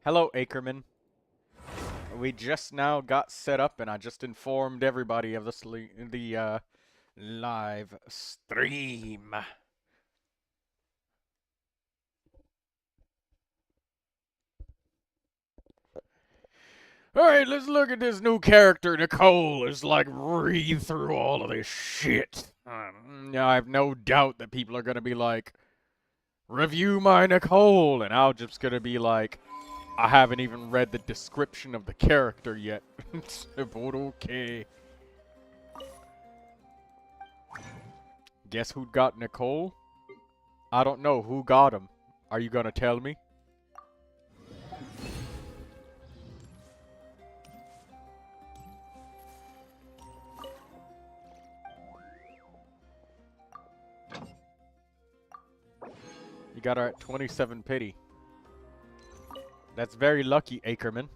Hello, Ackerman. We just now got set up, and I just informed everybody of the live stream. Alright, let's look at this new character, Nicole. Is like read through all of this shit. I have no doubt that people are gonna be like, review my Nicole, and I'm just gonna be like, I haven't even read the description of the character yet. But okay. Guess who got Nicole? I don't know. Who got him? Are you gonna tell me? You got her at 27 pity. That's very lucky, Ackerman.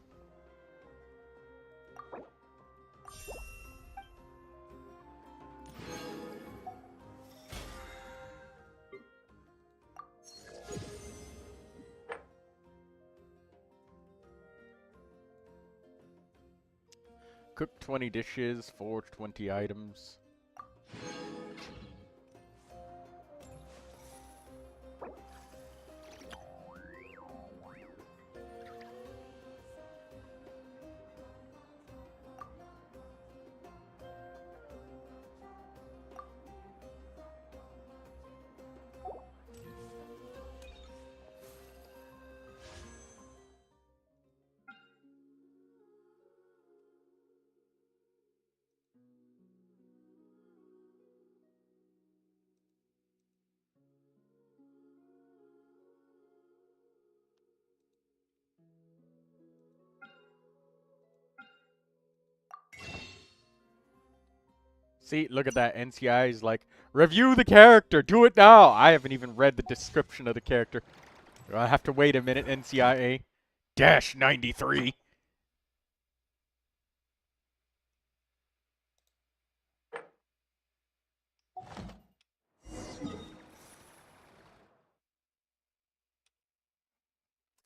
Cook 20 dishes, forge 20 items. See, look at that. NCI is like, review the character. Do it now. I haven't even read the description of the character. I have to wait a minute, NCIA. Dash 93.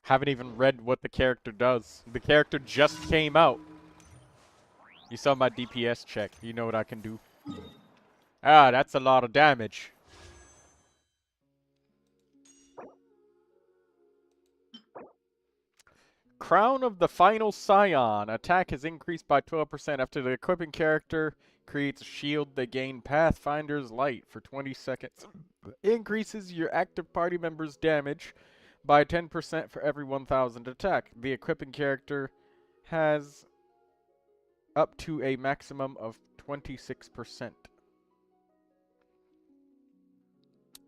Haven't even read what the character does. The character just came out. You saw my DPS check. You know what I can do. Ah, that's a lot of damage. Crown of the Final Scion. Attack is increased by 12% after the equipping character creates a shield. They gain Pathfinder's Light for 20 seconds. Increases your active party member's damage by 10% for every 1,000 attack. The equipping character has up to a maximum of 26%.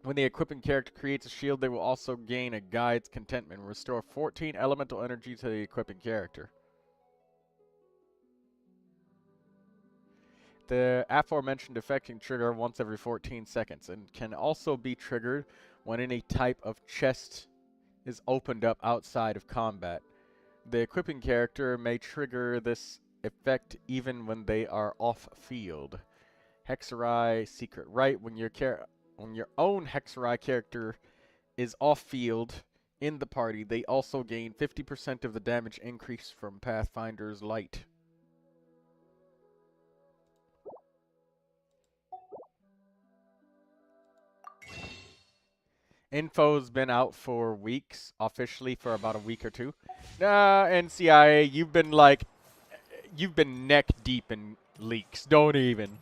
When the equipping character creates a shield, they will also gain a Guide's Contentment. Restore 14 elemental energy to the equipping character. The aforementioned effect can trigger once every 14 seconds and can also be triggered when any type of chest is opened up outside of combat. The equipping character may trigger this effect even when they are off-field. Hexerai Secret Rite. When your own Hexerai character is off-field in the party, they also gain 50% of the damage increase from Pathfinder's Light. Info's been out for weeks, officially for about a week or two. Nah, NCIA, you've been neck deep in leaks. Don't even.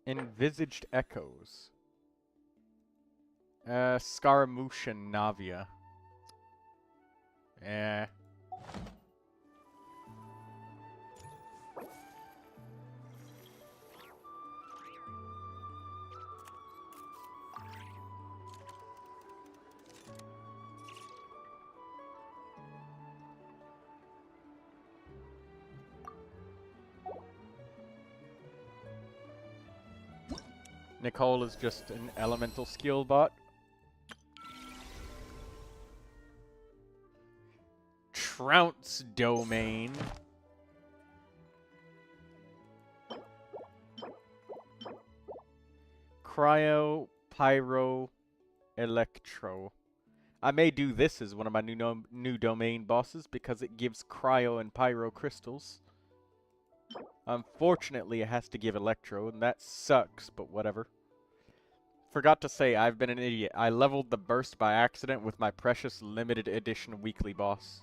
Envisaged Echoes. Scaramouche and Navia. Eh. Nicole is just an elemental skill bot. Trounce domain. Cryo, Pyro, Electro. I may do this as one of my new domain bosses because it gives Cryo and Pyro crystals. Unfortunately, it has to give Electro, and that sucks, but whatever. Forgot to say, I've been an idiot. I leveled the burst by accident with my precious limited edition weekly boss.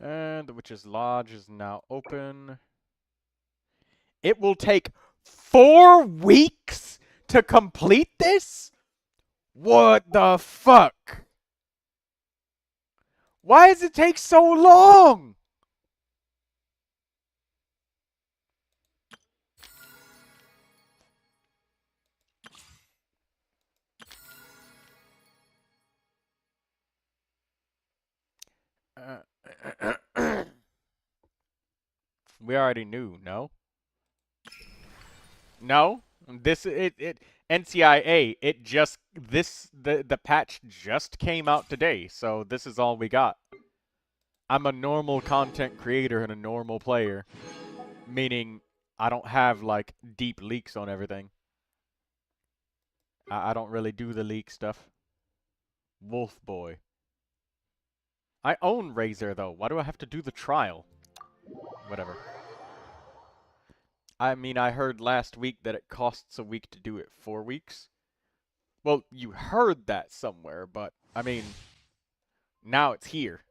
And the Witch's Lodge is now open. It will take 4 weeks to complete this? What the fuck? Why does it take so long? We already knew, no? No? This NCIA, the patch just came out today, so this is all we got. I'm a normal content creator and a normal player, meaning I don't have like deep leaks on everything. I don't really do the leak stuff. Wolf Boy. I own Razor though. Why do I have to do the trial? Whatever. I mean, I heard last week that it costs a week to do it 4 weeks. Well, you heard that somewhere, but, I mean, now it's here.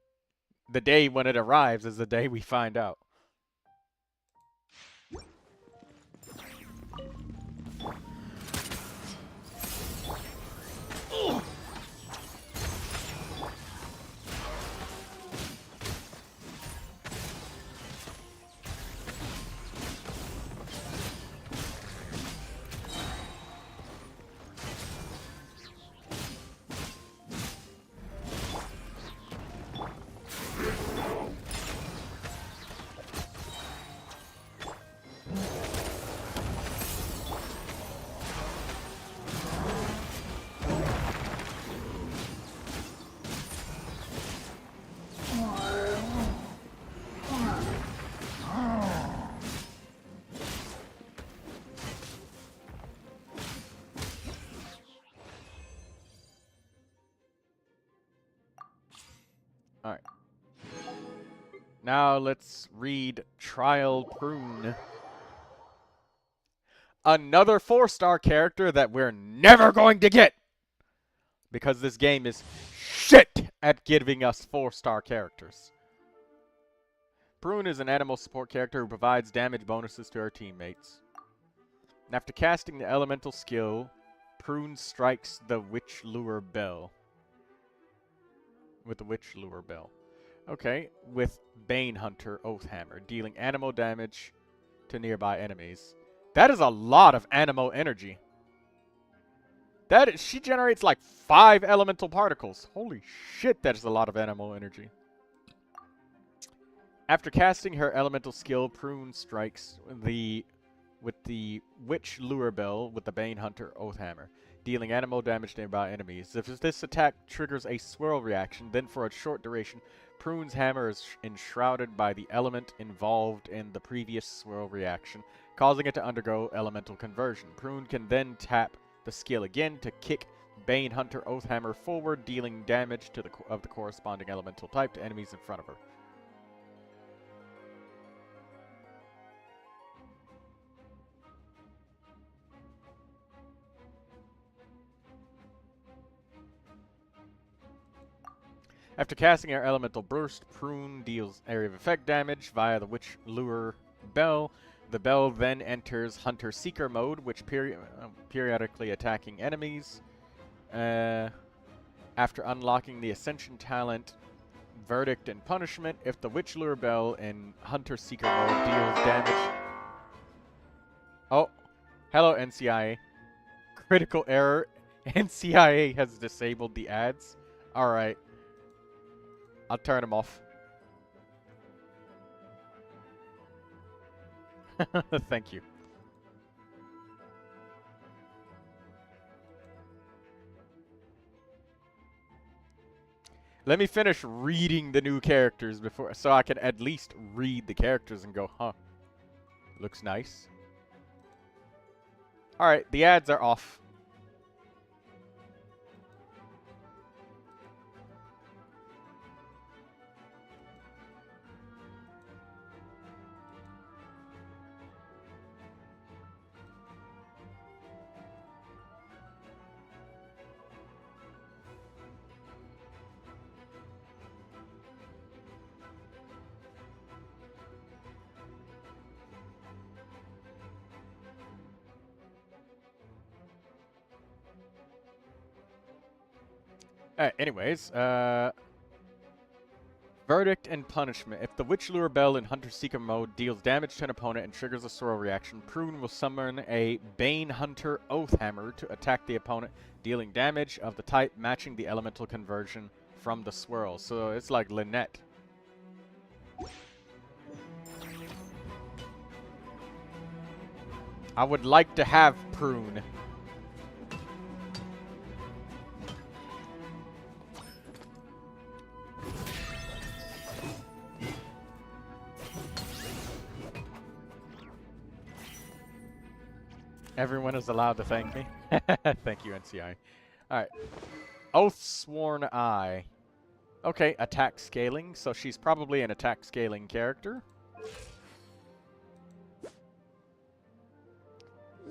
The day when it arrives is the day we find out. Alright. Now let's read Trial Prune. Another 4-star character that we're never going to get! Because this game is shit at giving us 4-star characters. Prune is an animal support character who provides damage bonuses to her teammates. And after casting the elemental skill, Prune strikes the Witch Lure Bell. With the Witch Lure Bell. Okay, with Bane Hunter Oathhammer, dealing animal damage to nearby enemies. That is a lot of animal energy. She generates like 5 elemental particles. Holy shit, that is a lot of animal energy. After casting her elemental skill, Prune strikes with the Witch Lure Bell with the Bane Hunter Oathhammer, dealing animal damage to nearby enemies. If this attack triggers a swirl reaction, then for a short duration, Prune's hammer is enshrouded by the element involved in the previous swirl reaction, causing it to undergo elemental conversion. Prune can then tap the skill again to kick Bane Hunter Oathhammer forward, dealing damage to the corresponding elemental type to enemies in front of her. After casting her elemental burst, Prune deals area of effect damage via the Witch Lure Bell. The bell then enters Hunter Seeker mode, which periodically attacking enemies. After unlocking the Ascension talent, Verdict and Punishment. If the Witch Lure Bell in Hunter Seeker mode deals damage... Oh, hello NCIA. Critical error. NCIA has disabled the ads. Alright. I'll turn them off. Thank you. Let me finish reading the new characters before, so I can at least read the characters and go, huh, looks nice. Alright, the ads are off. Anyways, Verdict and Punishment. If the Witch Lure Bell in Hunter Seeker mode deals damage to an opponent and triggers a swirl reaction, Prune will summon a Bane Hunter Oath Hammer to attack the opponent, dealing damage of the type matching the elemental conversion from the swirl. So it's like Lynette. I would like to have Prune. Everyone is allowed to thank me. Thank you, NCI. Alright. Oathsworn Eye. Okay, attack scaling. So she's probably an attack scaling character.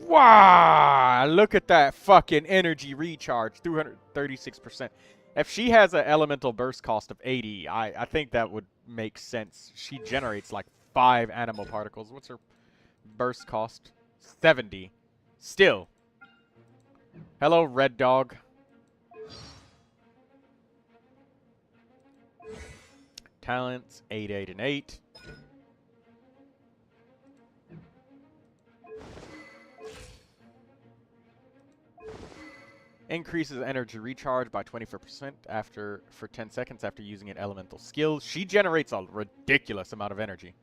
Wow! Look at that fucking energy recharge. 236%. If she has an elemental burst cost of 80, I think that would make sense. She generates like 5 animal particles. What's her burst cost? 70. Still. Hello, Red Dog. Talents, 8, 8, and 8. Increases energy recharge by 24% for 10 seconds after using an elemental skill. She generates a ridiculous amount of energy.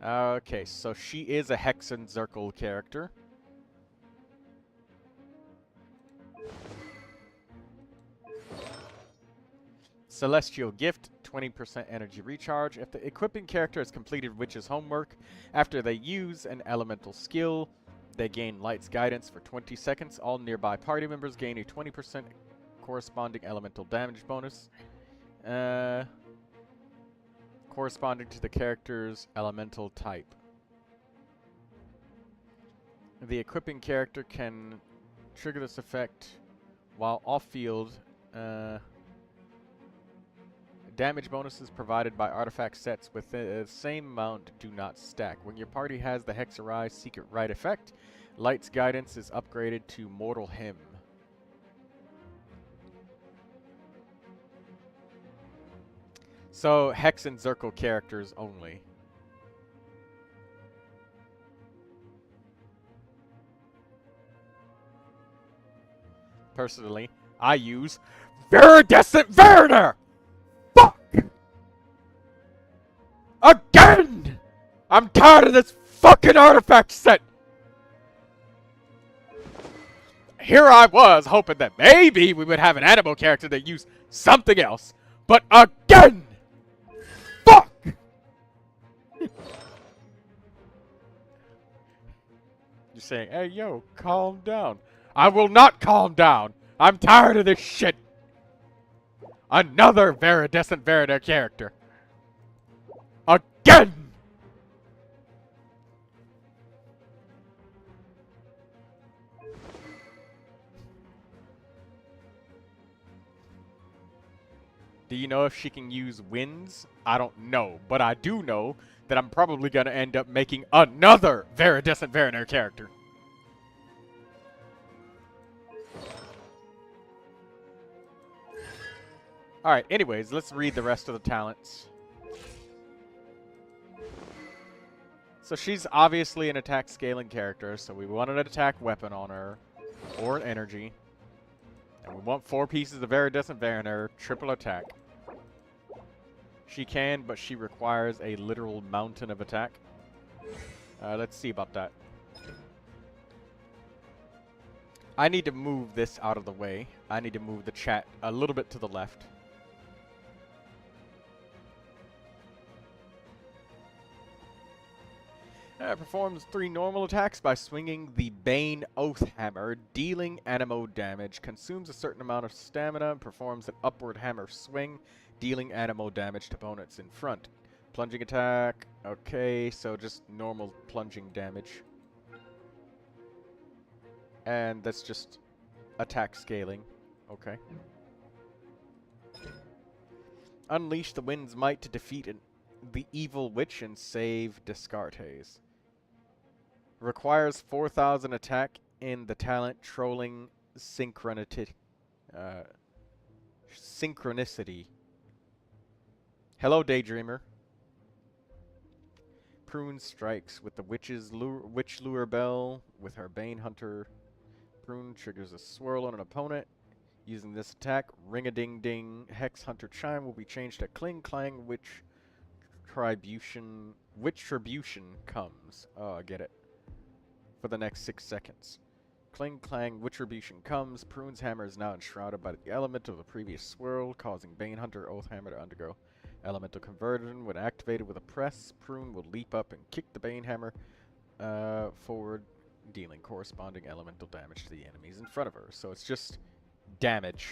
Okay, so she is a Hexen Zirkel character. Celestial Gift, 20% energy recharge. If the equipping character has completed Witch's homework, after they use an elemental skill, they gain Light's Guidance for 20 seconds. All nearby party members gain a 20% corresponding elemental damage bonus. Corresponding to the character's elemental type. The equipping character can trigger this effect while off-field. Damage bonuses provided by artifact sets with the same amount do not stack. When your party has the Hexerai Secret Rite effect, Light's Guidance is upgraded to Mortal Hymn. So, Hex and Zirkel characters only. Personally, I use Viridescent Veriner! Fuck! Again! I'm tired of this fucking artifact set! Here I was, hoping that maybe we would have an animal character that used something else. But again! Fuck! You're saying, hey, yo, calm down. I will not calm down. I'm tired of this shit. Another Viridescent Veriner character. Again! Do you know if she can use winds? I don't know, but I do know that I'm probably going to end up making another Viridescent Veriner character. Alright, anyways, let's read the rest of the talents. So she's obviously an attack scaling character, so we want an attack weapon on her, or an energy. And we want 4 pieces of Iridescent Variner, triple attack. She can, but she requires a literal mountain of attack. Let's see about that. I need to move this out of the way. I need to move the chat a little bit to the left. Performs 3 normal attacks by swinging the Bane Oath Hammer, dealing anemo damage. Consumes a certain amount of stamina. Performs an upward hammer swing, dealing anemo damage to opponents in front. Plunging attack. Okay, so just normal plunging damage. And that's just attack scaling. Okay. Unleash the wind's might to defeat the evil witch and save Descartes. Requires 4,000 attack in the talent Trolling Synchronicity. Hello, Daydreamer. Prune strikes with the witch lure bell with her Bane Hunter. Prune triggers a swirl on an opponent. Using this attack, Ring-a-Ding-Ding Hex Hunter Chime will be changed to Cling Clang Witch Tribution comes. Oh, I get it. For the next 6 seconds. Cling Clang Wittribution comes. Prune's hammer is now enshrouded by the element of the previous swirl, causing Bane Hunter Oath Hammer to undergo elemental conversion. When activated with a press, Prune will leap up and kick the Bane Hammer forward, dealing corresponding elemental damage to the enemies in front of her. So it's just damage.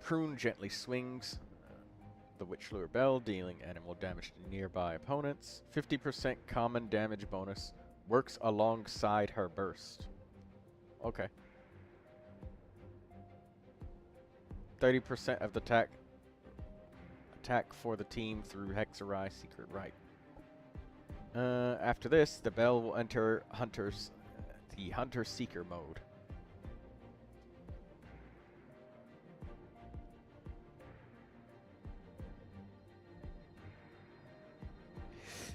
Prune gently swings the Witch Lure Bell, dealing animal damage to nearby opponents. 50% common damage bonus. Works alongside her burst. Okay. 30% of the attack for the team through Hexerai Secret Rite. After this, the bell will enter the Hunter-Seeker mode.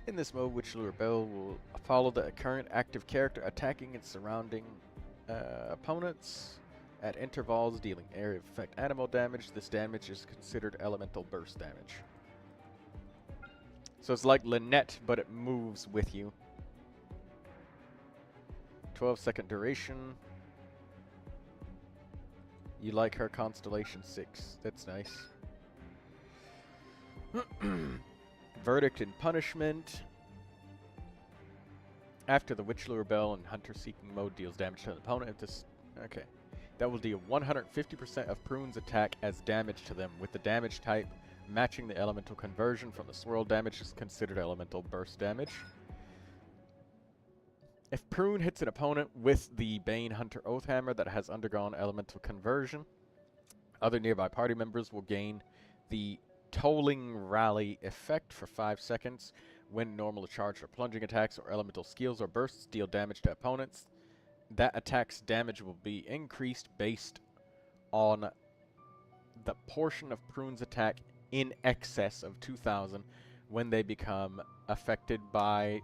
In this mode, Witch Lure Bell will follow the current active character, attacking and surrounding opponents at intervals, dealing area effect animal damage. This damage is considered elemental burst damage. So it's like Lynette, but it moves with you. 12-second duration. You like her Constellation 6. That's nice. Verdict and Punishment. After the Witch Lure Bell and Hunter Seeking mode deals damage to an opponent, if this... Okay. That will deal 150% of Prune's attack as damage to them, with the damage type matching the elemental conversion from the swirl damage is considered elemental burst damage. If Prune hits an opponent with the Bane Hunter Oath Hammer that has undergone elemental conversion, other nearby party members will gain the Tolling Rally effect for 5 seconds. When normal charge or plunging attacks or elemental skills or bursts deal damage to opponents, that attack's damage will be increased based on the portion of Prune's attack in excess of 2,000 when they become affected by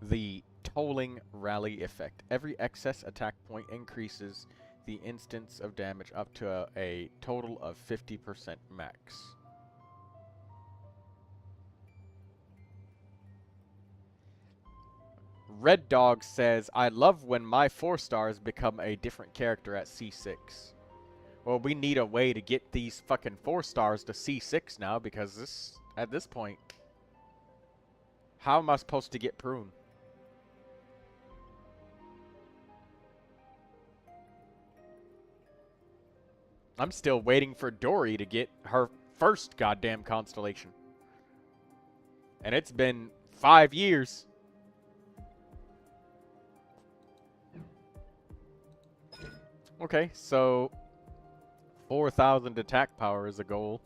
the Tolling Rally effect. Every excess attack point increases the instance of damage up to a total of 50% max. Red Dog says, I love when my 4 stars become a different character at C6. Well, we need a way to get these fucking 4 stars to C6 now, because at this point, how am I supposed to get Prune? I'm still waiting for Dory to get her first goddamn constellation. And it's been 5 years. Okay, so 4,000 attack power is a goal.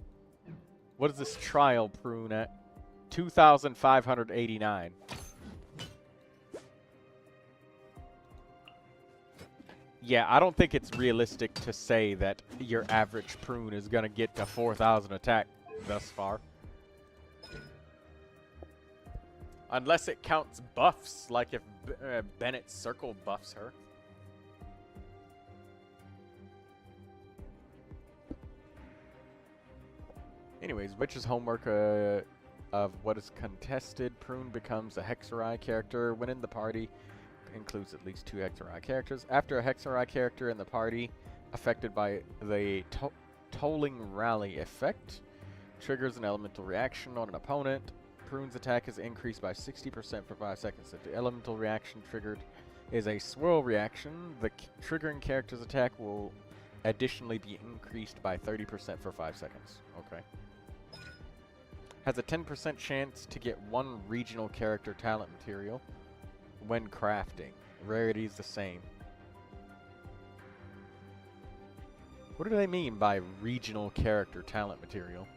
What is this trial Prune at? 2,589. Yeah, I don't think it's realistic to say that your average prune is going to get to 4,000 attack thus far. Unless it counts buffs, like if Bennett's Circle buffs her. Anyways, Witch's homework of what is contested. Prune becomes a Hexerai character when in the party. Includes at least 2 Hexerai characters. After a Hexerai character in the party affected by the Tolling Rally effect triggers an elemental reaction on an opponent, Prune's attack is increased by 60% for 5 seconds. If the elemental reaction triggered is a swirl reaction, the triggering character's attack will additionally be increased by 30% for 5 seconds. Okay. Has a 10% chance to get 1 regional character talent material when crafting. Rarity is the same. What do they mean by regional character talent material?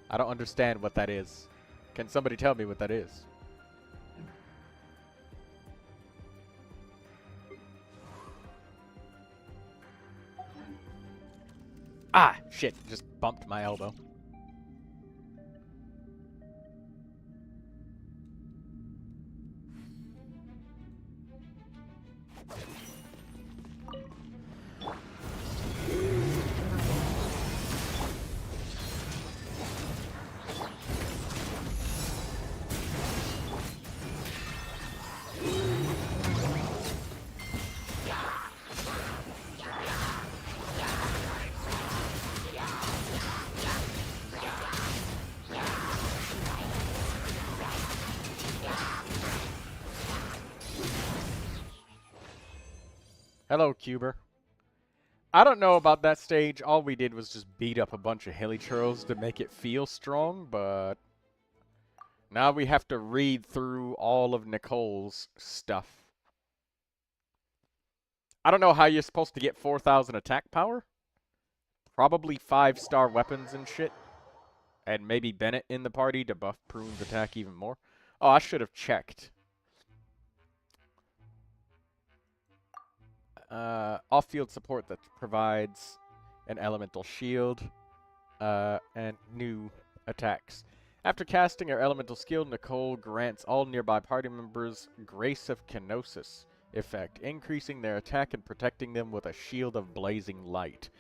I don't understand what that is. Can somebody tell me what that is? Ah, shit, just bumped my elbow. Hello, Cuber. I don't know about that stage. All we did was just beat up a bunch of hilly churls to make it feel strong, but now we have to read through all of Nicole's stuff. I don't know how you're supposed to get 4,000 attack power. Probably 5-star weapons and shit. And maybe Bennett in the party to buff Prune's attack even more. Oh, I should have checked. Off-field support that provides an elemental shield and new attacks. After casting her elemental skill, Nicole grants all nearby party members Grace of Kenosis effect, increasing their attack and protecting them with a shield of blazing light.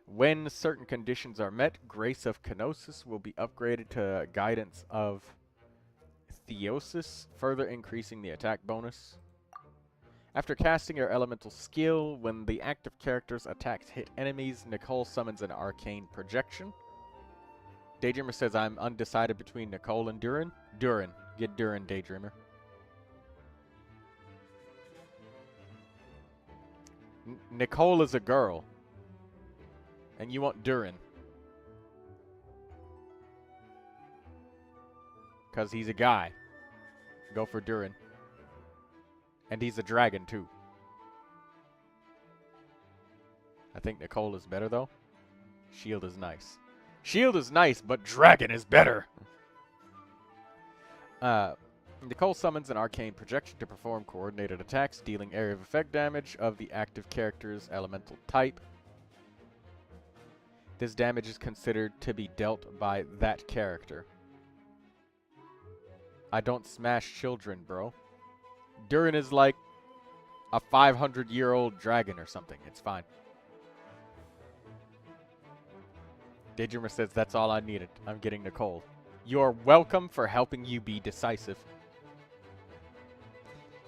When certain conditions are met, Grace of Kenosis will be upgraded to Guidance of Theosis, further increasing the attack bonus. After casting her elemental skill, when the active character's attacks hit enemies, Nicole summons an arcane projection. Daydreamer says, I'm undecided between Nicole and Durin. Durin. Get Durin, Daydreamer. Nicole is a girl. And you want Durin. Because he's a guy. Go for Durin. And he's a dragon, too. I think Nicole is better, though. Shield is nice. Shield is nice, but dragon is better! Nicole summons an arcane projection to perform coordinated attacks, dealing area of effect damage of the active character's elemental type. This damage is considered to be dealt by that character. I don't smash children, bro. Durin is like a 500-year-old dragon or something. It's fine. Daydreamer says, that's all I needed. I'm getting Nicole. You're welcome for helping you be decisive.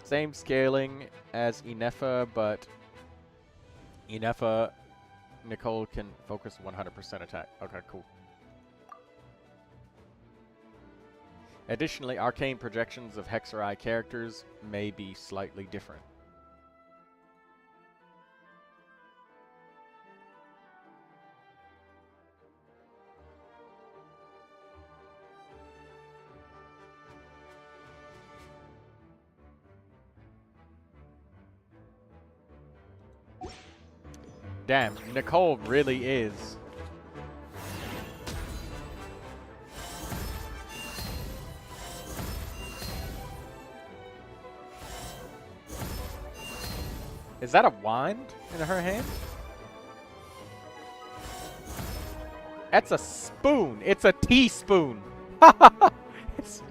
Same scaling as Inefa, but Inefa, Nicole can focus 100% attack. Okay, cool. Additionally, arcane projections of Hexerai characters may be slightly different. Damn, Nicole really is. Is that a wand in her hand? That's a spoon. It's a teaspoon. it's,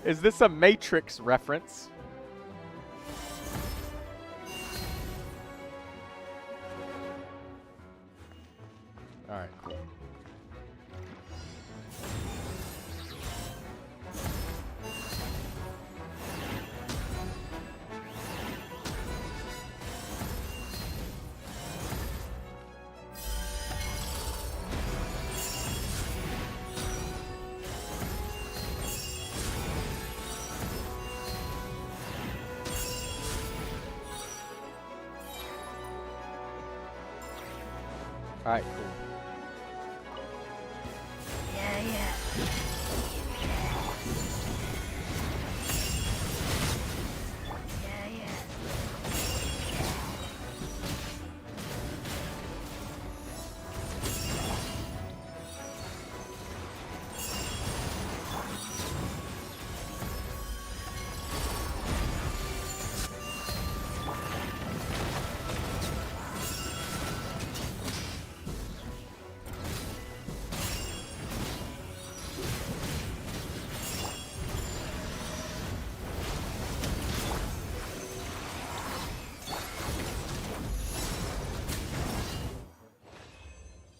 is this a Matrix reference? Alright, cool. Alright, cool.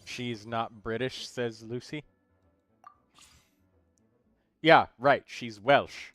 She's not British, says Lucy. Yeah, right. She's Welsh.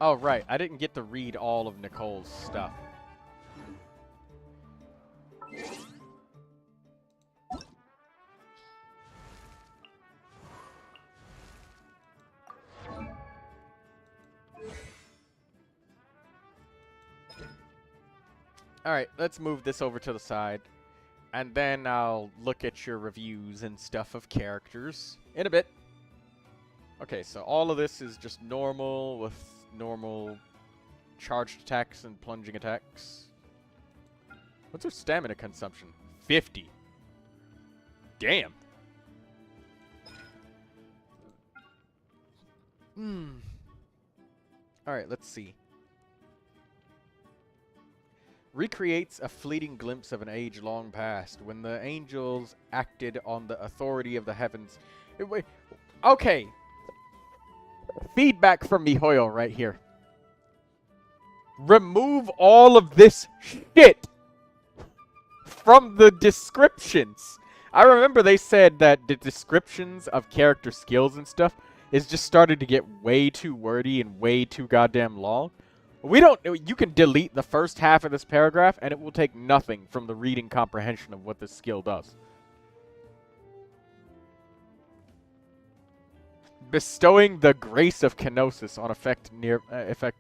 Oh, right. I didn't get to read all of Nicole's stuff. Alright, let's move this over to the side. And then I'll look at your reviews and stuff of characters in a bit. Okay, so all of this is just normal with normal charged attacks and plunging attacks. What's her stamina consumption? 50. Damn. Alright, let's see. Recreates a fleeting glimpse of an age long past when the angels acted on the authority of the heavens. Wait, okay. Feedback from Mihoyo right here. Remove all of this shit from the descriptions. I remember they said that the descriptions of character skills and stuff is just started to get way too wordy and way too goddamn long. We don't. You can delete the first half of this paragraph, and it will take nothing from the reading comprehension of what this skill does. Bestowing the grace of kenosis on effect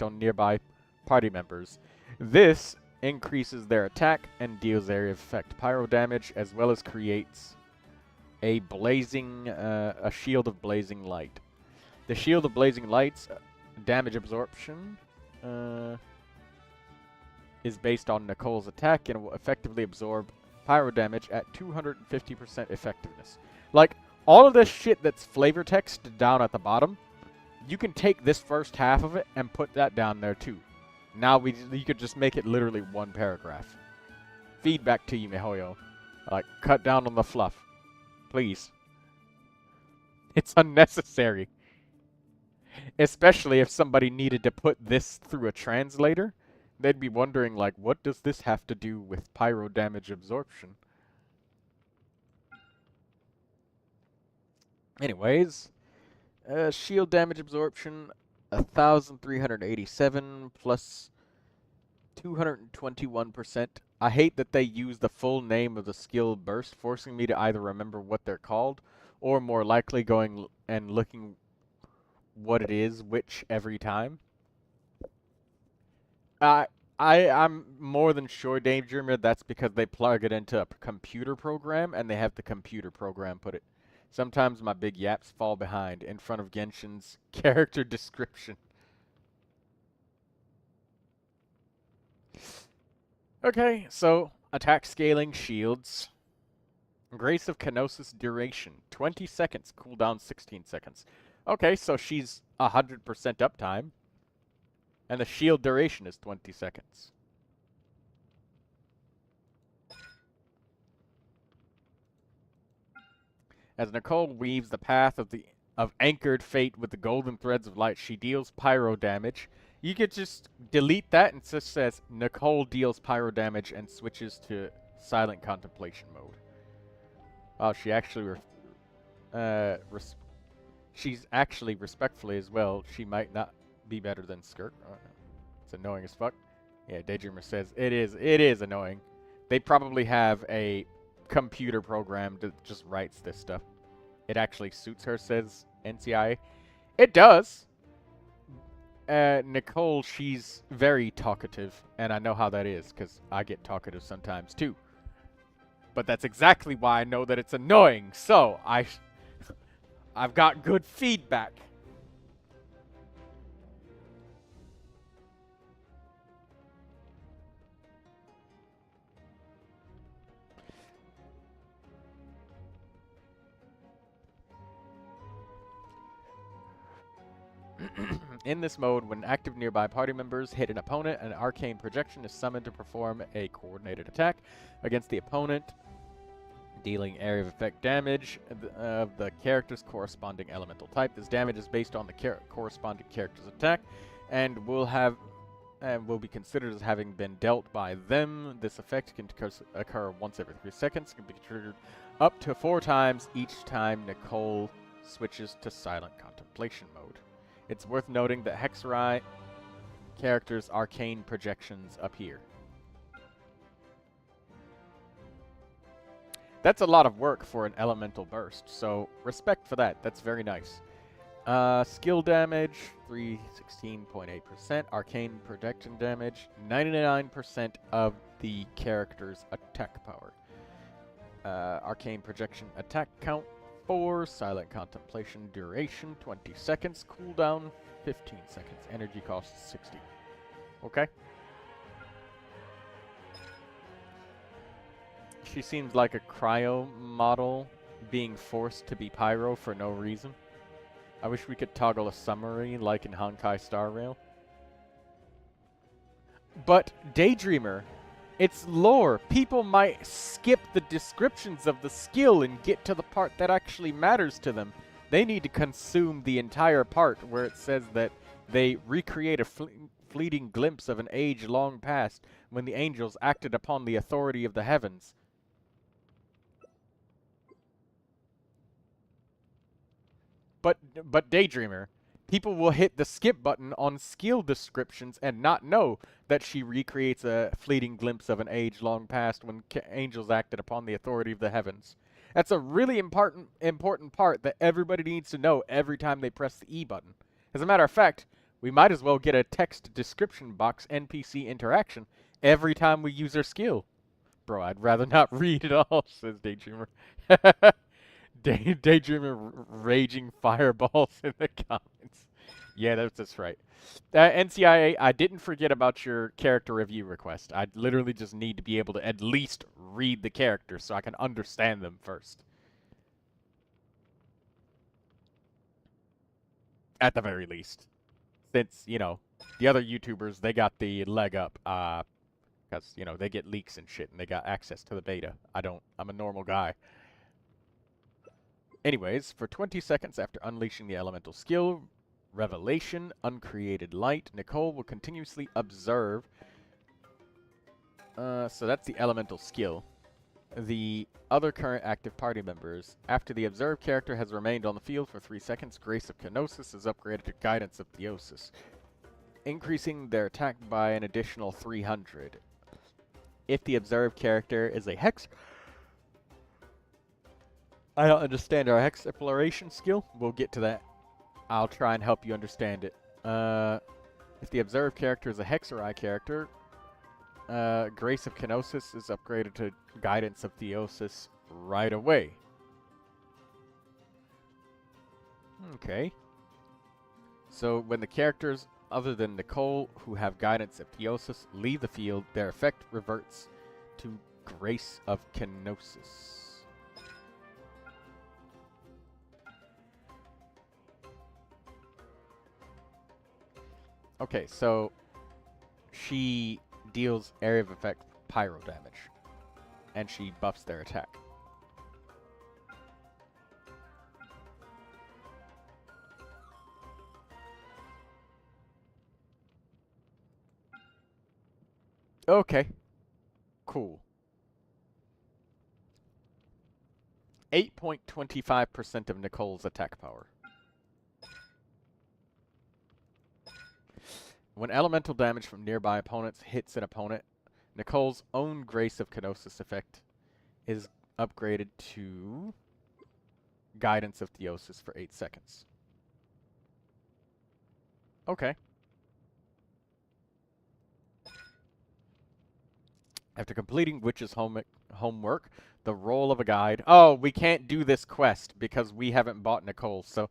on nearby party members. This increases their attack and deals area of effect pyro damage, as well as creates a blazing, a shield of blazing light. The shield of blazing light's damage absorption is based on Nicole's attack and will effectively absorb pyro damage at 250% effectiveness. Like, all of this shit that's flavor text down at the bottom, you can take this first half of it and put that down there too. Now you could just make it literally one paragraph. Feedback to you, Mihoyo. Like, cut down on the fluff. Please. It's unnecessary. Especially if somebody needed to put this through a translator, they'd be wondering, like, what does this have to do with pyro damage absorption? Anyways, shield damage absorption, 1,387 plus 221%. I hate that they use the full name of the skill burst, forcing me to either remember what they're called, or more likely going and looking what it is, which every time. I I'm more than sure, Daydreamer, that's because they plug it into a computer program and they have the computer program put it. Sometimes my big yaps fall behind in front of Genshin's character description. Okay, so attack scaling shields. Grace of Kenosis duration 20 seconds, cooldown 16 seconds. Okay, so she's 100% uptime. And the shield duration is 20 seconds. As Nicole weaves the path of anchored fate with the golden threads of light, she deals pyro damage. You could just delete that and it just says Nicole deals pyro damage and switches to silent contemplation mode. Oh, she actually she's actually respectfully as well. She might not be better than Skirt. It's annoying as fuck. Yeah, Daydreamer says it is annoying. They probably have a computer program that just writes this stuff. It actually suits her, says NCI. It does. Nicole, she's very talkative, and I know how that is, because I get talkative sometimes, too. But that's exactly why I know that it's annoying, so I've got good feedback. In this mode, when active nearby party members hit an opponent, an arcane projection is summoned to perform a coordinated attack against the opponent, dealing area of effect damage of the character's corresponding elemental type. This damage is based on the corresponding character's attack and will be considered as having been dealt by them. This effect can occur once every 3 seconds. It can be triggered up to 4 times each time Nicole switches to silent contemplation mode. It's worth noting that Hexerai characters' arcane projections appear. That's a lot of work for an elemental burst, so respect for that. That's very nice. Skill damage, 316.8%. Arcane protection damage, 99% of the character's attack power. Arcane projection attack count, 4. Silent contemplation duration, 20 seconds. Cooldown, 15 seconds. Energy cost, 60. Okay. She seems like a cryo model being forced to be pyro for no reason. I wish we could toggle a summary like in Honkai Star Rail. But Daydreamer, it's lore. People might skip the descriptions of the skill and get to the part that actually matters to them. They need to consume the entire part where it says that they recreate a fleeting glimpse of an age long past when the angels acted upon the authority of the heavens. But Daydreamer, people will hit the skip button on skill descriptions and not know that she recreates a fleeting glimpse of an age-long past when angels acted upon the authority of the heavens. That's a really important part that everybody needs to know every time they press the E button. As a matter of fact, we might as well get a text description box NPC interaction every time we use our skill. Bro, I'd rather not read it all, says Daydreamer. Daydreamer raging fireballs in the comments. Yeah, that's right. NCIA, I didn't forget about your character review request. I literally just need to be able to at least read the characters so I can understand them first. At the very least. Since, you know, the other YouTubers, they got the leg up. Because, you know, they get leaks and shit and they got access to the beta. I don't. I'm a normal guy. Anyways, for 20 seconds after unleashing the elemental skill, Revelation, Uncreated Light, Nicole will continuously observe. So that's the elemental skill. The other current active party members. After the observed character has remained on the field for 3 seconds, Grace of Kenosis is upgraded to Guidance of Theosis, increasing their attack by an additional 300. If the observed character is a Hex... I don't understand our Hex Exploration skill. We'll get to that. I'll try and help you understand it. If the observed character is a Hexerai character, Grace of Kenosis is upgraded to Guidance of Theosis right away. Okay. So when the characters other than Nicole who have Guidance of Theosis leave the field, their effect reverts to Grace of Kenosis. Okay, so she deals area of effect pyro damage, and she buffs their attack. Okay, cool. 8.25% of Nicole's attack power. When elemental damage from nearby opponents hits an opponent, Nicole's own Grace of Kenosis effect is upgraded to Guidance of Theosis for 8 seconds. Okay. After completing Witch's homework, the role of a guide... Oh, we can't do this quest because we haven't bought Nicole, so...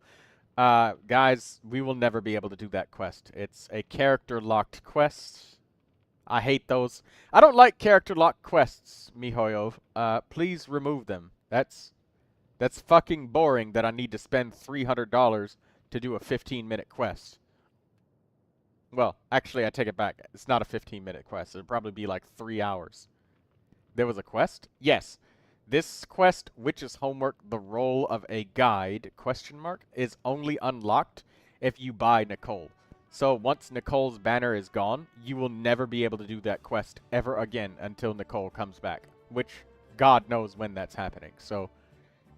guys, we will never be able to do that quest. It's a character-locked quest. I hate those. I don't like character-locked quests, Mihoyo. Please remove them. That's fucking boring that I need to spend $300 to do a 15-minute quest. Well, actually, I take it back. It's not a 15-minute quest. It'd probably be like 3 hours. There was a quest? Yes. This quest, Witch's Homework, the role of a guide, is only unlocked if you buy Nicole. So once Nicole's banner is gone, you will never be able to do that quest ever again until Nicole comes back. Which, God knows when that's happening. So,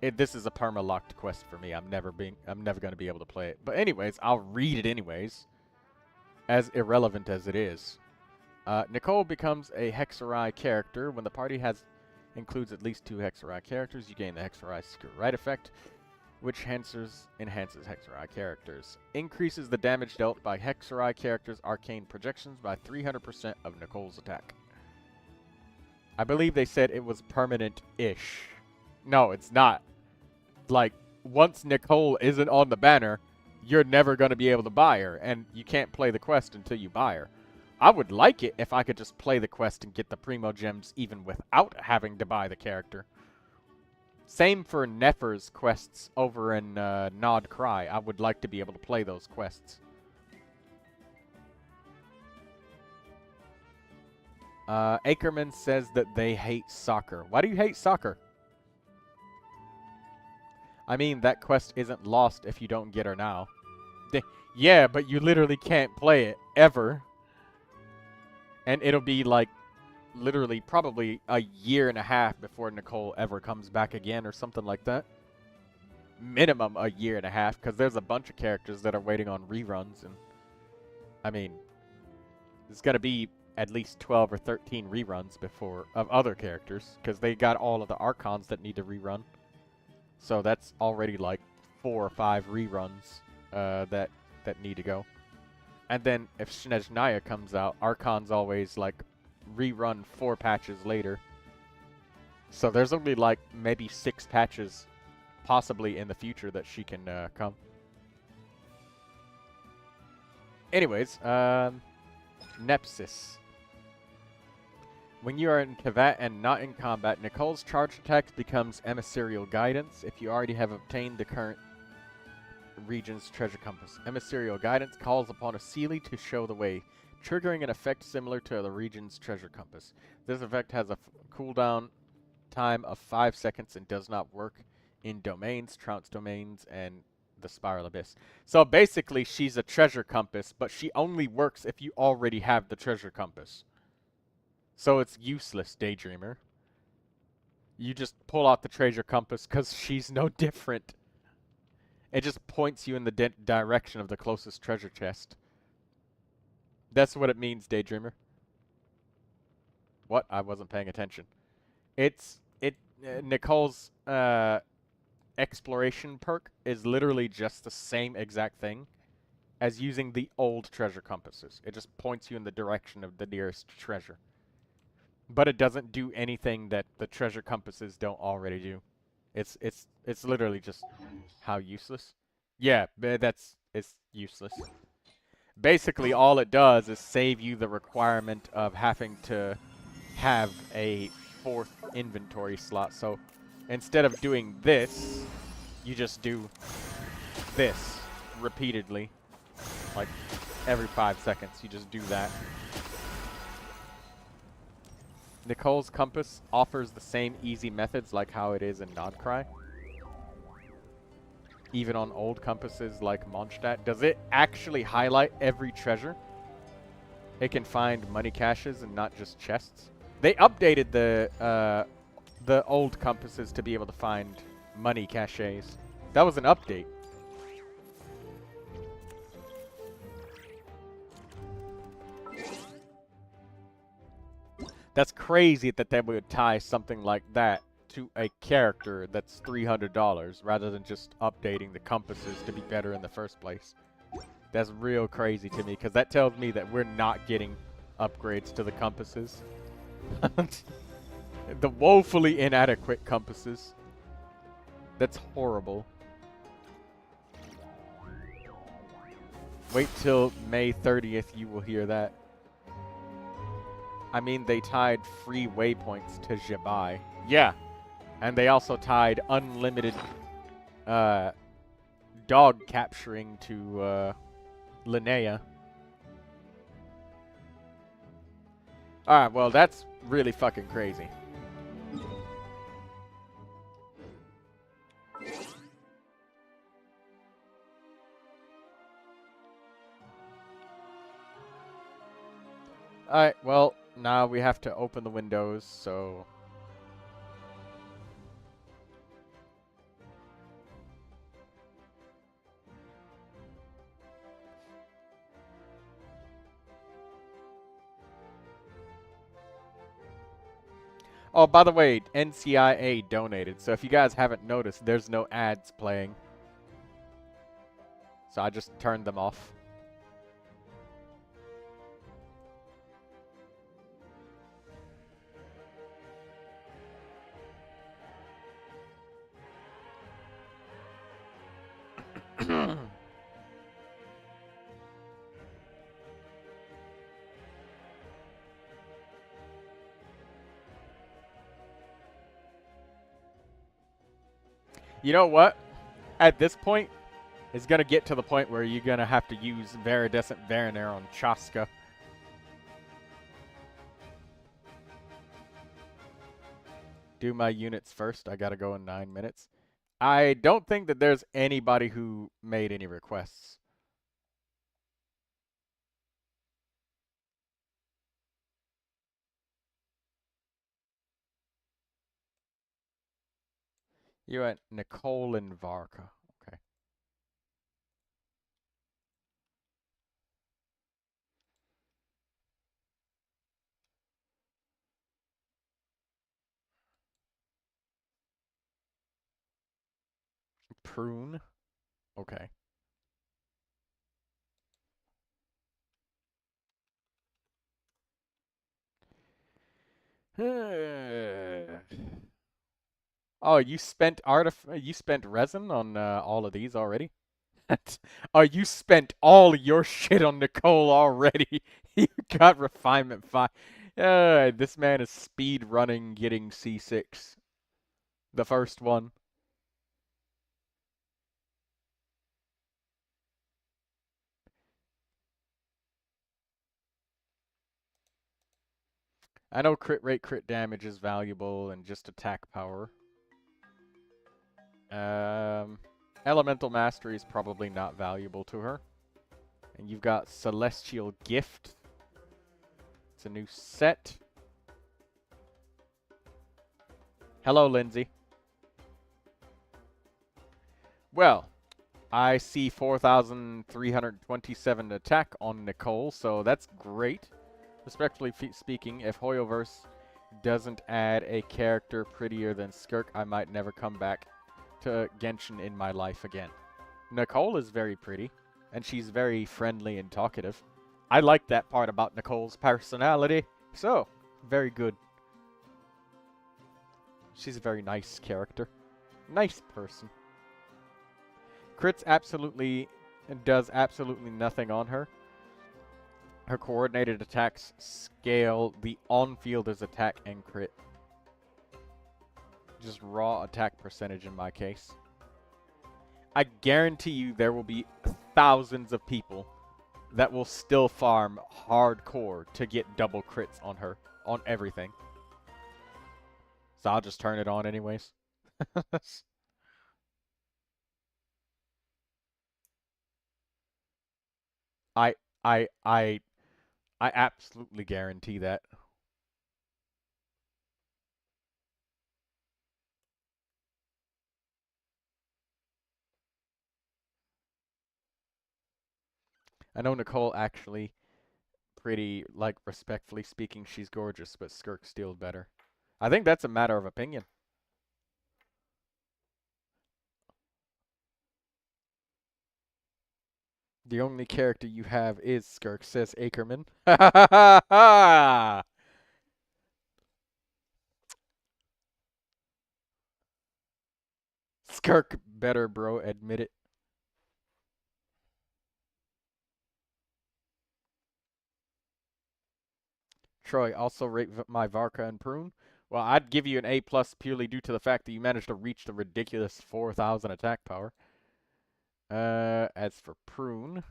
this is a perma-locked quest for me. I'm never going to be able to play it. But anyways, I'll read it anyways. As irrelevant as it is. Nicole becomes a Hexarai character when the party includes at least 2 Hexarai characters. You gain the Hexarai Secret Right effect, which enhances Hexarai characters. Increases the damage dealt by Hexarai characters' arcane projections by 300% of Nicole's attack. I believe they said it was permanent-ish. No, it's not. Like, once Nicole isn't on the banner, you're never going to be able to buy her, and you can't play the quest until you buy her. I would like it if I could just play the quest and get the Primogems even without having to buy the character. Same for Nefer's quests over in Nod Cry. I would like to be able to play those quests. Ackerman says that they hate soccer. Why do you hate soccer? I mean, that quest isn't lost if you don't get her now. Yeah, but you literally can't play it, ever. And it'll be, like, literally probably a year and a half before Nicole ever comes back again or something like that. Minimum a year and a half, because there's a bunch of characters that are waiting on reruns. And I mean, there's going to be at least 12 or 13 reruns of other characters, because they got all of the Archons that need to rerun. So that's already like 4 or 5 reruns that need to go. And then if Snezhnaya comes out, Archon's always like rerun 4 patches later. So there's only like maybe 6 patches possibly in the future that she can come. Anyways, Nepsis. When you are in Kavat and not in combat, Nicole's charge attack becomes Emissarial Guidance if you already have obtained the current region's treasure compass. Emissarial Guidance calls upon a Seelie to show the way, triggering an effect similar to the region's treasure compass. This effect has a cooldown time of 5 seconds and does not work in domains, Trounce domains, and the Spiral Abyss. So basically, she's a treasure compass, but she only works if you already have the treasure compass. So it's useless, Daydreamer. You just pull out the treasure compass because she's no different. It just points you in the direction of the closest treasure chest. That's what it means, Daydreamer. What? I wasn't paying attention. Nicole's exploration perk is literally just the same exact thing as using the old treasure compasses. It just points you in the direction of the nearest treasure. But it doesn't do anything that the treasure compasses don't already do. It's literally just how useless. Yeah, it's useless. Basically, all it does is save you the requirement of having to have a fourth inventory slot. So instead of doing this, you just do this repeatedly. Like every 5 seconds, you just do that. Nicole's compass offers the same easy methods like how it is in Nodcry. Even on old compasses like Mondstadt. Does it actually highlight every treasure? It can find money caches and not just chests. They updated the old compasses to be able to find money caches. That was an update. That's crazy that they would tie something like that to a character that's $300 rather than just updating the compasses to be better in the first place. That's real crazy to me because that tells me that we're not getting upgrades to the compasses. The woefully inadequate compasses. That's horrible. Wait till May 30th, you will hear that. I mean, they tied free waypoints to Jabai. Yeah. And they also tied unlimited dog capturing to Linnea. Alright, well, that's really fucking crazy. Alright, well, now we have to open the windows, so... Oh, by the way, NCIA donated, so if you guys haven't noticed, there's no ads playing. So I just turned them off. You know what? At this point, it's going to get to the point where you're going to have to use Viridescent Varinair on Chaska. Do my units first. I got to go in 9 minutes. I don't think that there's anybody who made any requests. You went Nicole and Varka. Okay. Prune. Okay. Oh, you spent resin on all of these already? Oh, you spent all your shit on Nicole already. You got refinement 5. This man is speed running getting C6. The first one. I know crit rate, crit damage is valuable and just attack power. Elemental Mastery is probably not valuable to her. And you've got Celestial Gift. It's a new set. Hello, Lindsay. Well, I see 4,327 attack on Nicole, so that's great. Respectfully speaking, if Hoyoverse doesn't add a character prettier than Skirk, I might never come back to Genshin in my life again. Nicole is very pretty, and she's very friendly and talkative. I like that part about Nicole's personality, so very good. She's a very nice character. Nice person. Crits absolutely does absolutely nothing on her. Her coordinated attacks scale the on-fielder's attack and crit. Just raw attack percentage in my case. I guarantee you there will be thousands of people that will still farm hardcore to get double crits on her, on everything. So I'll just turn it on anyways. I I I I absolutely guarantee that. I know Nicole actually pretty, like, respectfully speaking, she's gorgeous, but Skirk's still better. I think that's a matter of opinion. The only character you have is Skirk, says Ackerman. Ha ha ha ha! Skirk better, bro. Admit it. Troy, also rate my Varka and Prune. Well, I'd give you an A+ purely due to the fact that you managed to reach the ridiculous 4,000 attack power. As for Prune,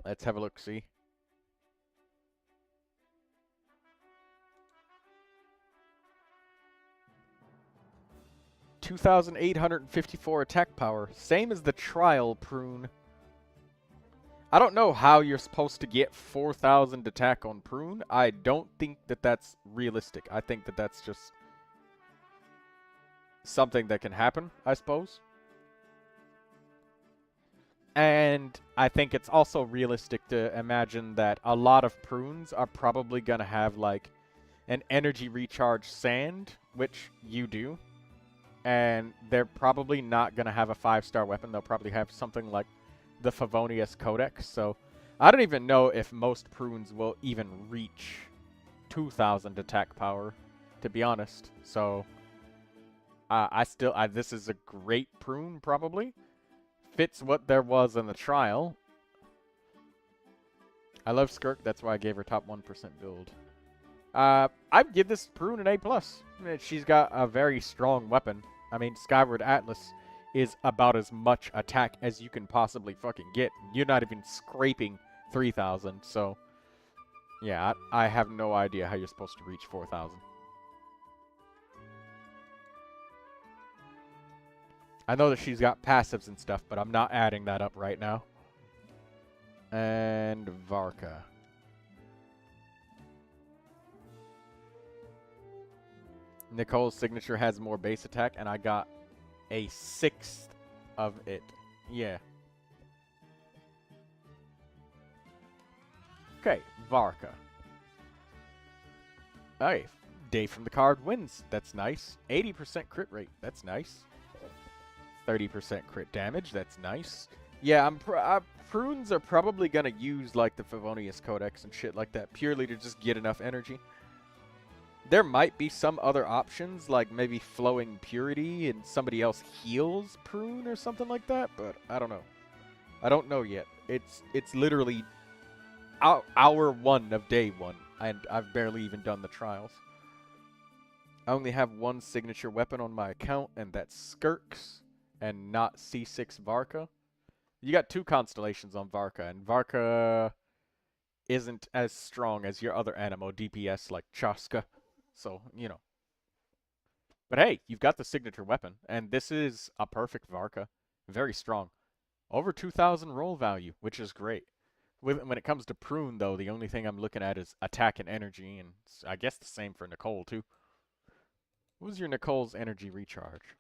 let's have a look-see. $2,854 attack power, same as the trial Prune. I don't know how you're supposed to get 4,000 attack on Prune. I don't think that that's realistic. I think that that's just something that can happen, I suppose. And I think it's also realistic to imagine that a lot of Prunes are probably going to have, like, an energy recharge sand, which you do. And they're probably not going to have a 5-star weapon. They'll probably have something like the Favonius Codex. So I don't even know if most Prunes will even reach 2,000 attack power, to be honest. So this is a great Prune, probably. Fits what there was in the trial. I love Skirk. That's why I gave her top 1% build. I'd give this Prune an A+. She's got a very strong weapon. I mean, Skyward Atlas is about as much attack as you can possibly fucking get. You're not even scraping 3,000, so... Yeah, I have no idea how you're supposed to reach 4,000. I know that she's got passives and stuff, but I'm not adding that up right now. And Varka. Nicole's signature has more base attack, and I got a 1/6 of it. Yeah. Okay, Varka. Hey, Day from the Card wins. That's nice. 80% crit rate. That's nice. 30% crit damage. That's nice. Yeah, Prunes are probably going to use, like, the Favonius Codex and shit like that, purely to just get enough energy. There might be some other options, like maybe Flowing Purity and somebody else heals Prune or something like that, but I don't know. I don't know yet. It's literally hour 1 of day 1, and I've barely even done the trials. I only have one signature weapon on my account, and that's Skirk's, and not C6 Varka. You got 2 constellations on Varka, and Varka isn't as strong as your other Anemo DPS like Chaska. So, you know. But hey, you've got the signature weapon, and this is a perfect Varka. Very strong. Over 2,000 roll value, which is great. When it comes to Prune, though, the only thing I'm looking at is attack and energy, and I guess the same for Nicole, too. What was your Nicole's energy recharge?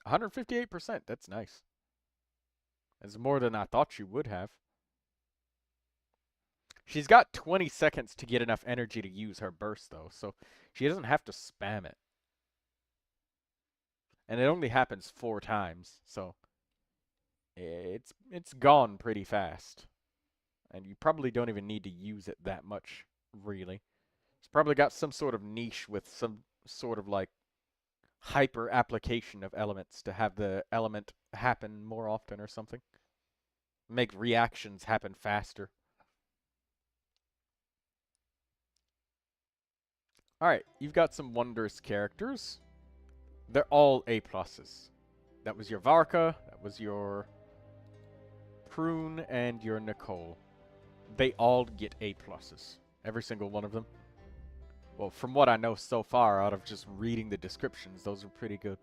%158%. That's nice. That's more than I thought you would have. She's got 20 seconds to get enough energy to use her burst, though, so she doesn't have to spam it. And it only happens 4 times, so it's gone pretty fast. And you probably don't even need to use it that much, really. It's probably got some sort of niche with some sort of like hyper application of elements to have the element happen more often or something. Make reactions happen faster. Alright, you've got some wondrous characters. They're all A+. That was your Varka, that was your Prune, and your Nicole. They all get A+. Every single one of them. Well, from what I know so far, out of just reading the descriptions, those are pretty good.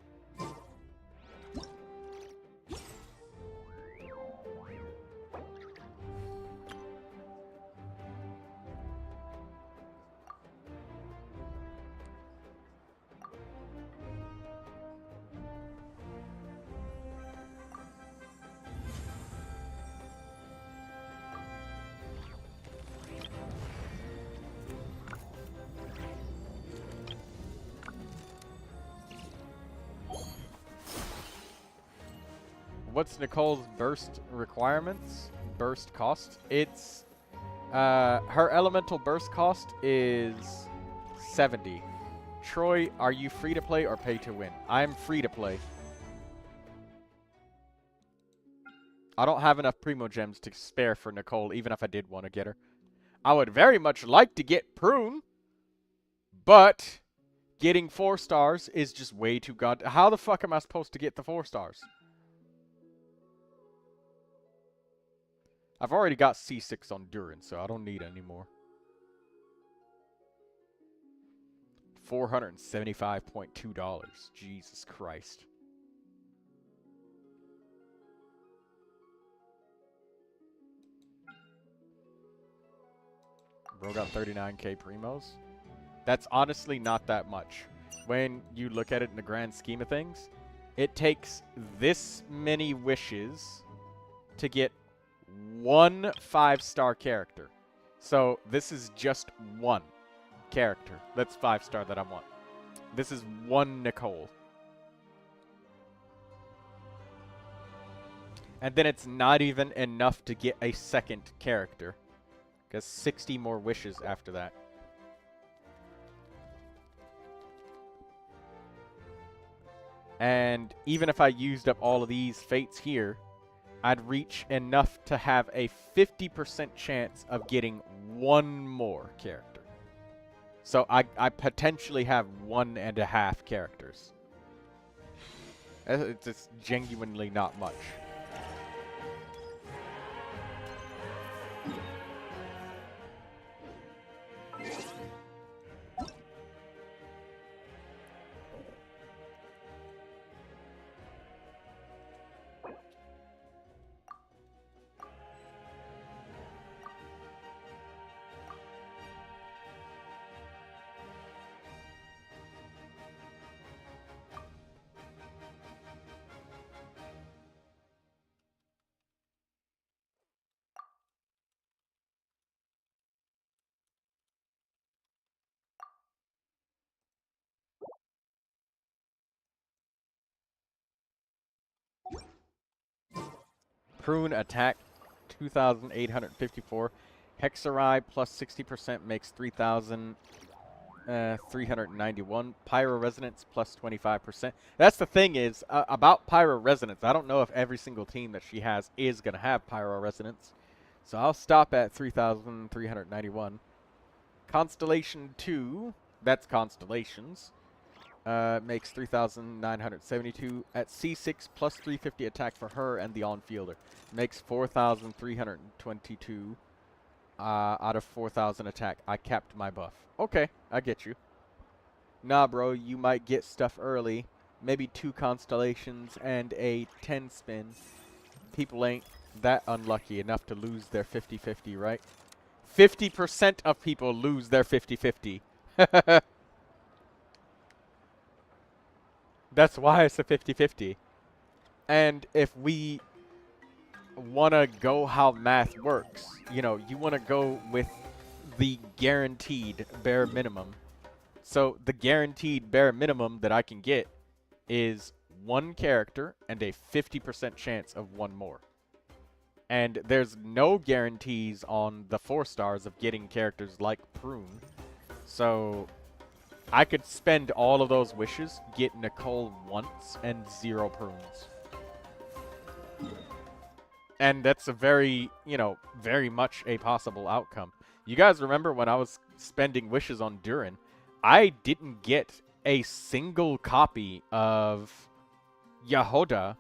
What's Nicole's burst requirements? Burst cost? It's her elemental burst cost is 70. Troy, are you free to play or pay to win? I'm free to play. I don't have enough Primogems to spare for Nicole, even if I did want to get her. I would very much like to get Prune, but getting 4 stars is just way too god. How the fuck am I supposed to get the 4 stars? I've already got C6 on Durin, so I don't need any more. $475.2. Jesus Christ. Bro got 39k primos. That's honestly not that much. When you look at it in the grand scheme of things, it takes this many wishes to get 1 5-star character. So this is just 1 character. That's 5-star that I want. This is 1 Nicole. And then it's not even enough to get a 2nd character. Because 60 more wishes after that. And even if I used up all of these fates here, I'd reach enough to have a 50% chance of getting 1 more character. So I potentially have 1.5 characters. It's just genuinely not much. Prune attack 2,854. Hexerai plus 60% makes 3,391. Pyro Resonance plus 25%. That's the thing is, about Pyro Resonance, I don't know if every single team that she has is going to have Pyro Resonance. So I'll stop at 3,391. Constellation 2, that's Constellations. Makes 3,972 at C6 plus 350 attack for her and the on-fielder. Makes 4,322 out of 4,000 attack. I capped my buff. Okay, I get you. Nah, bro, you might get stuff early. Maybe 2 constellations and a 10 spin. People ain't that unlucky enough to lose their 50-50, right? 50% of people lose their 50-50. That's why it's a 50-50. And if we want to go how math works, you know, you want to go with the guaranteed bare minimum. So the guaranteed bare minimum that I can get is 1 character and a 50% chance of 1 more. And there's no guarantees on the 4 stars of getting characters like Prune. So I could spend all of those wishes, get Nicole once, and 0 prunes. And that's a very, you know, very much a possible outcome. You guys remember when I was spending wishes on Durin, I didn't get a single copy of Yahoda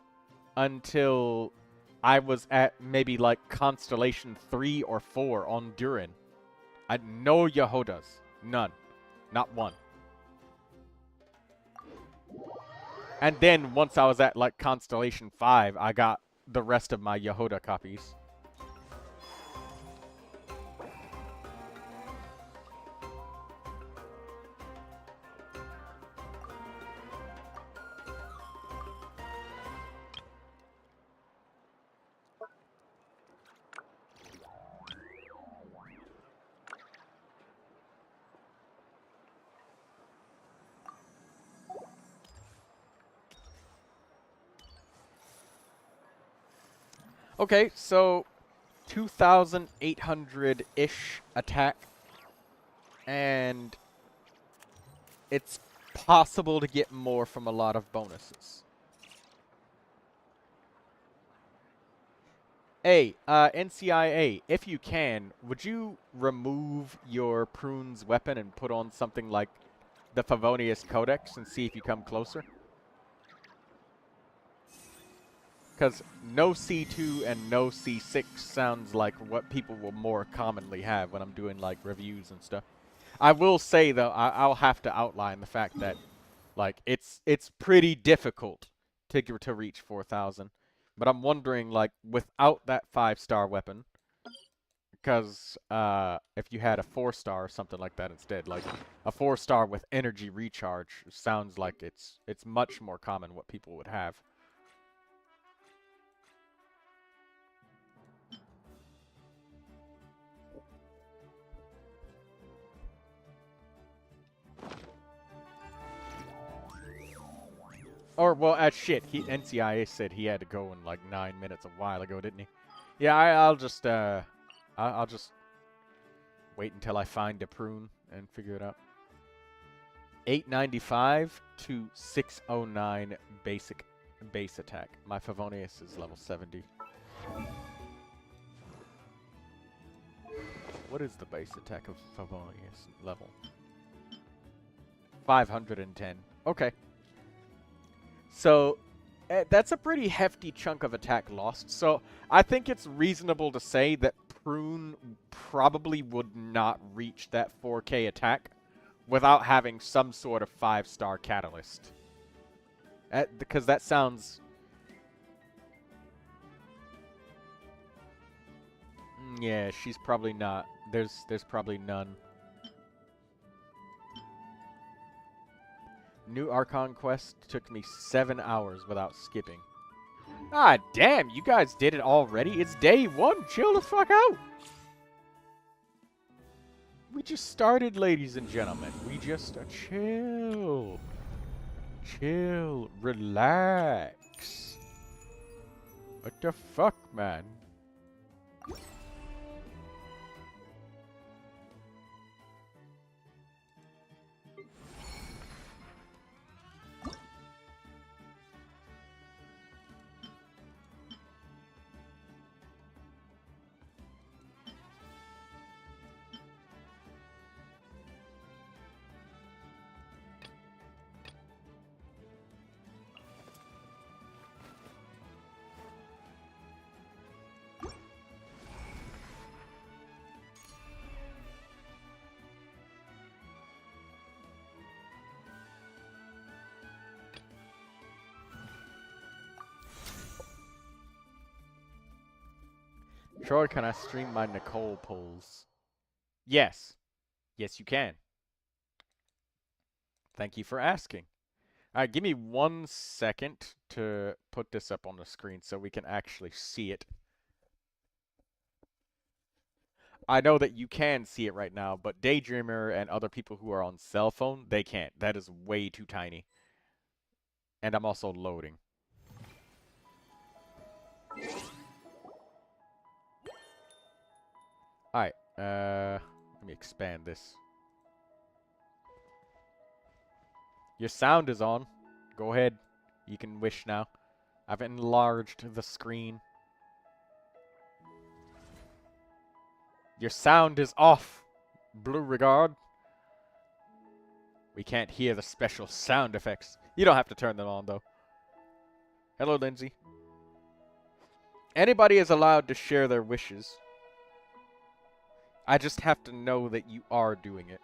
until I was at maybe like Constellation 3 or 4 on Durin. I had no Yahodas. None. Not one. And then once I was at like Constellation 5, I got the rest of my Yahoda copies. Okay, so 2,800-ish attack, and it's possible to get more from a lot of bonuses. Hey, NCIA, if you can, would you remove your Prune's weapon and put on something like the Favonius Codex and see if you come closer? Because no C2 and no C6 sounds like what people will more commonly have when I'm doing, like, reviews and stuff. I will say, though, I'll have to outline the fact that, like, it's pretty difficult to reach 4,000. But I'm wondering, like, without that 5-star weapon, because if you had a 4-star or something like that instead, like a 4-star with energy recharge, sounds like it's much more common what people would have. Or, well, shit, NCIA said he had to go in like 9 minutes a while ago, didn't he? Yeah, I'll just wait until I find a Prune and figure it out. 895 to 609 base attack. My Favonius is level 70. What is the base attack of Favonius level? 510. Okay. So, that's a pretty hefty chunk of attack lost. So, I think it's reasonable to say that Prune probably would not reach that 4K attack without having some sort of 5-star catalyst. Because that sounds... Yeah, she's probably not. There's probably none. New Archon quest took me 7 hours without skipping. Ah, damn, you guys did it already? It's day 1. Chill the fuck out. We just started, ladies and gentlemen. We just chill. Chill. Relax. What the fuck, man? Troy, can I stream my Nicole pulls? Yes. Yes, you can. Thank you for asking. Alright, give me 1 second to put this up on the screen so we can actually see it. I know that you can see it right now, but Daydreamer and other people who are on cell phone, they can't. That is way too tiny. And I'm also loading. Alright, let me expand this. Your sound is on. Go ahead. You can wish now. I've enlarged the screen. Your sound is off, Blue Regard. We can't hear the special sound effects. You don't have to turn them on, though. Hello, Lindsay. Anybody is allowed to share their wishes. I just have to know that you are doing it.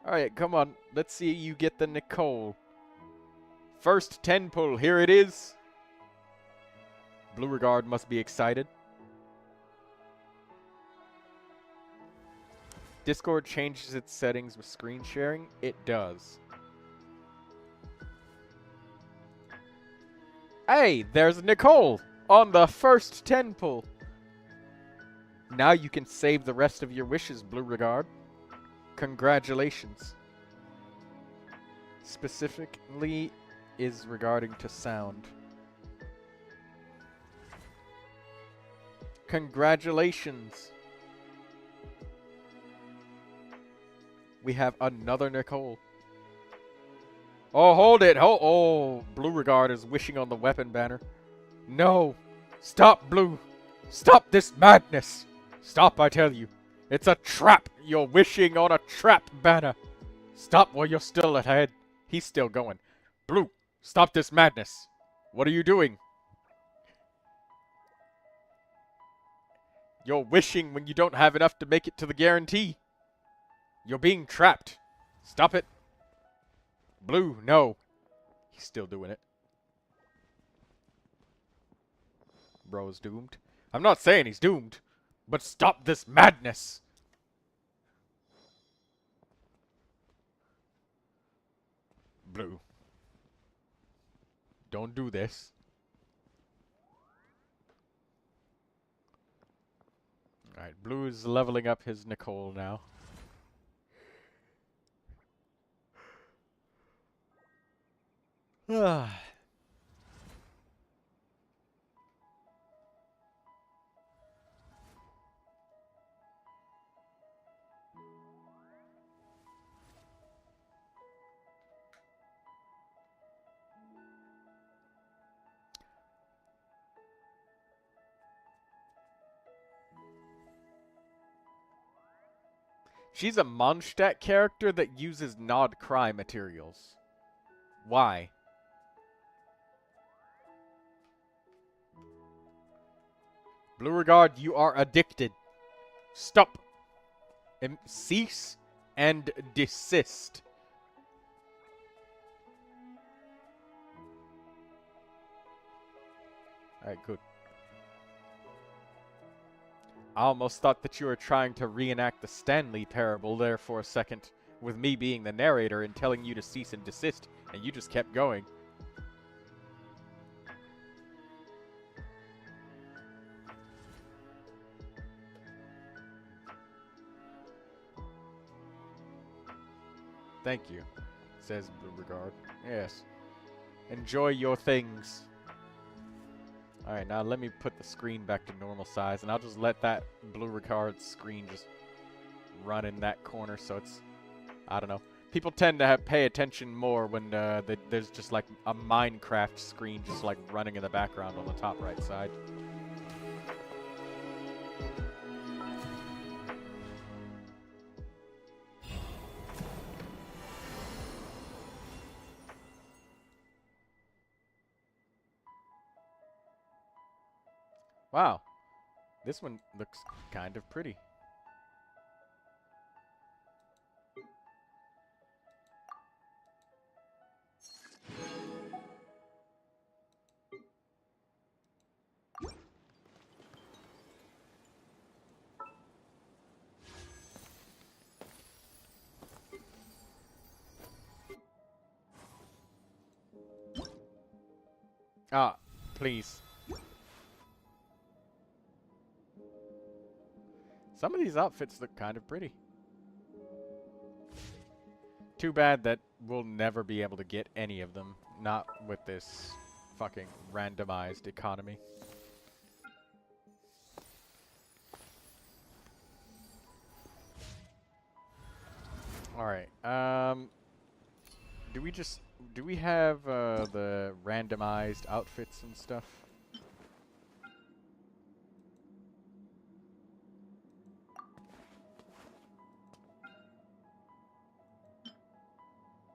Alright, come on. Let's see you get the Nicole. First 10 pull. Here it is. Blue Regard must be excited. Discord changes its settings with screen sharing. It does. Hey, there's Nicole on the first 10 pull. Now you can save the rest of your wishes, Blue Regard. Congratulations. Specifically is regarding to sound. Congratulations. We have another Nicole. Oh, hold it. Oh, Blue Regard is wishing on the weapon banner. No. Stop, Blue. Stop this madness. Stop, I tell you. It's a trap. You're wishing on a trap banner. Stop while you're still ahead. He's still going. Blue, stop this madness. What are you doing? You're wishing when you don't have enough to make it to the guarantee. You're being trapped. Stop it. Blue, no. He's still doing it. Bro's doomed. I'm not saying he's doomed, but stop this madness. Blue. Don't do this. Alright, Blue is leveling up his Nicole now. She's a Mondstadt character that uses Nod Cry materials. Why? Blue Regard, you are addicted. Stop. Cease and desist. Alright, good. I almost thought that you were trying to reenact the Stanley parable there for a second, with me being the narrator and telling you to cease and desist, and you just kept going. Thank you, says Blue Regard. Yes. Enjoy your things. Alright, now let me put the screen back to normal size, and I'll just let that Blue Regard screen just run in that corner, so it's, I don't know. People tend to pay attention more when there's just like a Minecraft screen just like running in the background on the top right side. Wow, this one looks kind of pretty. Ah, please. Some of these outfits look kind of pretty. Too bad that we'll never be able to get any of them. Not with this fucking randomized economy. Alright, do we have, the randomized outfits and stuff?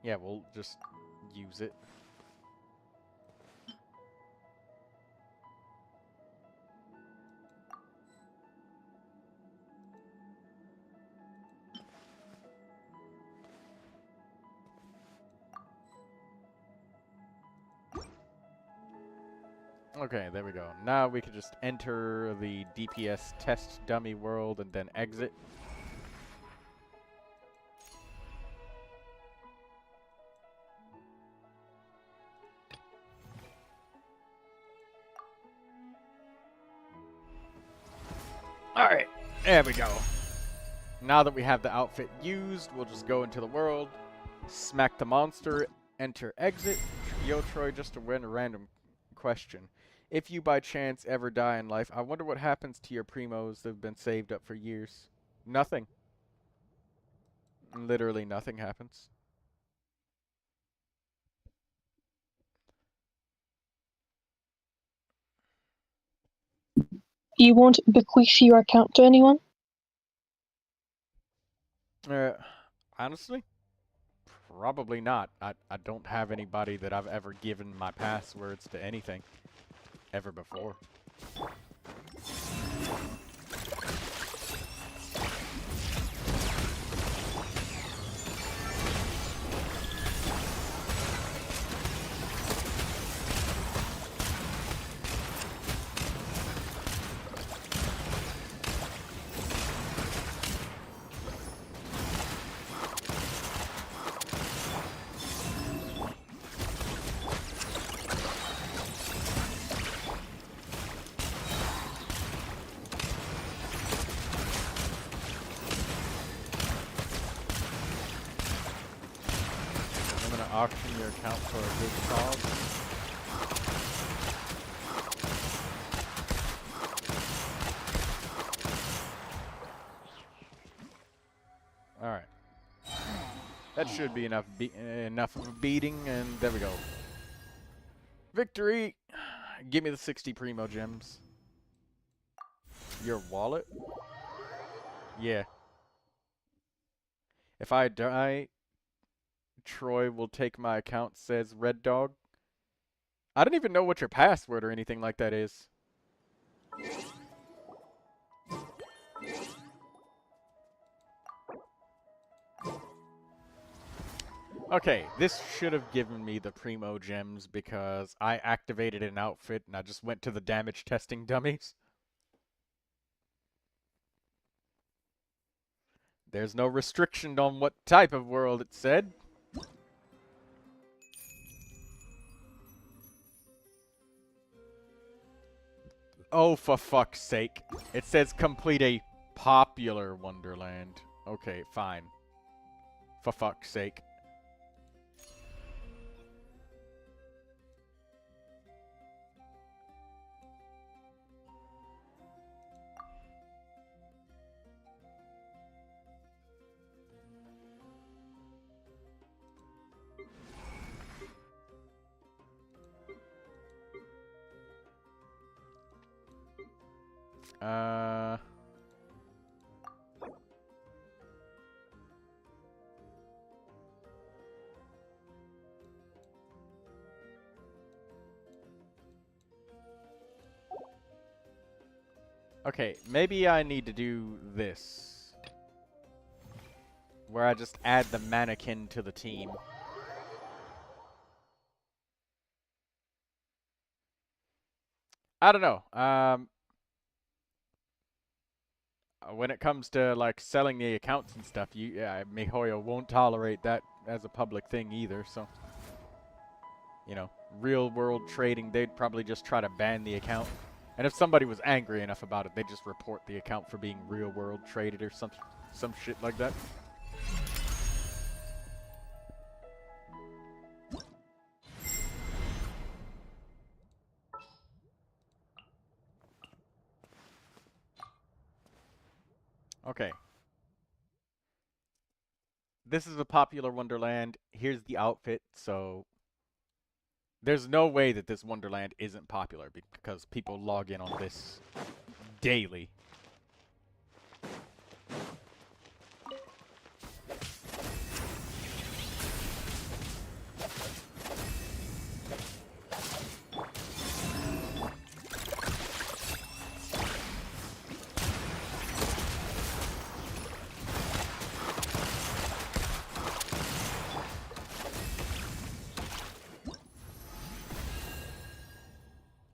Yeah, we'll just use it. Okay, there we go. Now we can just enter the DPS test dummy world and then exit. Alright, there we go. Now that we have the outfit used, we'll just go into the world, smack the monster, enter exit. Yo, Troy, just to win a random question. If you by chance ever die in life, I wonder what happens to your primos that have been saved up for years. Nothing. Literally nothing happens. You won't bequeath your account to anyone? Honestly, probably not. I don't have anybody that I've ever given my passwords to anything ever before. Auction your account for a good cause. Alright. That should be enough of a beating, and there we go. Victory! Give me the 60 Primogems. Your wallet? Yeah. If I die, Troy will take my account, says Red Dog. I don't even know what your password or anything like that is. Okay, this should have given me the Primogems because I activated an outfit and I just went to the damage testing dummies. There's no restriction on what type of world it said. Oh, for fuck's sake. It says complete a popular Wonderland. Okay, fine. For fuck's sake. Okay, maybe I need to do this. Where I just add the mannequin to the team. I don't know. When it comes to like selling the accounts and stuff, MiHoYo won't tolerate that as a public thing either, so you know, real world trading, they'd probably just try to ban the account. And if somebody was angry enough about it, they'd just report the account for being real world traded or some shit like that. Okay. this is a popular Wonderland. Here's the outfit, so there's no way that this Wonderland isn't popular because people log in on this daily.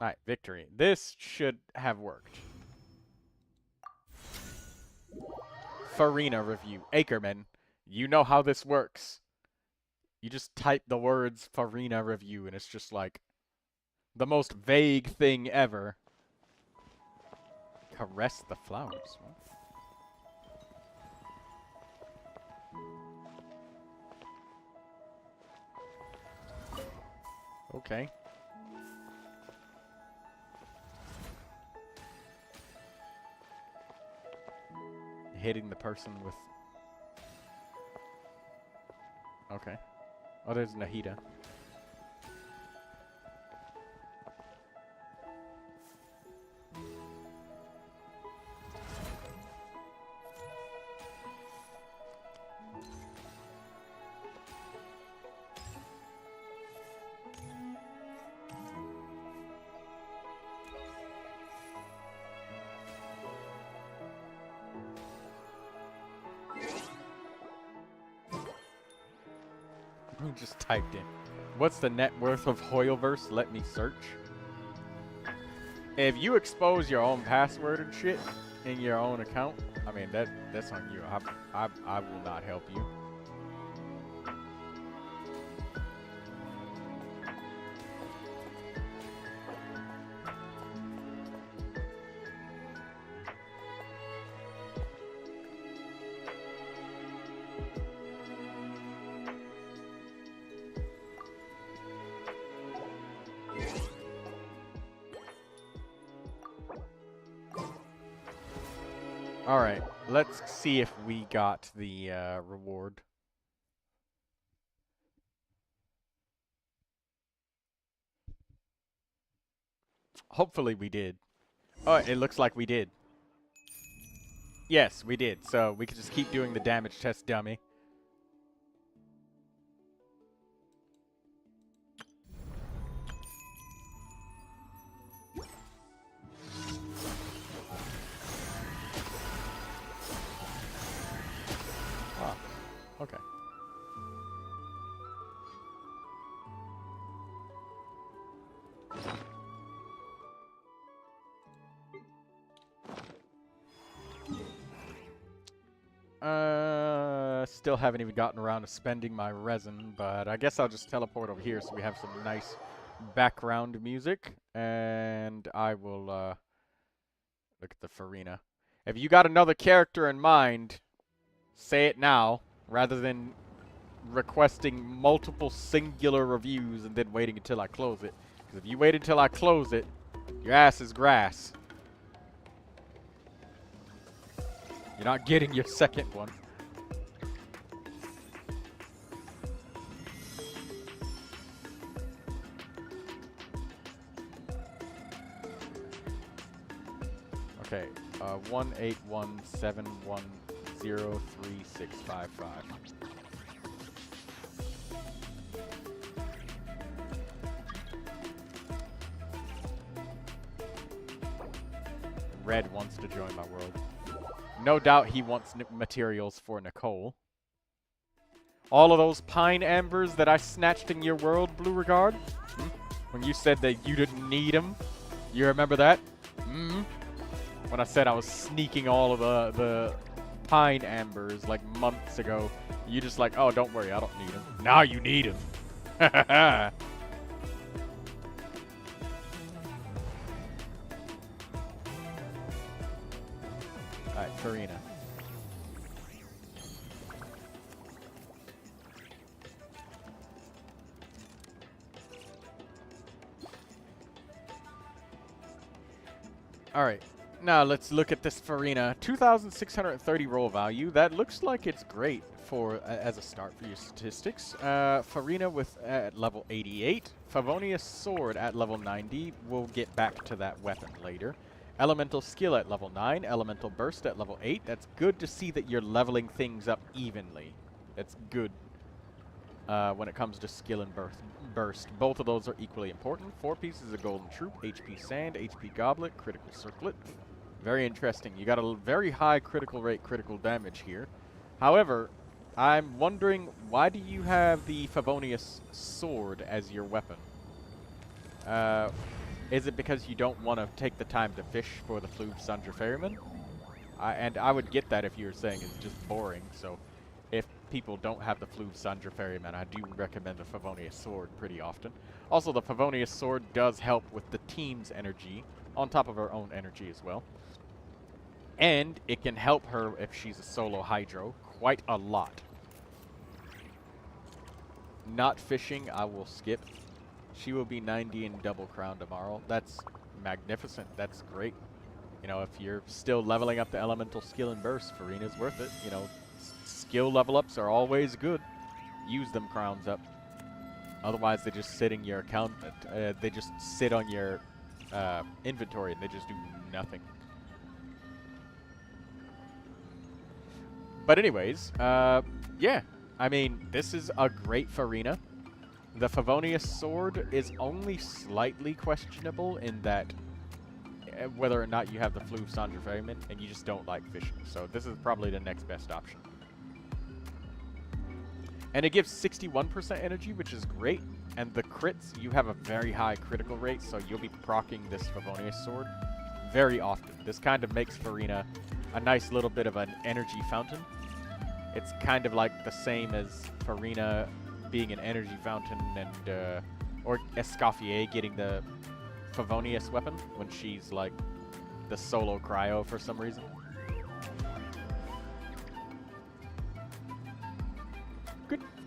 Alright, victory. This should have worked. Farina review. Ackerman, you know how this works. You just type the words Farina review and it's just like the most vague thing ever. Caress the flowers. Okay. Hitting the person with... Okay. Oh, there's Nahida. Who just typed in? What's the net worth of Hoyoverse? Let me search. If you expose your own password and shit in your own account, I mean that's on you. I will not help you. Alright, let's see if we got the reward. Hopefully we did. Oh, it looks like we did. Yes, we did. So we could just keep doing the damage test dummy. Okay. Still haven't even gotten around to spending my resin, but I guess I'll just teleport over here so we have some nice background music, and I will, look at the Farina. If you got another character in mind, say it now, rather than requesting multiple singular reviews and then waiting until I close it. Because if you wait until I close it, your ass is grass. You're not getting your second one. Okay, 18171036555. Red wants to join my world. No doubt he wants materials for Nicole. All of those pine ambers that I snatched in your world, Blue Regard? When you said that you didn't need them? You remember that? When I said I was sneaking all of the pine ambers like months ago. You just like, oh, don't worry, I don't need them. Now you need them. Alright, Farina. Alright, Now let's look at this Farina. 2,630 roll value. That looks like it's great for as a start for your statistics. Farina with at level 88. Favonius Sword at level 90. We'll get back to that weapon later. Elemental Skill at level 9. Elemental Burst at level 8. That's good to see that you're leveling things up evenly. That's good when it comes to skill and burst. Both of those are equally important. 4 pieces of Golden Troop, HP Sand, HP Goblet, Critical Circlet. Very interesting. You got a very high critical rate, critical damage here. However, I'm wondering, why do you have the Favonius Sword as your weapon? Is it because you don't want to take the time to fish for the Floof Sandra Ferryman? And I would get that if you were saying it's just boring, so if people don't have the Floof Sandra Ferryman, I do recommend the Favonius Sword pretty often. Also, the Favonius Sword does help with the team's energy, on top of her own energy as well. And it can help her if she's a solo Hydro quite a lot. Not fishing, I will skip. She will be 90 in Double Crown tomorrow. That's magnificent. That's great. You know, if you're still leveling up the Elemental Skill and Burst, Farina's worth it. You know, skill level ups are always good. Use them crowns up. Otherwise, they just sit in your account. They just sit on your inventory and they just do nothing. But anyways, yeah. I mean, this is a great Farina. The Favonius Sword is only slightly questionable in that whether or not you have the Floof Sandra Ferryman and you just don't like fishing. So this is probably the next best option. And it gives 61% energy, which is great. And the crits, you have a very high critical rate, so you'll be proccing this Favonius Sword very often. This kind of makes Farina a nice little bit of an energy fountain. It's kind of like the same as Farina being an energy fountain and, or Escoffier getting the Favonius weapon when she's like the solo cryo for some reason.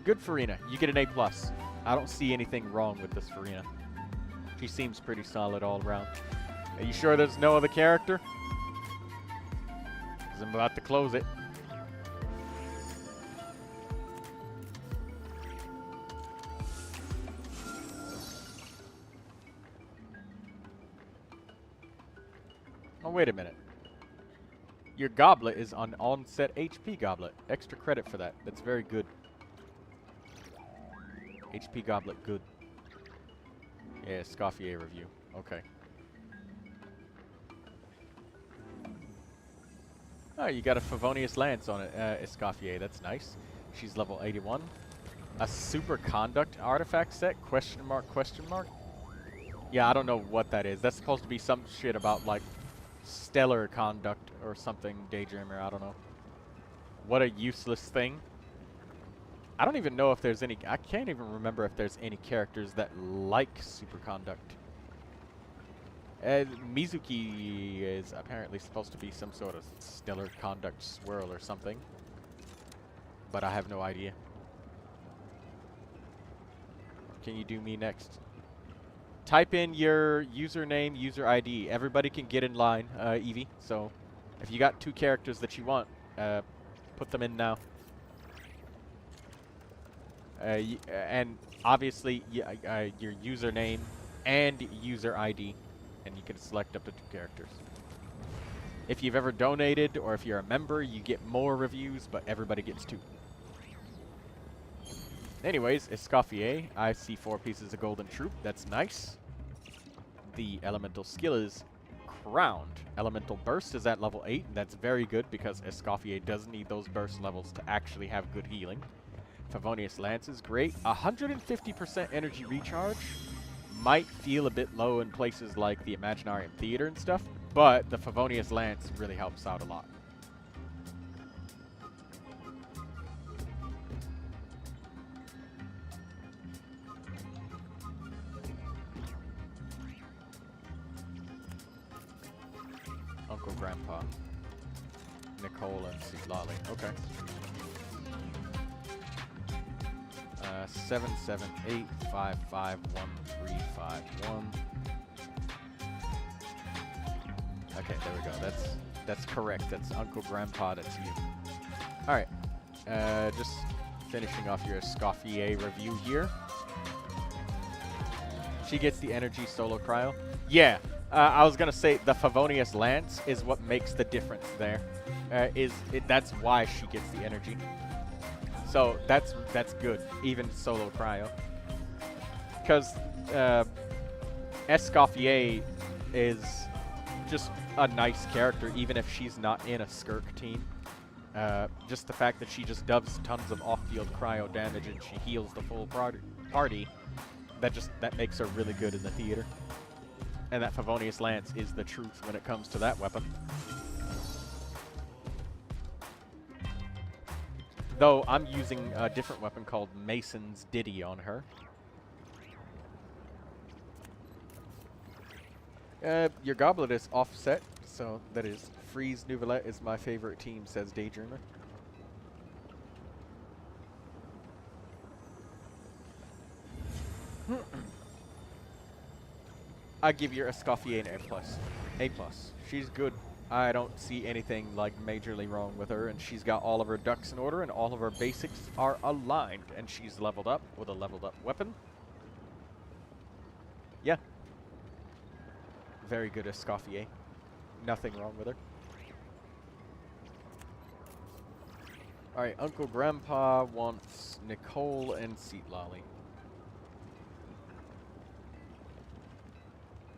Good Farina. You get an A+. I don't see anything wrong with this Farina. She seems pretty solid all around. Are you sure there's no other character? Because I'm about to close it. Oh, wait a minute. Your goblet is on onset HP goblet. Extra credit for that. That's very good. HP goblet, good. Yeah, Escoffier review. Okay. Oh, you got a Favonius Lance on it, Escoffier. That's nice. She's level 81. A super conduct artifact set? Question mark, question mark? Yeah, I don't know what that is. That's supposed to be some shit about, like, stellar conduct or something. Daydreamer, I don't know. What a useless thing. I don't even know if there's any... I can't even remember if there's any characters that like superconduct. Mizuki is apparently supposed to be some sort of stellar conduct swirl or something. But I have no idea. What can you do me next? Type in your username, user ID. Everybody can get in line, Evie. So if you got 2 characters that you want, put them in now. And obviously your username and user ID, and you can select up to 2 characters. If you've ever donated or if you're a member, you get more reviews, but everybody gets 2. Anyways, Escoffier, I see 4 pieces of Golden Troop. That's nice. The Elemental Skill is crowned. Elemental Burst is at level 8. And that's very good because Escoffier does need those burst levels to actually have good healing. Favonius Lance is great. 150% energy recharge might feel a bit low in places like the Imaginarium Theater and stuff, but the Favonius Lance really helps out a lot. Uncle Grandpa. Nicole and Citlali. Okay. 778551351. Okay, there we go. That's correct. That's Uncle Grandpa. That's you. All right. Just finishing off your Escoffier review here. She gets the energy solo cryo. Yeah. I was gonna say the Favonius Lance is what makes the difference there. That's why she gets the energy. So that's good, even solo cryo. Because Escoffier is just a nice character, even if she's not in a Skirk team. Just the fact that she just does tons of off-field cryo damage and she heals the full party, that makes her really good in the theater. And that Favonius Lance is the truth when it comes to that weapon. Though I'm using a different weapon called Mason's Ditty on her. Your goblet is offset, so that is Freeze Neuvilette is my favorite team, says Daydreamer. I give your Escoffier an A+. A+. She's good. I don't see anything like majorly wrong with her, and she's got all of her ducks in order, and all of her basics are aligned, and she's leveled up with a leveled up weapon. Yeah. Very good Escoffier. Nothing wrong with her. Alright, Uncle Grandpa wants Nicole and Seat Lolly.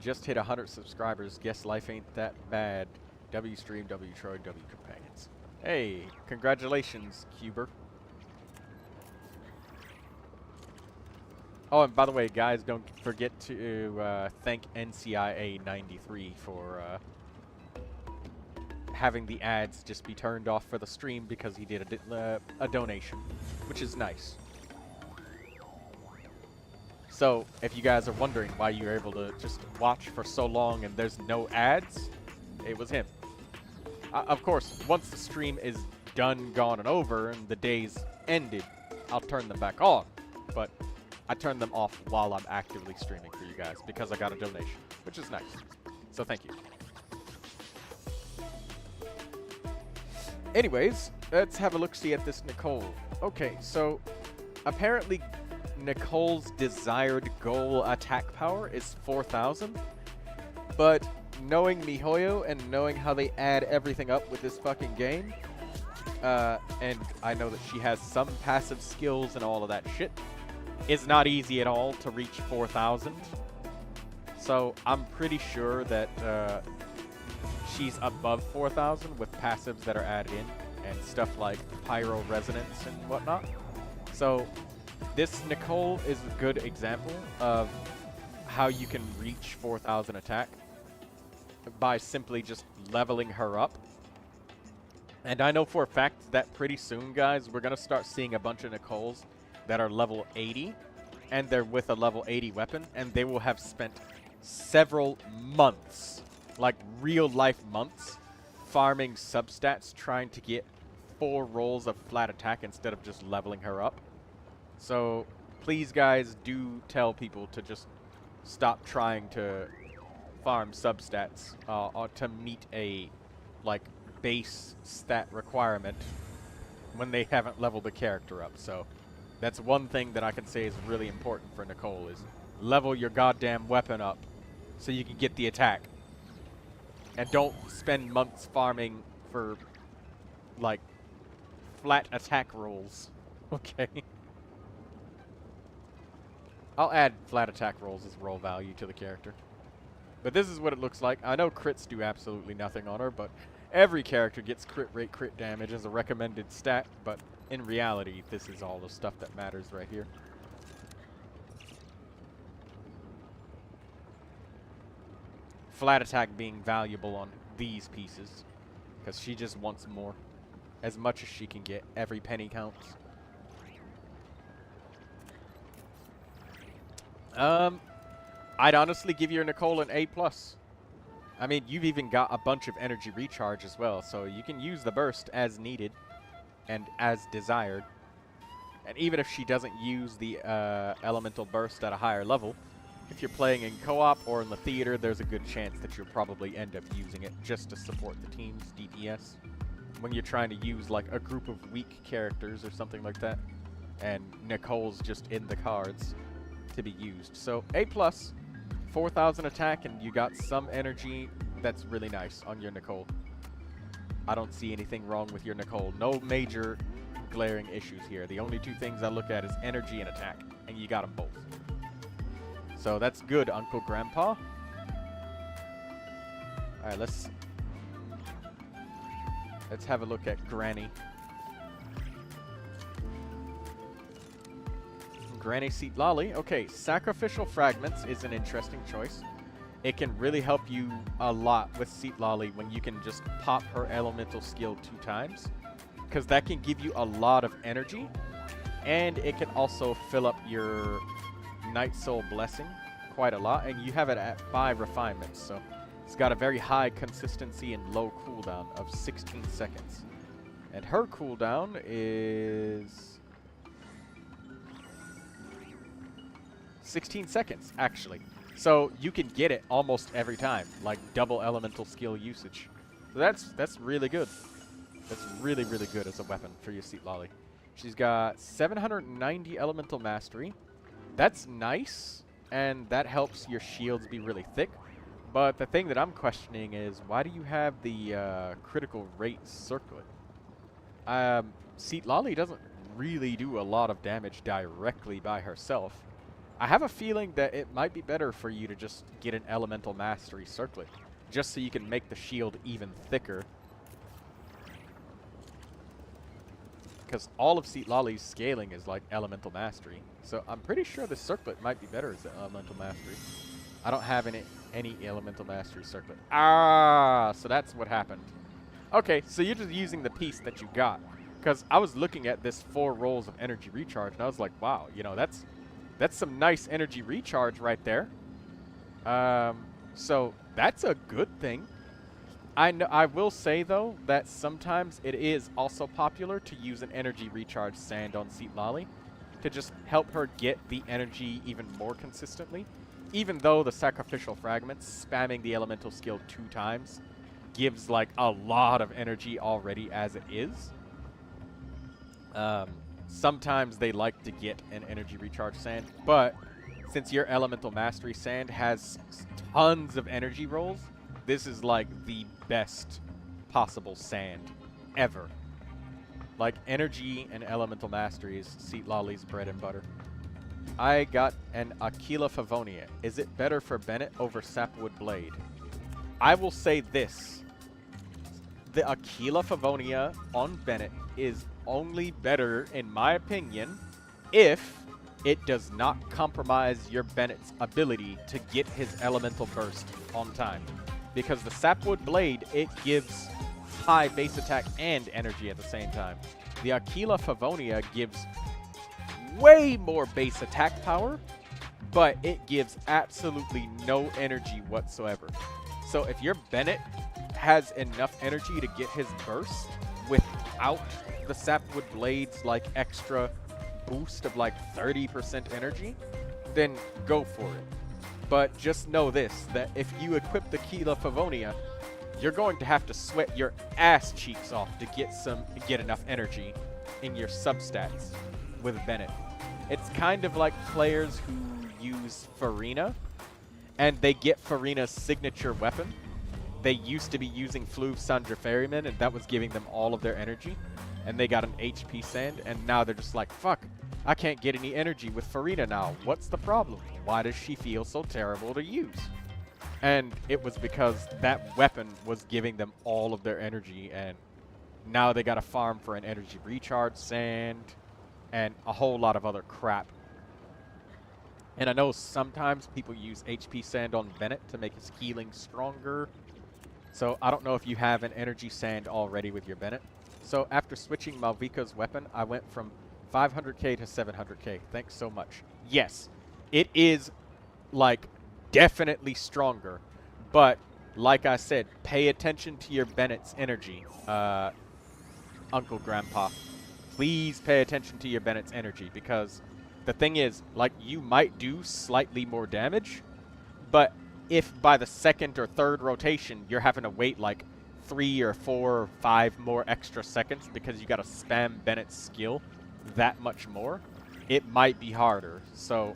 Just hit 100 subscribers. Guess life ain't that bad. W Stream, W Troy, W Companions. Hey, congratulations, Cuber. Oh, and by the way, guys, don't forget to thank NCIA 93 for having the ads just be turned off for the stream because he did a donation, which is nice. So, if you guys are wondering why you're able to just watch for so long and there's no ads, it was him. Of course, once the stream is done, gone, and over, and the days ended, I'll turn them back on. But I turn them off while I'm actively streaming for you guys because I got a donation, which is nice. So thank you. Anyways, let's have a look-see at this Nicole. Okay, so apparently Nicole's desired goal attack power is 4,000, but knowing MiHoYo and knowing how they add everything up with this fucking game, and I know that she has some passive skills and all of that shit, it's not easy at all to reach 4,000. So I'm pretty sure that she's above 4,000 with passives that are added in and stuff like Pyro Resonance and whatnot. So this Nicole is a good example of how you can reach 4,000 attack by simply just leveling her up. And I know for a fact that pretty soon, guys, we're going to start seeing a bunch of Nicoles that are level 80, and they're with a level 80 weapon, and they will have spent several months, like real-life months, farming substats trying to get 4 rolls of flat attack instead of just leveling her up. So please, guys, do tell people to just stop trying to farm substats to meet a base stat requirement when they haven't leveled the character up. So that's one thing that I can say is really important for Nicole is level your goddamn weapon up so you can get the attack. And don't spend months farming for flat attack rolls. Okay. I'll add flat attack rolls as roll value to the character. But this is what it looks like. I know crits do absolutely nothing on her, but every character gets crit rate, crit damage as a recommended stat, but in reality, this is all the stuff that matters right here. Flat attack being valuable on these pieces, because she just wants more. As much as she can get, every penny counts. I'd honestly give your Nicole an A+. I mean, you've even got a bunch of energy recharge as well, so you can use the burst as needed and as desired. And even if she doesn't use the elemental burst at a higher level, if you're playing in co-op or in the theater, there's a good chance that you'll probably end up using it just to support the team's DPS. When you're trying to use like a group of weak characters or something like that. And Nicole's just in the cards to be used. So A+, 4,000 attack, and you got some energy. That's really nice on your Nicole. I don't see anything wrong with your Nicole. No major glaring issues here. The only two things I look at is energy and attack, and you got them both. So that's good, Uncle Grandpa. Alright, let's have a look at Granny. Granny Seat Lolly. Okay, Sacrificial Fragments is an interesting choice. It can really help you a lot with Seat Lolly when you can just pop her elemental skill 2 times. Because that can give you a lot of energy. And it can also fill up your Night Soul Blessing quite a lot. And you have it at 5 refinements. So it's got a very high consistency and low cooldown of 16 seconds. And her cooldown is 16 seconds, actually. So you can get it almost every time, like double elemental skill usage. So that's really good. That's really, really good as a weapon for your Seat Lolly. She's got 790 elemental mastery. That's nice, and that helps your shields be really thick. But the thing that I'm questioning is, why do you have the critical rate circlet? Seat Lolly doesn't really do a lot of damage directly by herself. I have a feeling that it might be better for you to just get an elemental mastery circlet, just so you can make the shield even thicker. Because all of Seat Lolly's scaling is like elemental mastery. So I'm pretty sure the circlet might be better as an elemental mastery. I don't have any elemental mastery circlet. Ah, so that's what happened. Okay, so you're just using the piece that you got. Because I was looking at this 4 rolls of energy recharge, and I was like, wow, you know, that's some nice energy recharge right there. So that's a good thing. I will say, though, that sometimes it is also popular to use an energy recharge sand on Seat Lolly to just help her get the energy even more consistently. Even though the Sacrificial Fragments, spamming the elemental skill 2 times, gives like a lot of energy already as it is. Sometimes they like to get an energy recharge sand, but since your elemental mastery sand has tons of energy rolls, this is like the best possible sand ever. Like, energy and elemental mastery is Seat Lolly's bread and butter. I got an Aquila Favonia. Is it better for Bennett over Sapwood Blade? I will say this. The Aquila Favonia on Bennett is only better, in my opinion, if it does not compromise your Bennett's ability to get his elemental burst on time. Because the Sapwood Blade, it gives high base attack and energy at the same time. The Aquila Favonia gives way more base attack power, but it gives absolutely no energy whatsoever. So if your Bennett has enough energy to get his burst without the Sapwood Blade's like extra boost of like 30% energy, then go for it. But just know this, that if you equip the Aquila Favonia, you're going to have to sweat your ass cheeks off to get enough energy in your substats with Bennett. It's kind of like players who use Farina, and they get Farina's signature weapon. They used to be using Fluve Sandra Ferryman, and that was giving them all of their energy. And they got an HP sand, and now they're just like, fuck, I can't get any energy with Farina now. What's the problem? Why does she feel so terrible to use? And it was because that weapon was giving them all of their energy, and now they got to farm for an energy recharge sand and a whole lot of other crap. And I know sometimes people use HP sand on Bennett to make his healing stronger. So I don't know if you have an energy sand already with your Bennett. So after switching Malvika's weapon, I went from 500k to 700k. Thanks so much. Yes, it is like definitely stronger, but like I said, pay attention to your Bennett's energy, Uncle Grandpa. Please pay attention to your Bennett's energy, because The thing is, like, you might do slightly more damage, but if by the second or third rotation you're having to wait like 3 or 4 or 5 more extra seconds because you gotta spam Bennett's skill that much more, it might be harder. So,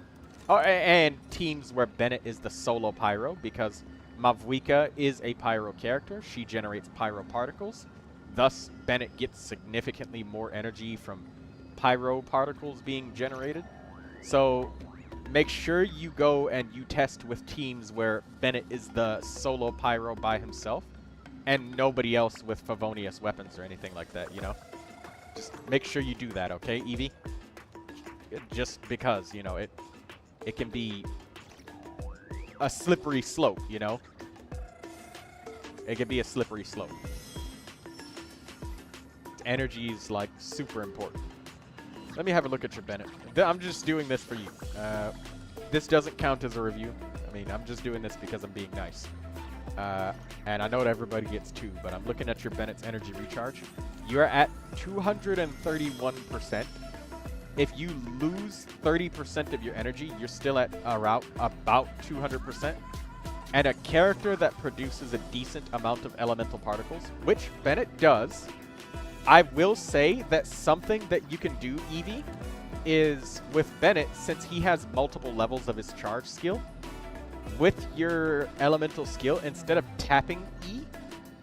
and teams where Bennett is the solo pyro, because Mavwika is a pyro character, she generates pyro particles. Thus, Bennett gets significantly more energy from pyro particles being generated. So, make sure you go and you test with teams where Bennett is the solo pyro by himself and nobody else with Favonius weapons or anything like that, you know? Just make sure you do that, okay, Evie? Just because, you know, it can be a slippery slope, you know? It can be a slippery slope. Energy is, like, super important. Let me have a look at your Bennett. I'm just doing this for you. This doesn't count as a review. I mean, I'm just doing this because I'm being nice. And I know that everybody gets 2, but I'm looking at your Bennett's energy recharge. You're at 231%. If you lose 30% of your energy, you're still at around about 200%. And a character that produces a decent amount of elemental particles, which Bennett does, I will say that something that you can do, Evie, is with Bennett, since he has multiple levels of his charge skill, with your elemental skill, instead of tapping E,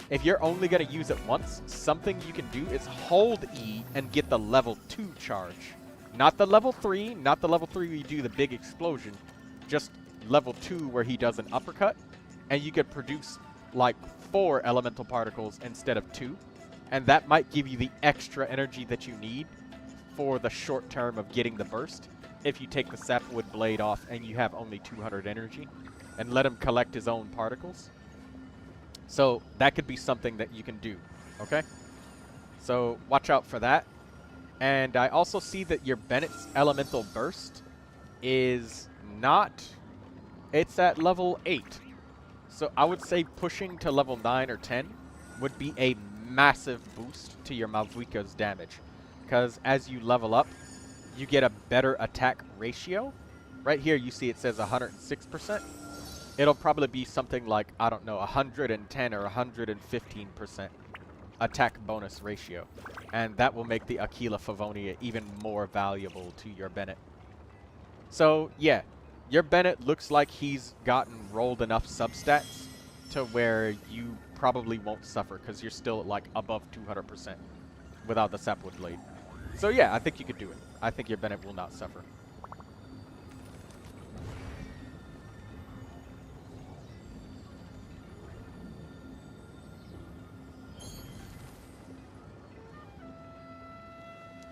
if you're only going to use it once, something you can do is hold E and get the level 2 charge. Not the level 3, not the level 3 where you do the big explosion, just level 2 where he does an uppercut, and you could produce like 4 elemental particles instead of 2, and that might give you the extra energy that you need for the short term of getting the burst if you take the sapwood blade off and you have only 200 energy and let him collect his own particles. So that could be something that you can do, okay? So watch out for that. And I also see that your Bennett's elemental burst is not, it's at level 8. So I would say pushing to level 9 or 10 would be a massive boost to your Mavwika's damage. Because as you level up, you get a better attack ratio. Right here you see it says 106%. It'll probably be something like, I don't know, 110 or 115% attack bonus ratio. And that will make the Aquila Favonia even more valuable to your Bennett. So, yeah, your Bennett looks like he's gotten rolled enough substats to where you probably won't suffer because you're still at, like, above 200% without the Sapwood Blade. So, yeah, I think you could do it. I think your Bennett will not suffer.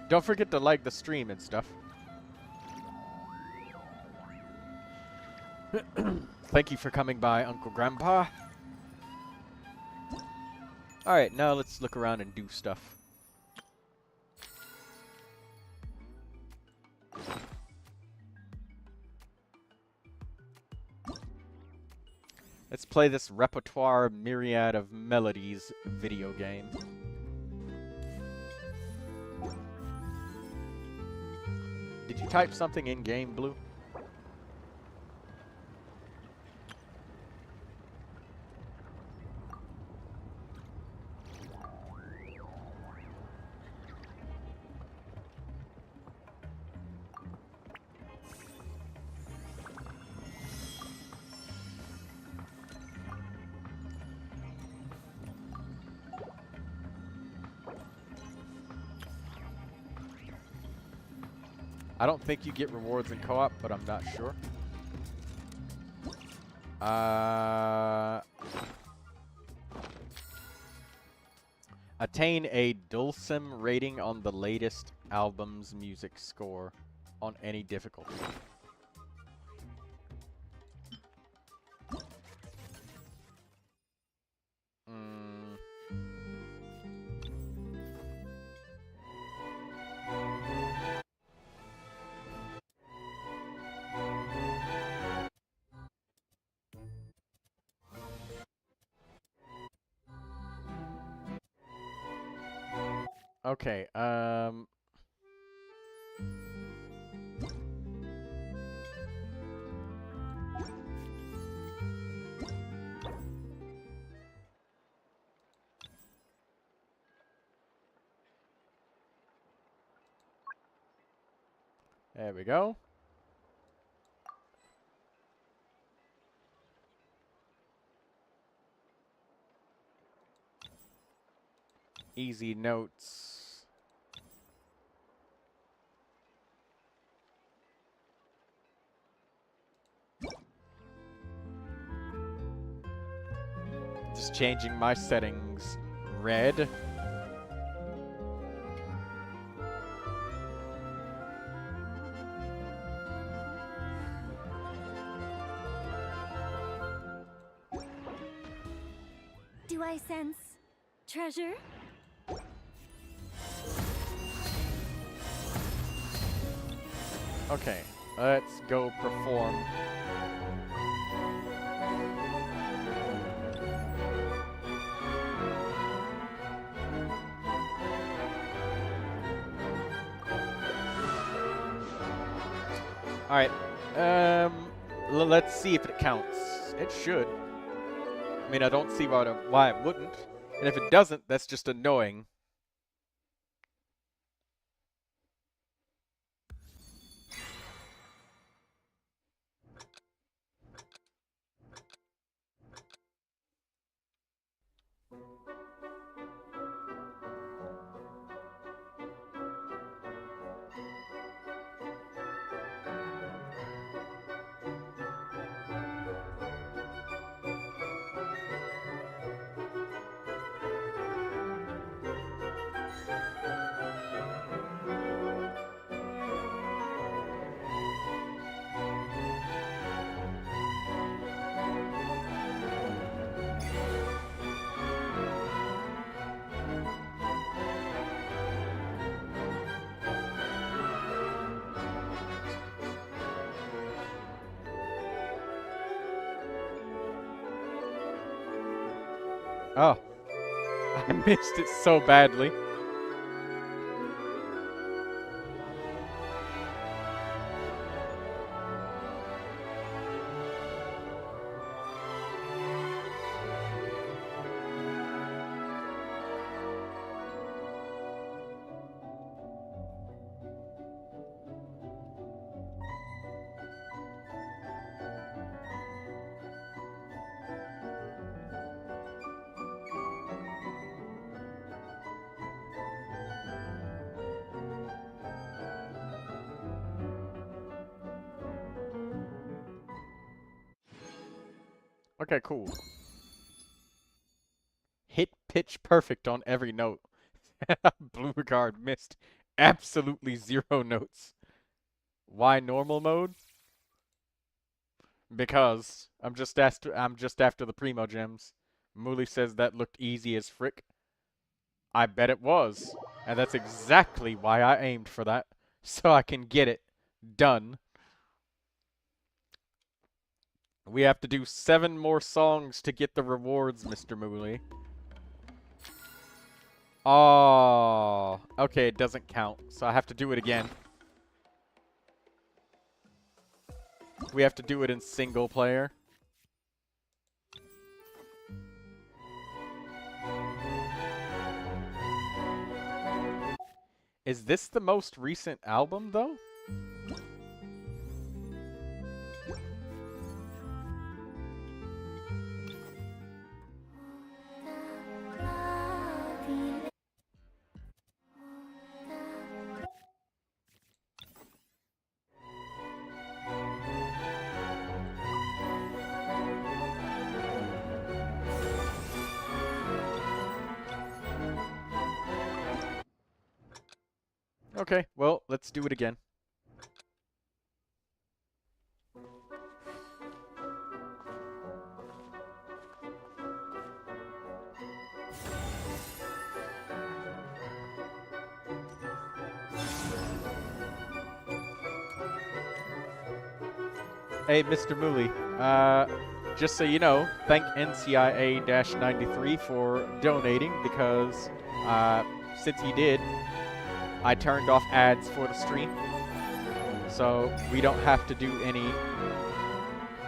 Don't forget to like the stream and stuff. Thank you for coming by, Uncle Grandpa. Alright, now let's look around and do stuff. Let's play this Repertoire Myriad of Melodies video game. Did you type something in game, Blue? I don't think you get rewards in co-op, but I'm not sure. Attain a Dulcim rating on the latest album's music score on any difficulty. Okay, There we go. Easy notes. Just changing my settings. Red. Do I sense treasure? Okay, let's go perform. Alright, let's see if it counts. It should. I mean, I don't see why it wouldn't. And if it doesn't, that's just annoying. Oh. I missed it so badly. Okay, cool. Hit pitch perfect on every note. Blue regard missed absolutely 0 notes. Why normal mode? Because I'm just after the Primogems. Mooley says that looked easy as frick. I bet it was. And that's exactly why I aimed for that. So I can get it done. We have to do 7 more songs to get the rewards, Mr. Mooley. Oh, okay, it doesn't count, so I have to do it again. We have to do it in single player. Is this the most recent album, though? Okay, well, let's do it again. Hey, Mr. Mooley, just so you know, thank NCIA-93 for donating because, since he did, I turned off ads for the stream. So we don't have to do any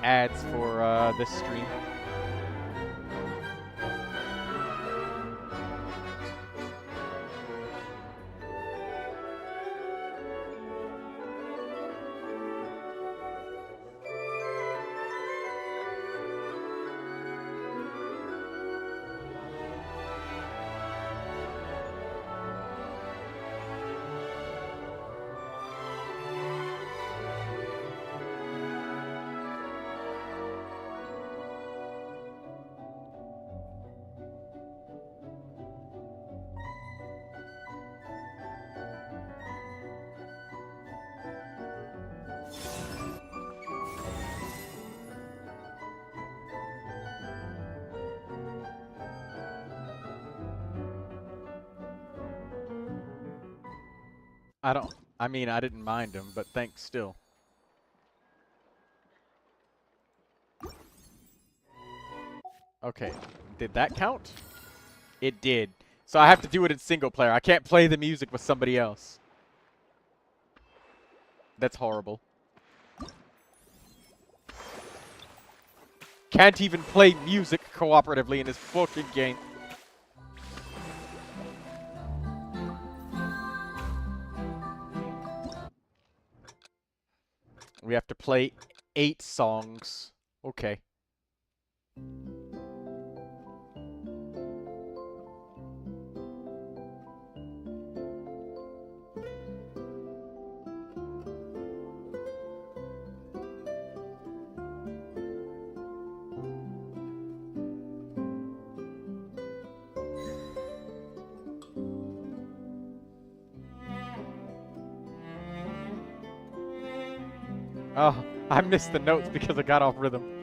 ads for this stream. I mean, I didn't mind him, but thanks still. Okay, did that count? It did. So I have to do it in single player. I can't play the music with somebody else. That's horrible. Can't even play music cooperatively in this fucking game. We have to play 8 songs. Okay. Oh, I missed the notes because I got off rhythm.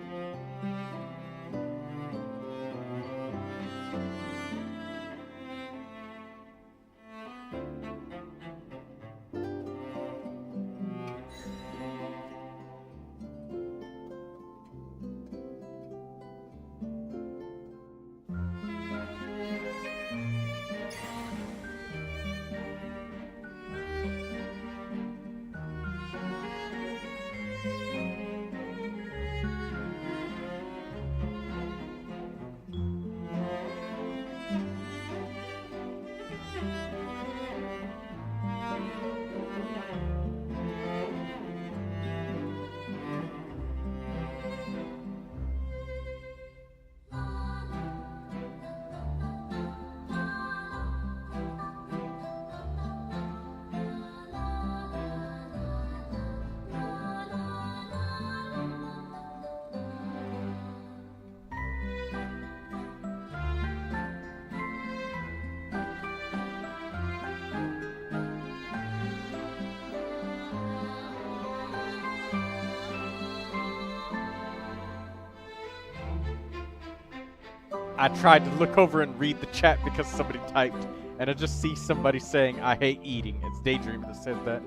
I tried to look over and read the chat because somebody typed, and I just see somebody saying, I hate eating. It's Daydream that said that.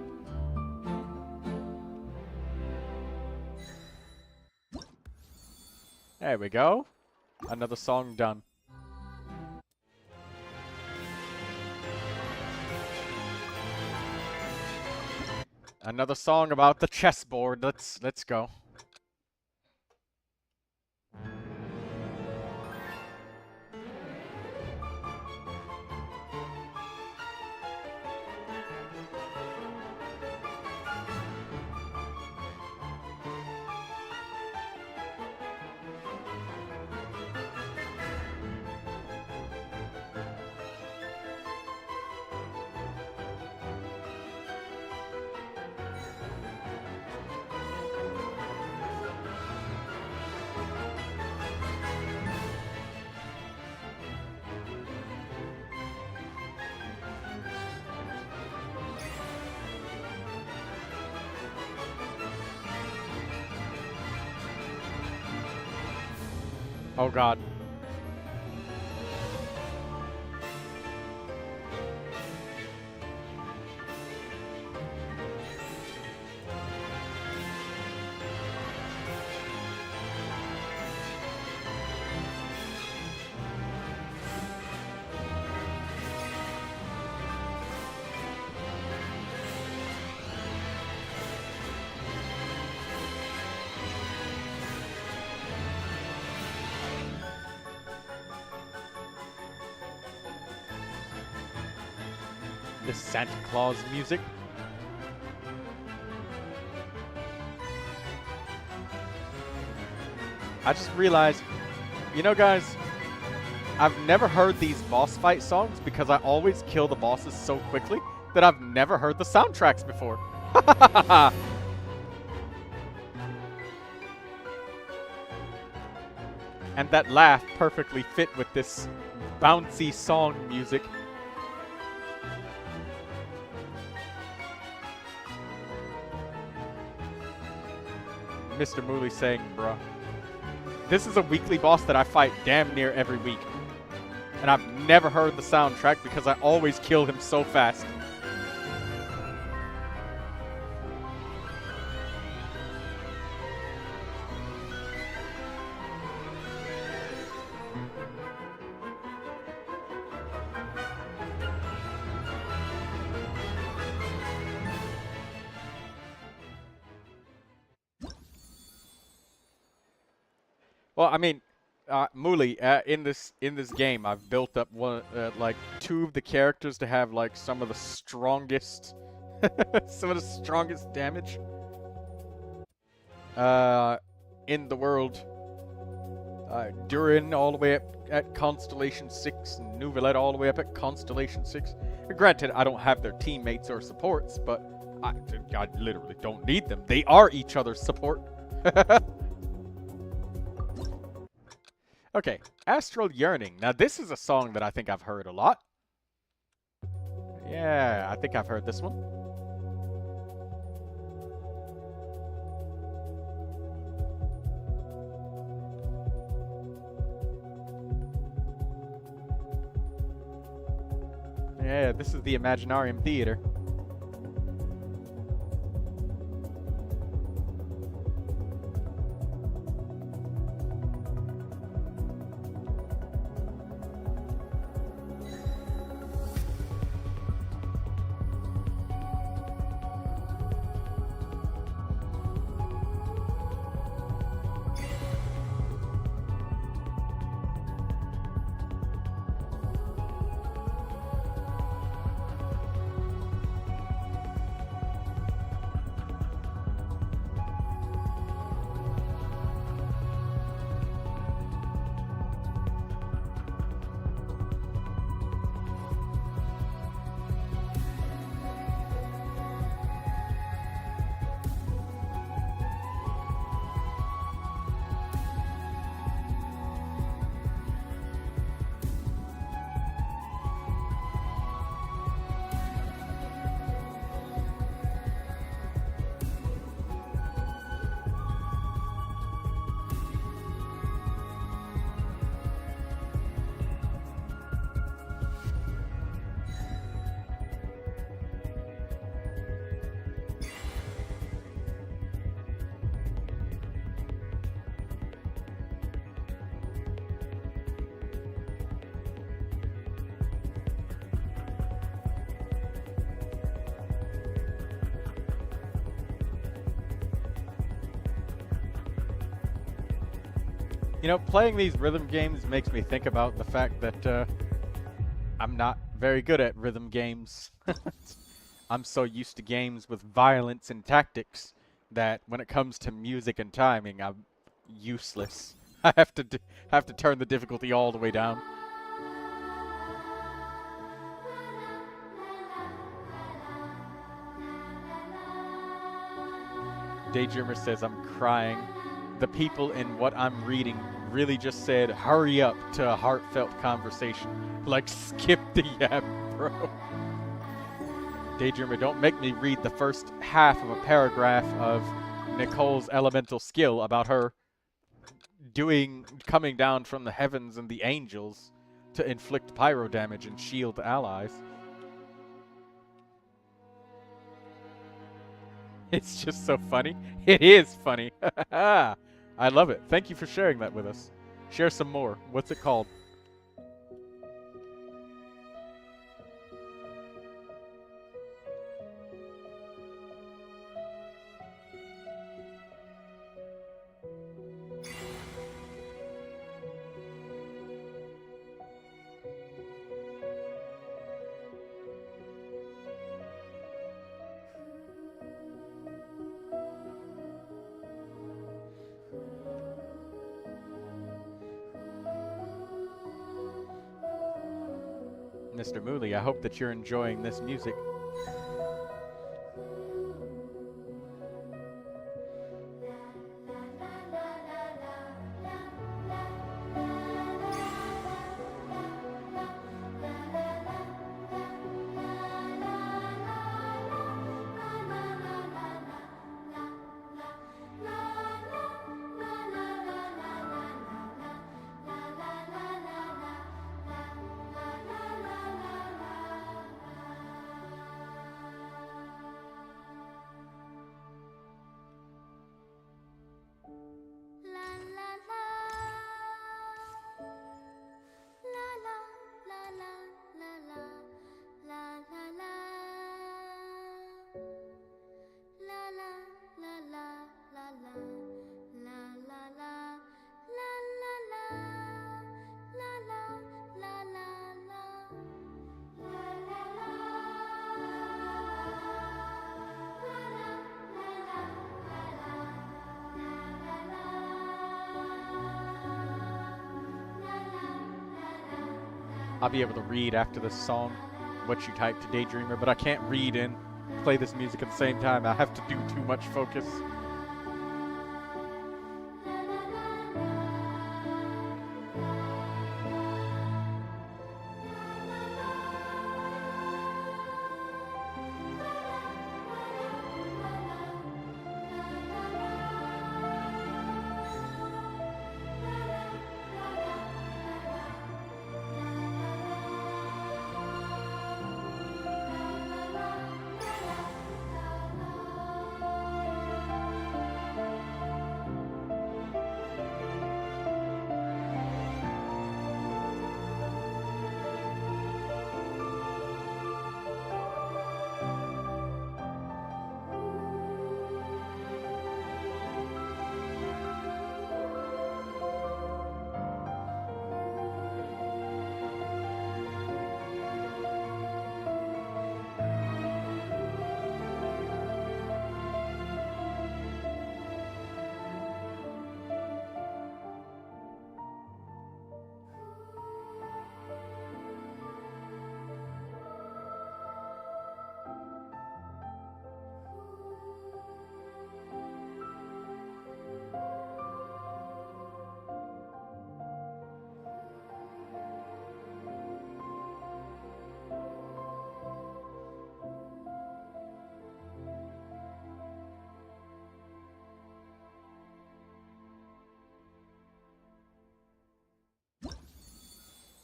There we go. Another song done. Another song about the chessboard. Let's go. Oh god. This Santa Claus music. I just realized, you know guys, I've never heard these boss fight songs because I always kill the bosses so quickly that I've never heard the soundtracks before. And that laugh perfectly fit with this bouncy song music. Mr. Mooley saying, bruh. This is a weekly boss that I fight damn near every week. And I've never heard the soundtrack because I always kill him so fast. Well, I mean, Muli, in this game, I've built up like 2 of the characters to have like some of the strongest, some of the strongest damage in the world. Durin all the way up at Constellation 6, and Neuvilette all the way up at Constellation 6. Granted, I don't have their teammates or supports, but I literally don't need them. They are each other's support. Okay, Astral Yearning. Now, this is a song that I think I've heard a lot. Yeah, I think I've heard this one. Yeah, this is the Imaginarium Theater. You know, playing these rhythm games makes me think about the fact that I'm not very good at rhythm games. I'm so used to games with violence and tactics that when it comes to music and timing, I'm useless. I have to turn the difficulty all the way down. Daydreamer says, I'm crying. The people in what I'm reading really just said, hurry up to a heartfelt conversation. Like, skip the yap, bro. Daydreamer, don't make me read the first half of a paragraph of Nicole's elemental skill about her coming down from the heavens and the angels to inflict pyro damage and shield allies. It's just so funny. It is funny. I love it. Thank you for sharing that with us. Share some more. What's it called? Mr. Mooley, I hope that you're enjoying this music. I'll be able to read after this song what you typed to Daydreamer, but I can't read and play this music at the same time. I have to do too much focus.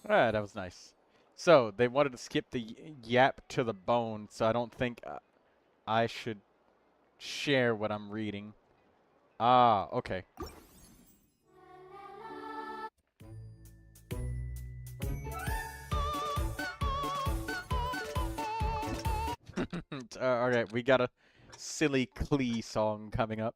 Ah, that was nice. So, they wanted to skip the yap to the bone, so I don't think I should share what I'm reading. Ah, okay. Alright, we got a silly Klee song coming up.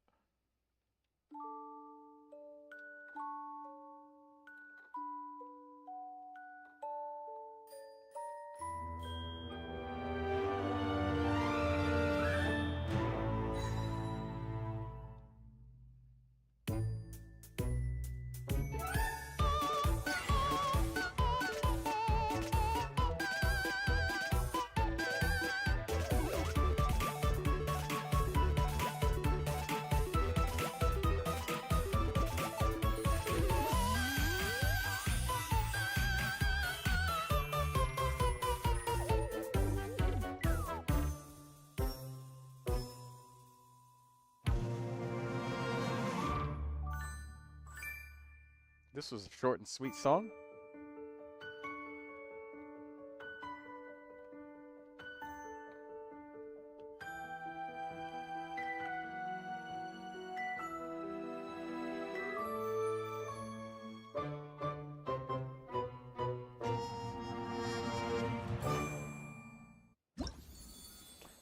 This was a short and sweet song.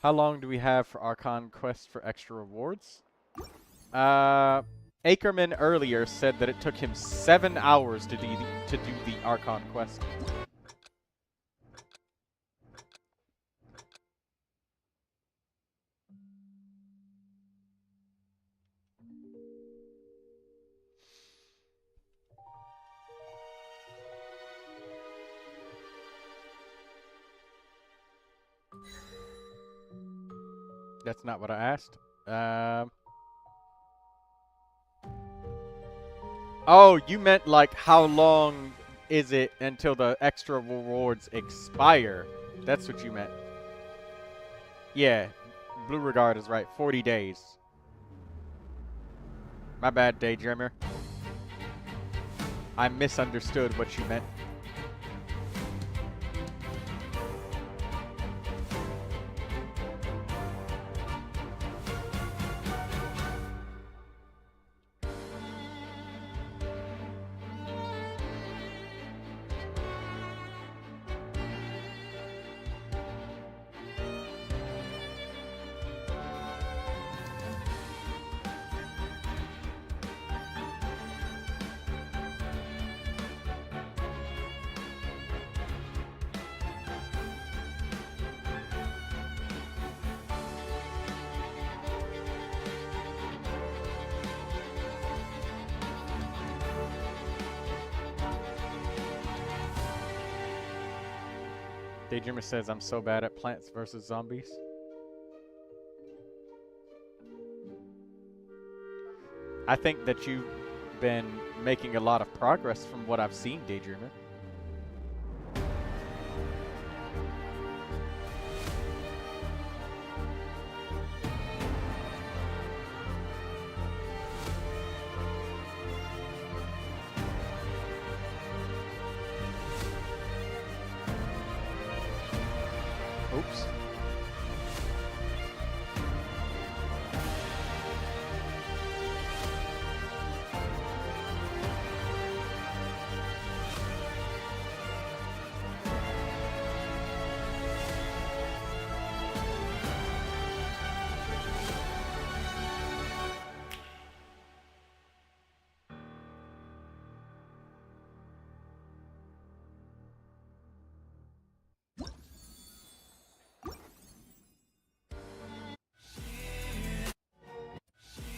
How long do we have for Archon Quest for extra rewards? Ackerman earlier said that it took him 7 hours to do the Archon Quest. That's not what I asked. Oh, you meant like how long is it until the extra rewards expire? That's what you meant. Yeah, Blue Regard is right. 40 days. My bad, Daydreamer. I misunderstood what you meant. Daydreamer says, I'm so bad at Plants vs. Zombies. I think that you've been making a lot of progress from what I've seen, Daydreamer. Oops.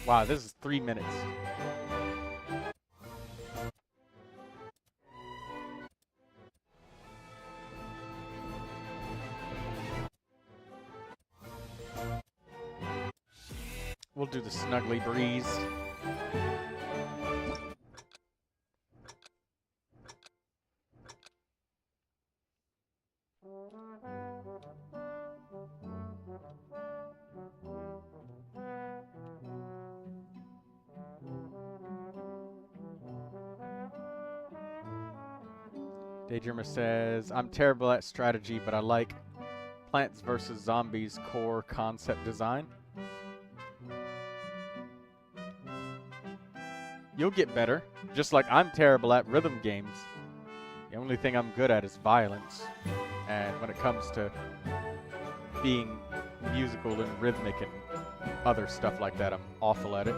Wow, this is 3 minutes. We'll do the snuggly breeze. Daydreamer says, I'm terrible at strategy, but I like Plants vs. Zombies core concept design. You'll get better, just like I'm terrible at rhythm games. The only thing I'm good at is violence. And when it comes to being musical and rhythmic and other stuff like that, I'm awful at it.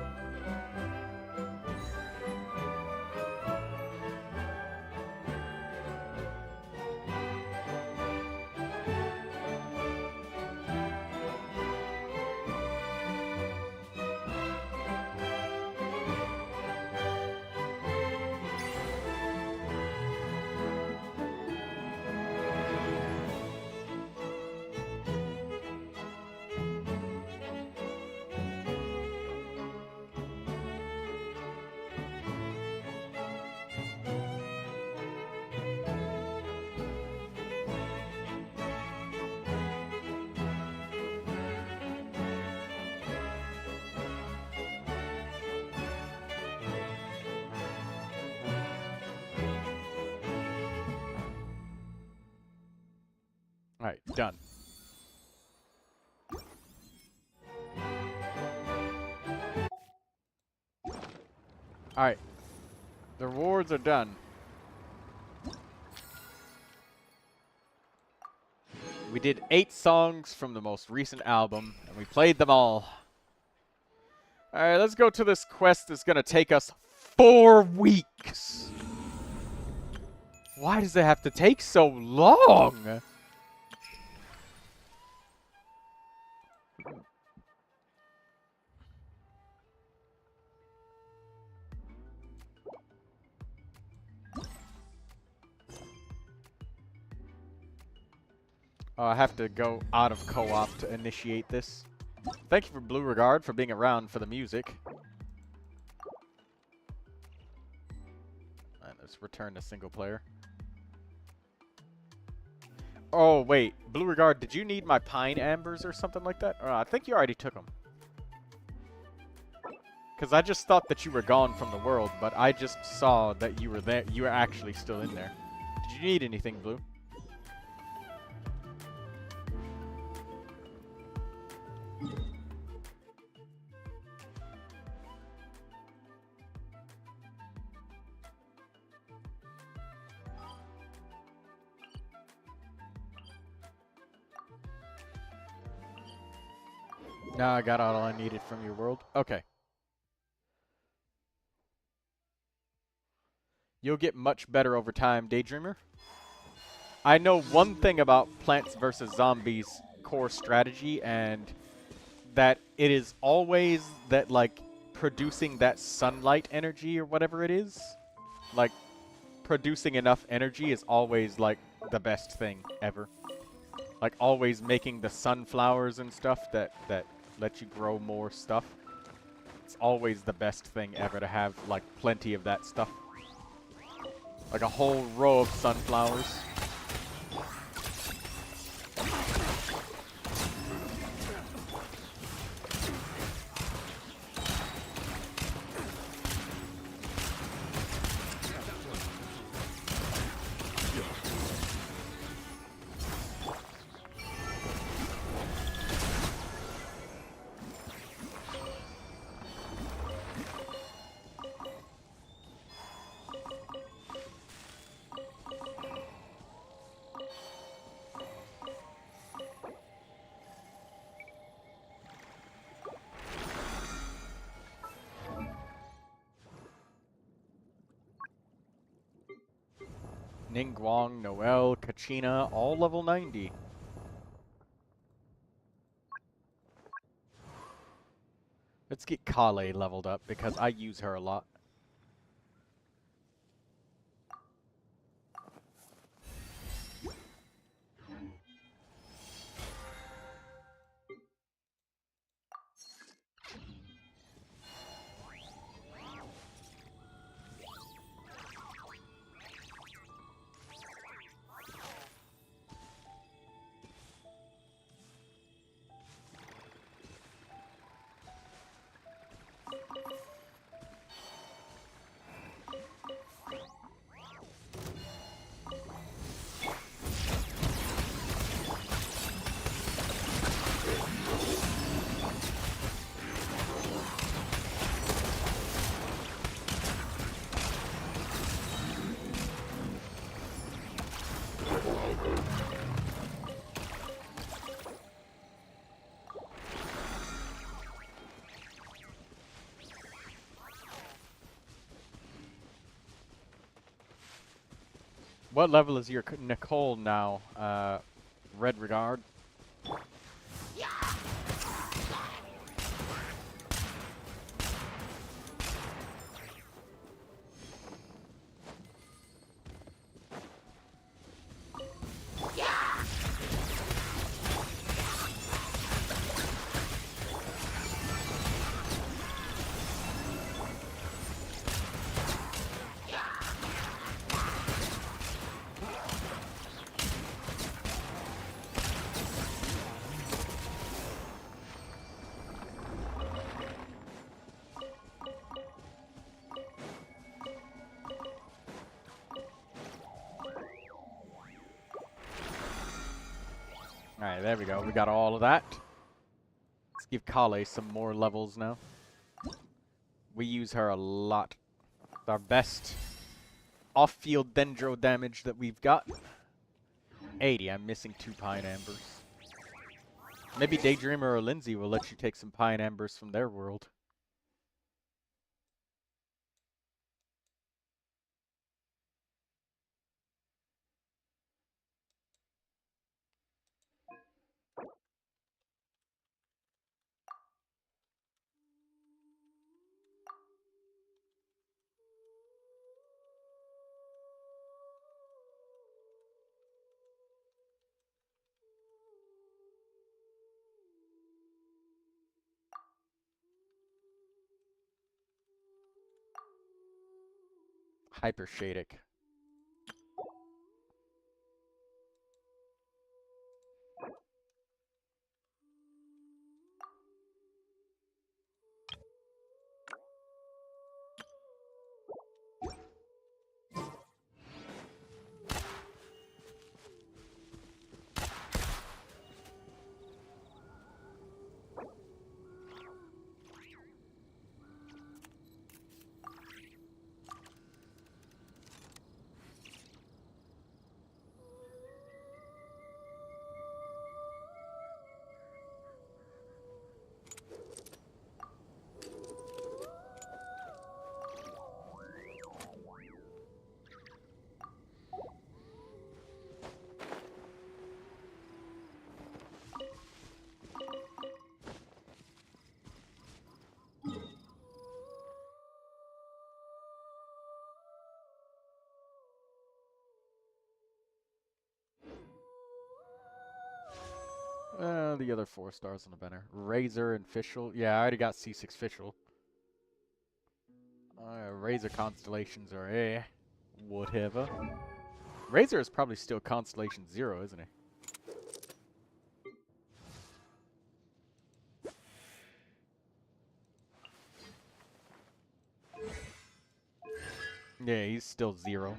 Alright, done. Alright. The rewards are done. We did 8 songs from the most recent album, and we played them all. Alright, let's go to this quest that's gonna take us 4 weeks. Why does it have to take so long? I have to go out of co-op to initiate this. Thank you for Blue Regard for being around for the music. Alright, let's return to single player. Oh, wait. Blue Regard, did you need my pine ambers or something like that? I think you already took them. Because I just thought that you were gone from the world, but I just saw that you were there. You were actually still in there. Did you need anything, Blue? Now I got all I needed from your world. Okay. You'll get much better over time, Daydreamer. I know one thing about Plants vs. Zombies core strategy, and that it is always that, like, producing that sunlight energy or whatever it is. Like, producing enough energy is always, like, the best thing ever. Like always making the sunflowers and stuff that let you grow more stuff. It's always the best thing ever to have like plenty of that stuff. Like a whole row of sunflowers. Ningguang, Noelle, Kachina, all level 90. Let's get Kale leveled up because I use her a lot. What level is your Nicole now, Red Regard? Alright, there we go. We got all of that. Let's give Kale some more levels now. We use her a lot. It's our best off-field dendro damage that we've got. 80. I'm missing 2 Pine Ambers. Maybe Daydreamer or Lindsay will let you take some Pine Ambers from their world. Hyper Shadic. are the other 4 stars on the banner? Razor and Fischl. Yeah, I already got C6 Fischl. Razor constellations are whatever. Razor is probably still constellation 0, isn't he? Yeah, he's still 0.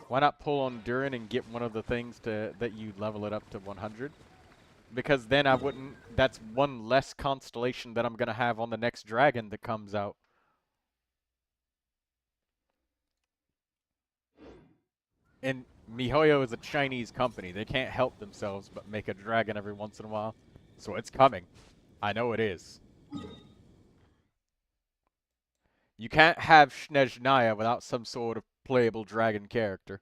Why not pull on Durin and get one of the things that you level it up to 100? Because then I wouldn't... That's one less constellation that I'm going to have on the next dragon that comes out. And MiHoYo is a Chinese company. They can't help themselves but make a dragon every once in a while. So it's coming. I know it is. You can't have Snezhnaya without some sort of playable dragon character.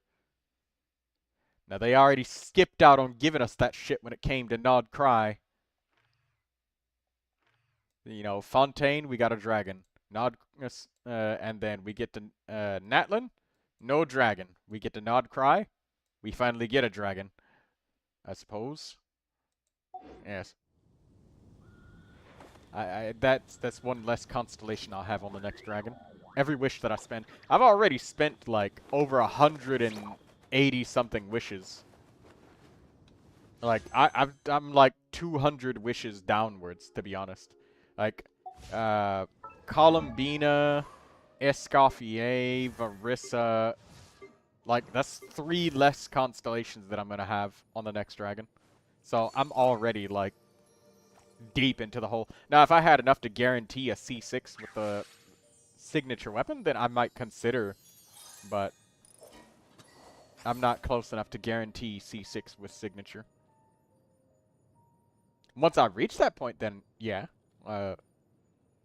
Now, they already skipped out on giving us that shit when it came to Nod Cry. You know, Fontaine, we got a dragon. Nod, and then we get to Natlin, no dragon. We get to Nod Cry, we finally get a dragon. I suppose. Yes. That's one less constellation I'll have on the next dragon. Every wish that I spend. I've already spent like over 180 something wishes. Like I'm like 200 wishes downwards, to be honest. Like Columbina, Escoffier, Varissa. Like that's 3 less constellations that I'm gonna have on the next dragon. So I'm already like deep into the hole. Now, if I had enough to guarantee a C6 with the signature weapon, then I might consider, but I'm not close enough to guarantee C6 with signature. Once I reach that point, then yeah,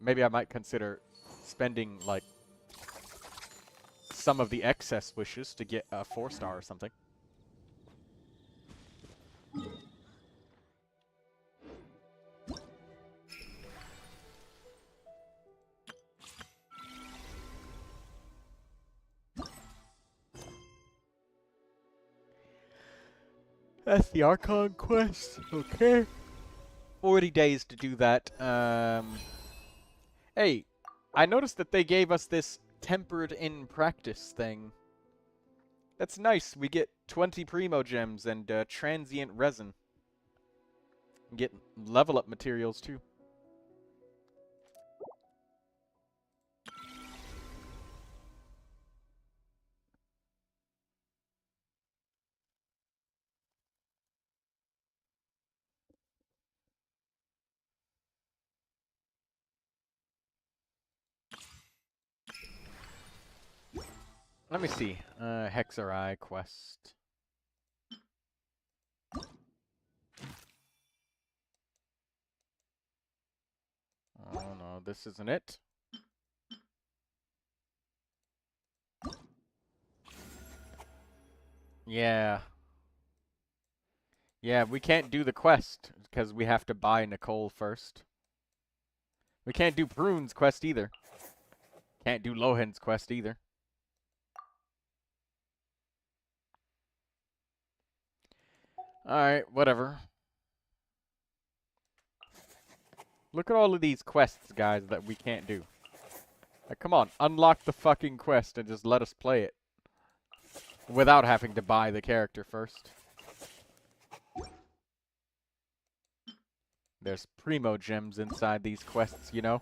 maybe I might consider spending like some of the excess wishes to get a 4-star or something. That's the Archon quest. Okay. 40 days to do that. Hey, I noticed that they gave us this tempered in practice thing. That's nice. We get 20 Primogems and transient resin. Get level up materials too. Let me see. Hexarai quest. Oh no, this isn't it. Yeah. Yeah, we can't do the quest because we have to buy Nicole first. We can't do Prune's quest either. Can't do Lohan's quest either. Alright, whatever. Look at all of these quests, guys, that we can't do. Like, come on, unlock the fucking quest and just let us play it. Without having to buy the character first. There's Primogems inside these quests, you know?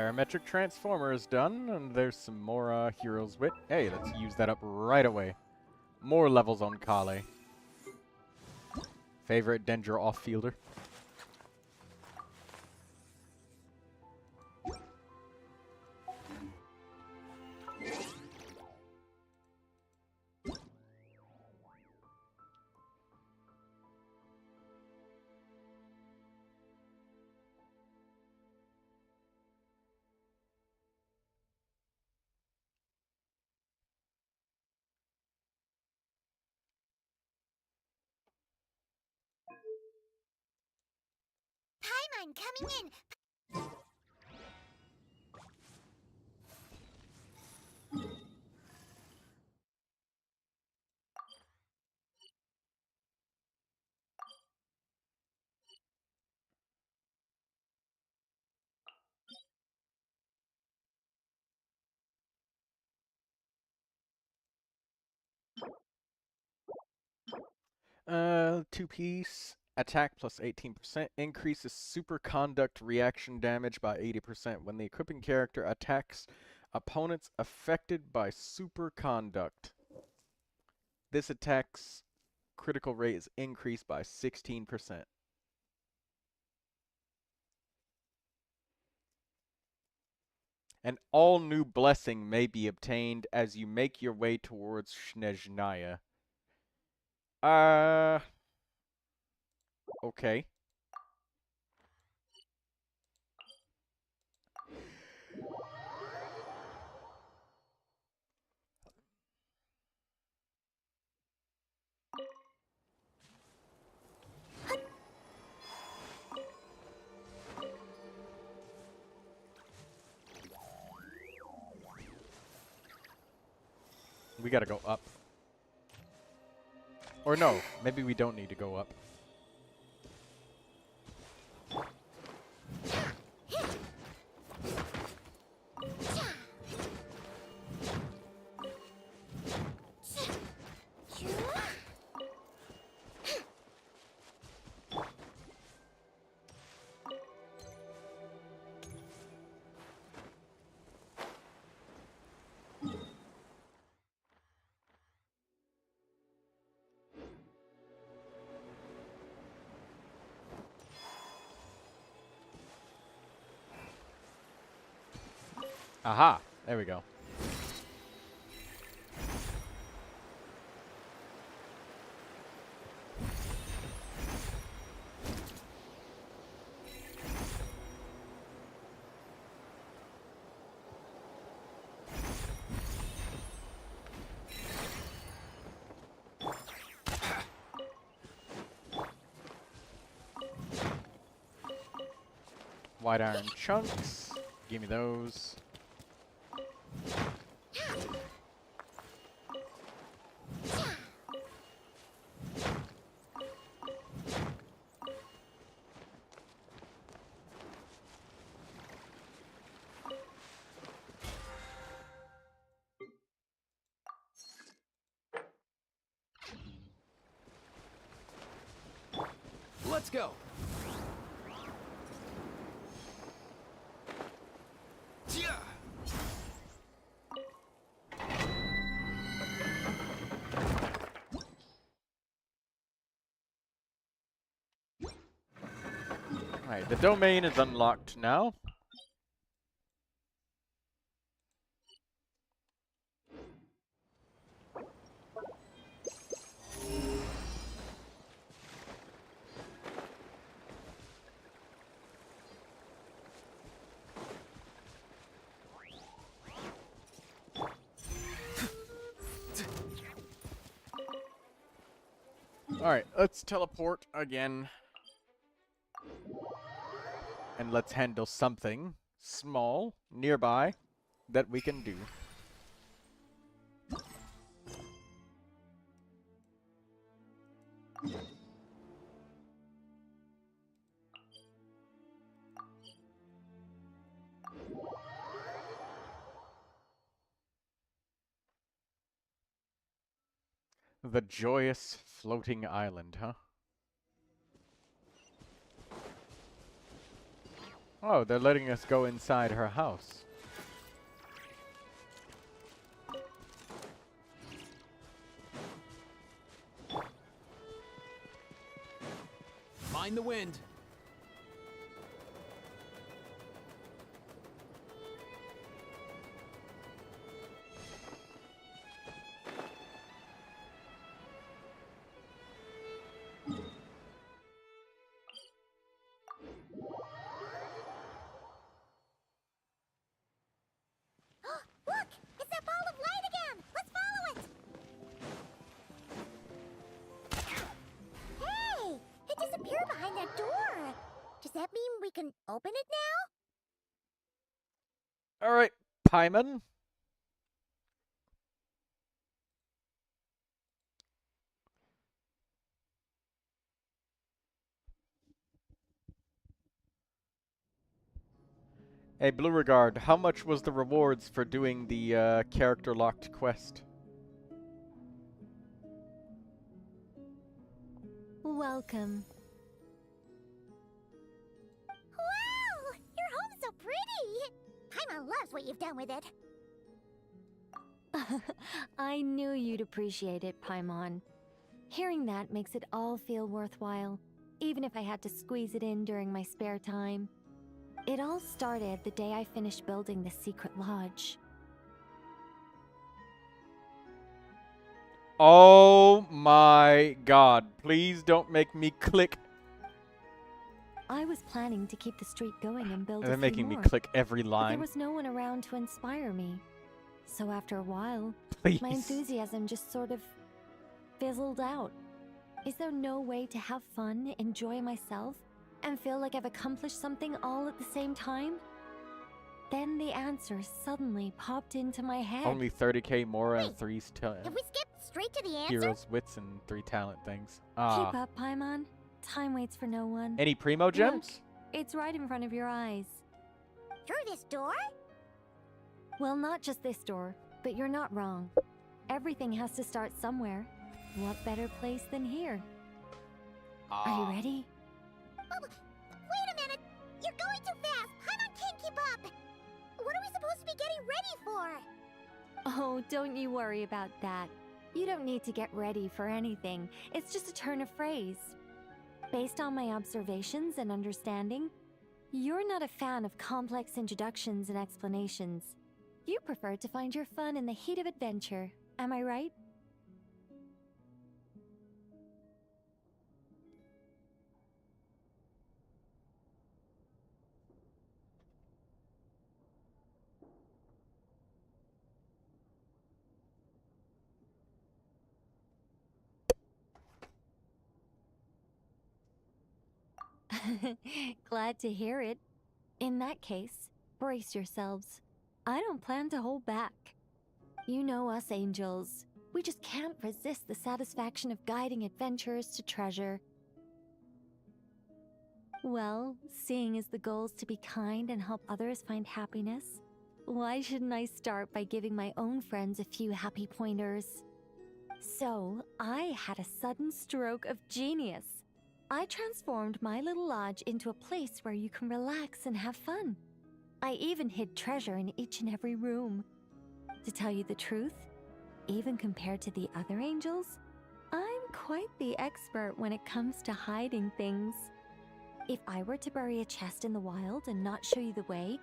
Parametric Transformer is done, and there's some more Heroes Wit. Hey, let's use that up right away. More levels on Kale. Favorite Dendro off-fielder. Paimon coming in. Two-piece. Attack plus 18%. Increases superconduct reaction damage by 80% when the equipping character attacks opponents affected by superconduct. This attack's critical rate is increased by 16%. An all-new blessing may be obtained as you make your way towards Snezhnaya. Okay. We gotta go up. Or no, maybe we don't need to go up. Aha! There we go. White iron chunks. Give me those. Let's go. Alright, the domain is unlocked now. Alright, let's teleport again. And let's handle something small nearby that we can do. The joyous floating island, huh? Oh, they're letting us go inside her house. Mind the wind. Look! It's that ball of light again! Let's follow it! Hey! It disappeared behind that door! Does that mean we can open it now? Alright, Paimon. Hey, Blue Regard, how much was the rewards for doing the character-locked quest? Welcome. Wow! Your home's so pretty! Paimon loves what you've done with it. I knew you'd appreciate it, Paimon. Hearing that makes it all feel worthwhile, even if I had to squeeze it in during my spare time. It all started the day I finished building the secret lodge. Oh my god, please don't make me click. I was planning to keep the streak going and build They're a few making me more, click every but line. there was no one around to inspire me. So after a while, Please. my enthusiasm just sort of fizzled out. Is there no way to have fun, enjoy myself, and feel like I've accomplished something all at the same time? Then the answer suddenly popped into my head. Only 30k more and Wait, 3 Have we skipped straight to the answer? heroes, wits, and 3 talent things. Keep Ah. up, Paimon. Time waits for no one. Any Primogems? It's right in front of your eyes. Through this door? Well, not just this door, but you're not wrong. Everything has to start somewhere. What better place than here? Are you ready? Oh, wait a minute! You're going too fast! Paimon can't keep up! What are we supposed to be getting ready for? Oh, don't you worry about that. You don't need to get ready for anything. It's just a turn of phrase. Based on my observations and understanding, you're not a fan of complex introductions and explanations. You prefer to find your fun in the heat of adventure. Am I right? Glad to hear it. In that case, brace yourselves. I don't plan to hold back. You know us angels. We just can't resist the satisfaction of guiding adventurers to treasure. Well, seeing as the goal is to be kind and help others find happiness, why shouldn't I start by giving my own friends a few happy pointers? So, I had a sudden stroke of genius. I transformed my little lodge into a place where you can relax and have fun. I even hid treasure in each and every room. To tell you the truth, even compared to the other angels, I'm quite the expert when it comes to hiding things. If I were to bury a chest in the wild and not show you the way,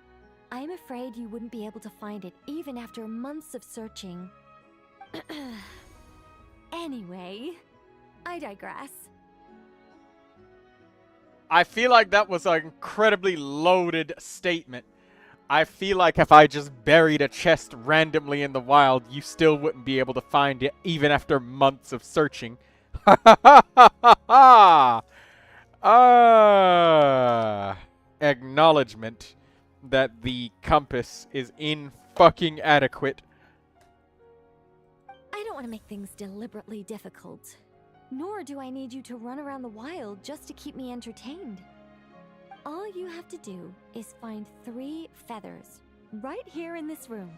I'm afraid you wouldn't be able to find it even after months of searching. Anyway, I digress. I feel like that was an incredibly loaded statement. I feel like if I just buried a chest randomly in the wild, you still wouldn't be able to find it even after months of searching. Ha ha ha ha ha! Acknowledgement that the compass is fucking adequate. I don't want to make things deliberately difficult. Nor do I need you to run around the wild just to keep me entertained. All you have to do is find 3 feathers right here in this room.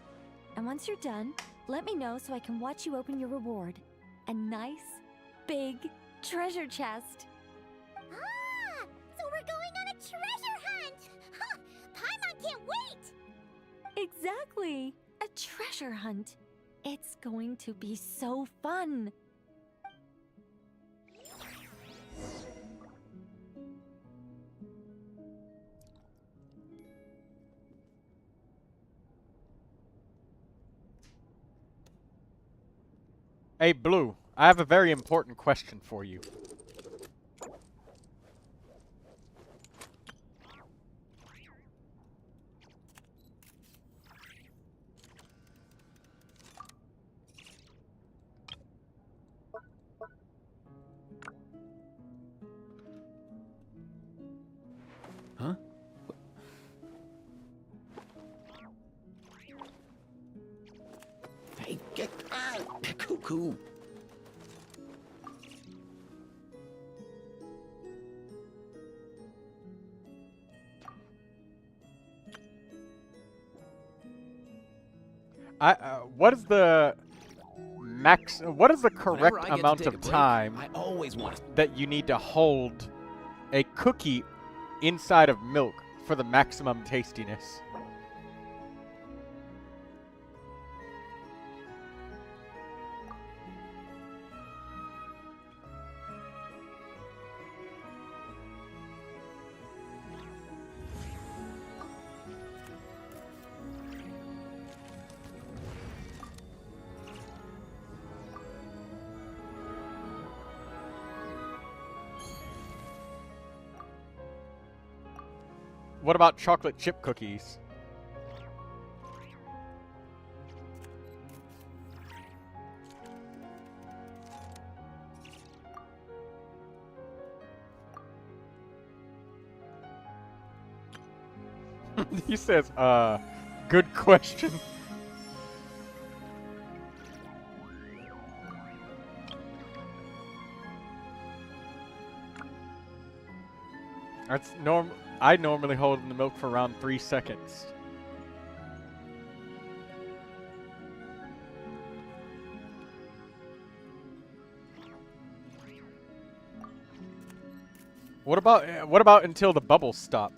And once you're done, let me know so I can watch you open your reward. A nice, big treasure chest. Ah! So we're going on a treasure hunt! Ha! Exactly! A treasure hunt. It's going to be so fun. Hey, Blue, I have a very important question for you. Huh? Hey, get out! Cuckoo! What is the what is the Whenever correct I get to amount take a of break, time I always want to. that you need to hold a cookie inside of milk for the maximum tastiness? What about chocolate chip cookies? He says, good question. That's I normally hold in the milk for around 3 seconds. What about until the bubbles stop?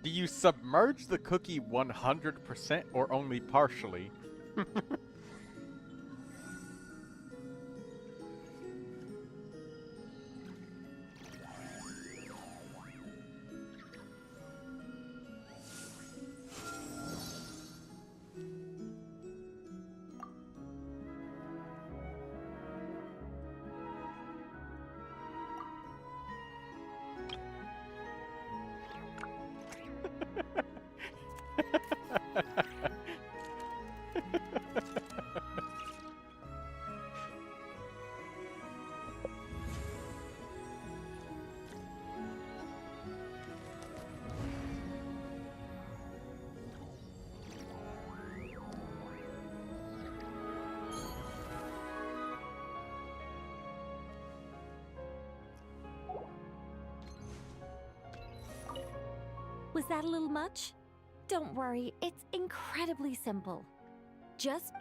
Do you submerge the cookie 100% or only partially? Was that a little much? Don't worry, it's incredibly simple. Just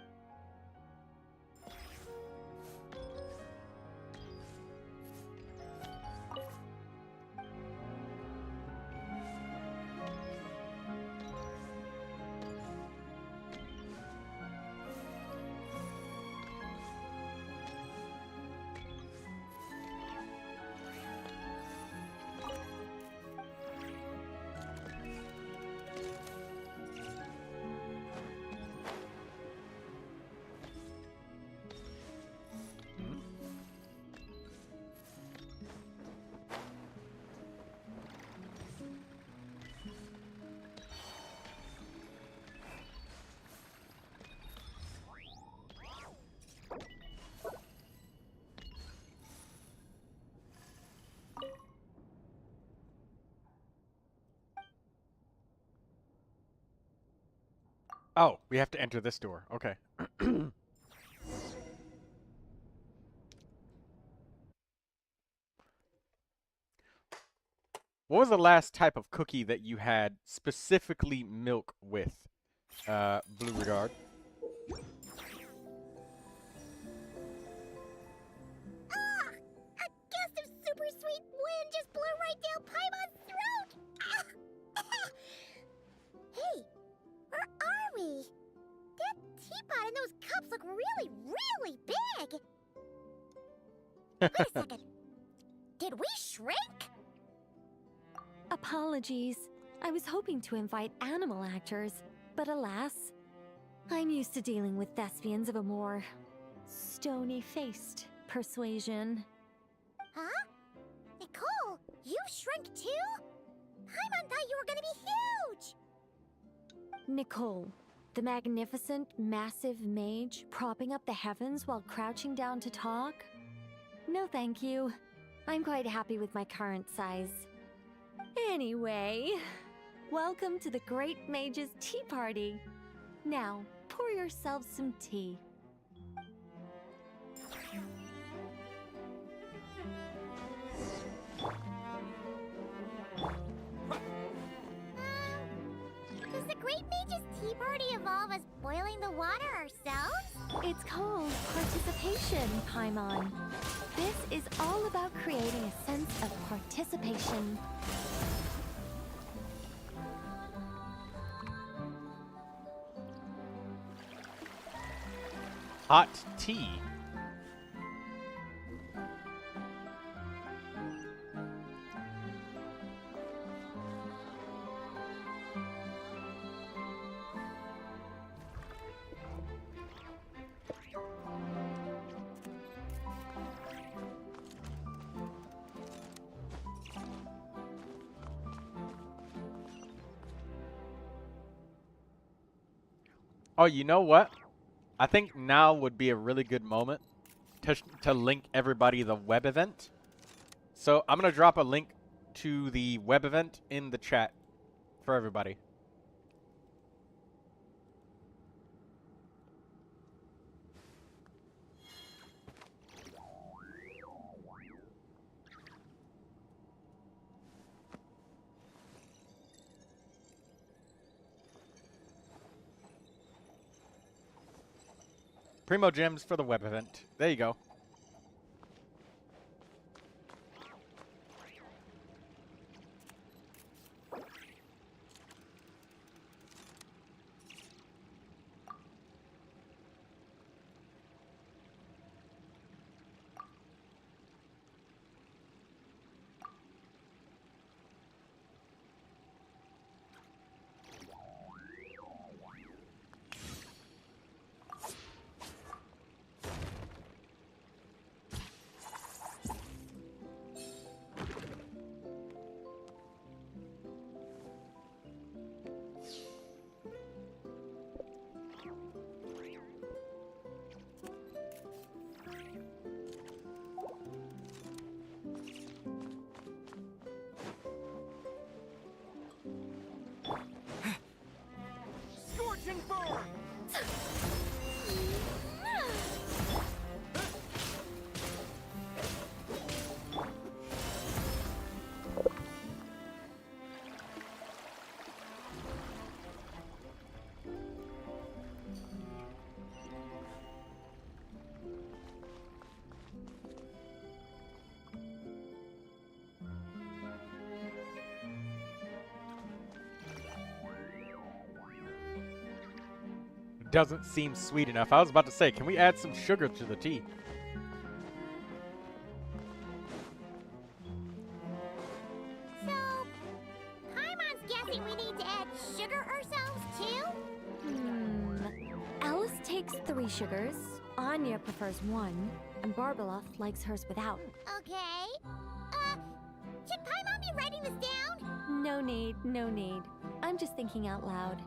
Oh, we have to enter this door. Okay. What was the last type of cookie that you had specifically milk with? Blue Regard. Ah! A gust of super sweet wind just blew right down Paimon's throat! Ah! Hey, where are we? That teapot and those cups look really, really big! Wait a second. Did we shrink? Apologies. I was hoping to invite animal actors, but alas, I'm used to dealing with thespians of a more stony-faced persuasion. Huh? Nicole, you shrunk too? Paimon thought you were gonna be huge! Nicole, the magnificent, massive mage propping up the heavens while crouching down to talk? No thank you. I'm quite happy with my current size. Anyway, welcome to the Great Mage's Tea Party. Now, pour yourselves some tea. Does the Great Mage's Tea Party involve us boiling the water ourselves? It's called participation, Paimon. This is all about creating a sense of participation. Hot tea. Oh, you know what? I think now would be a really good moment to link everybody the web event. So I'm going to drop a link to the web event in the chat for everybody. Primogems for the web event. There you go. Doesn't seem sweet enough. I was about to say, can we add some sugar to the tea? So, Paimon's guessing we need to add sugar ourselves too? Alice takes 3 sugars, Anya prefers 1, and Barbeloff likes hers without. Okay. Should Paimon be writing this down? No need, no need. I'm just thinking out loud.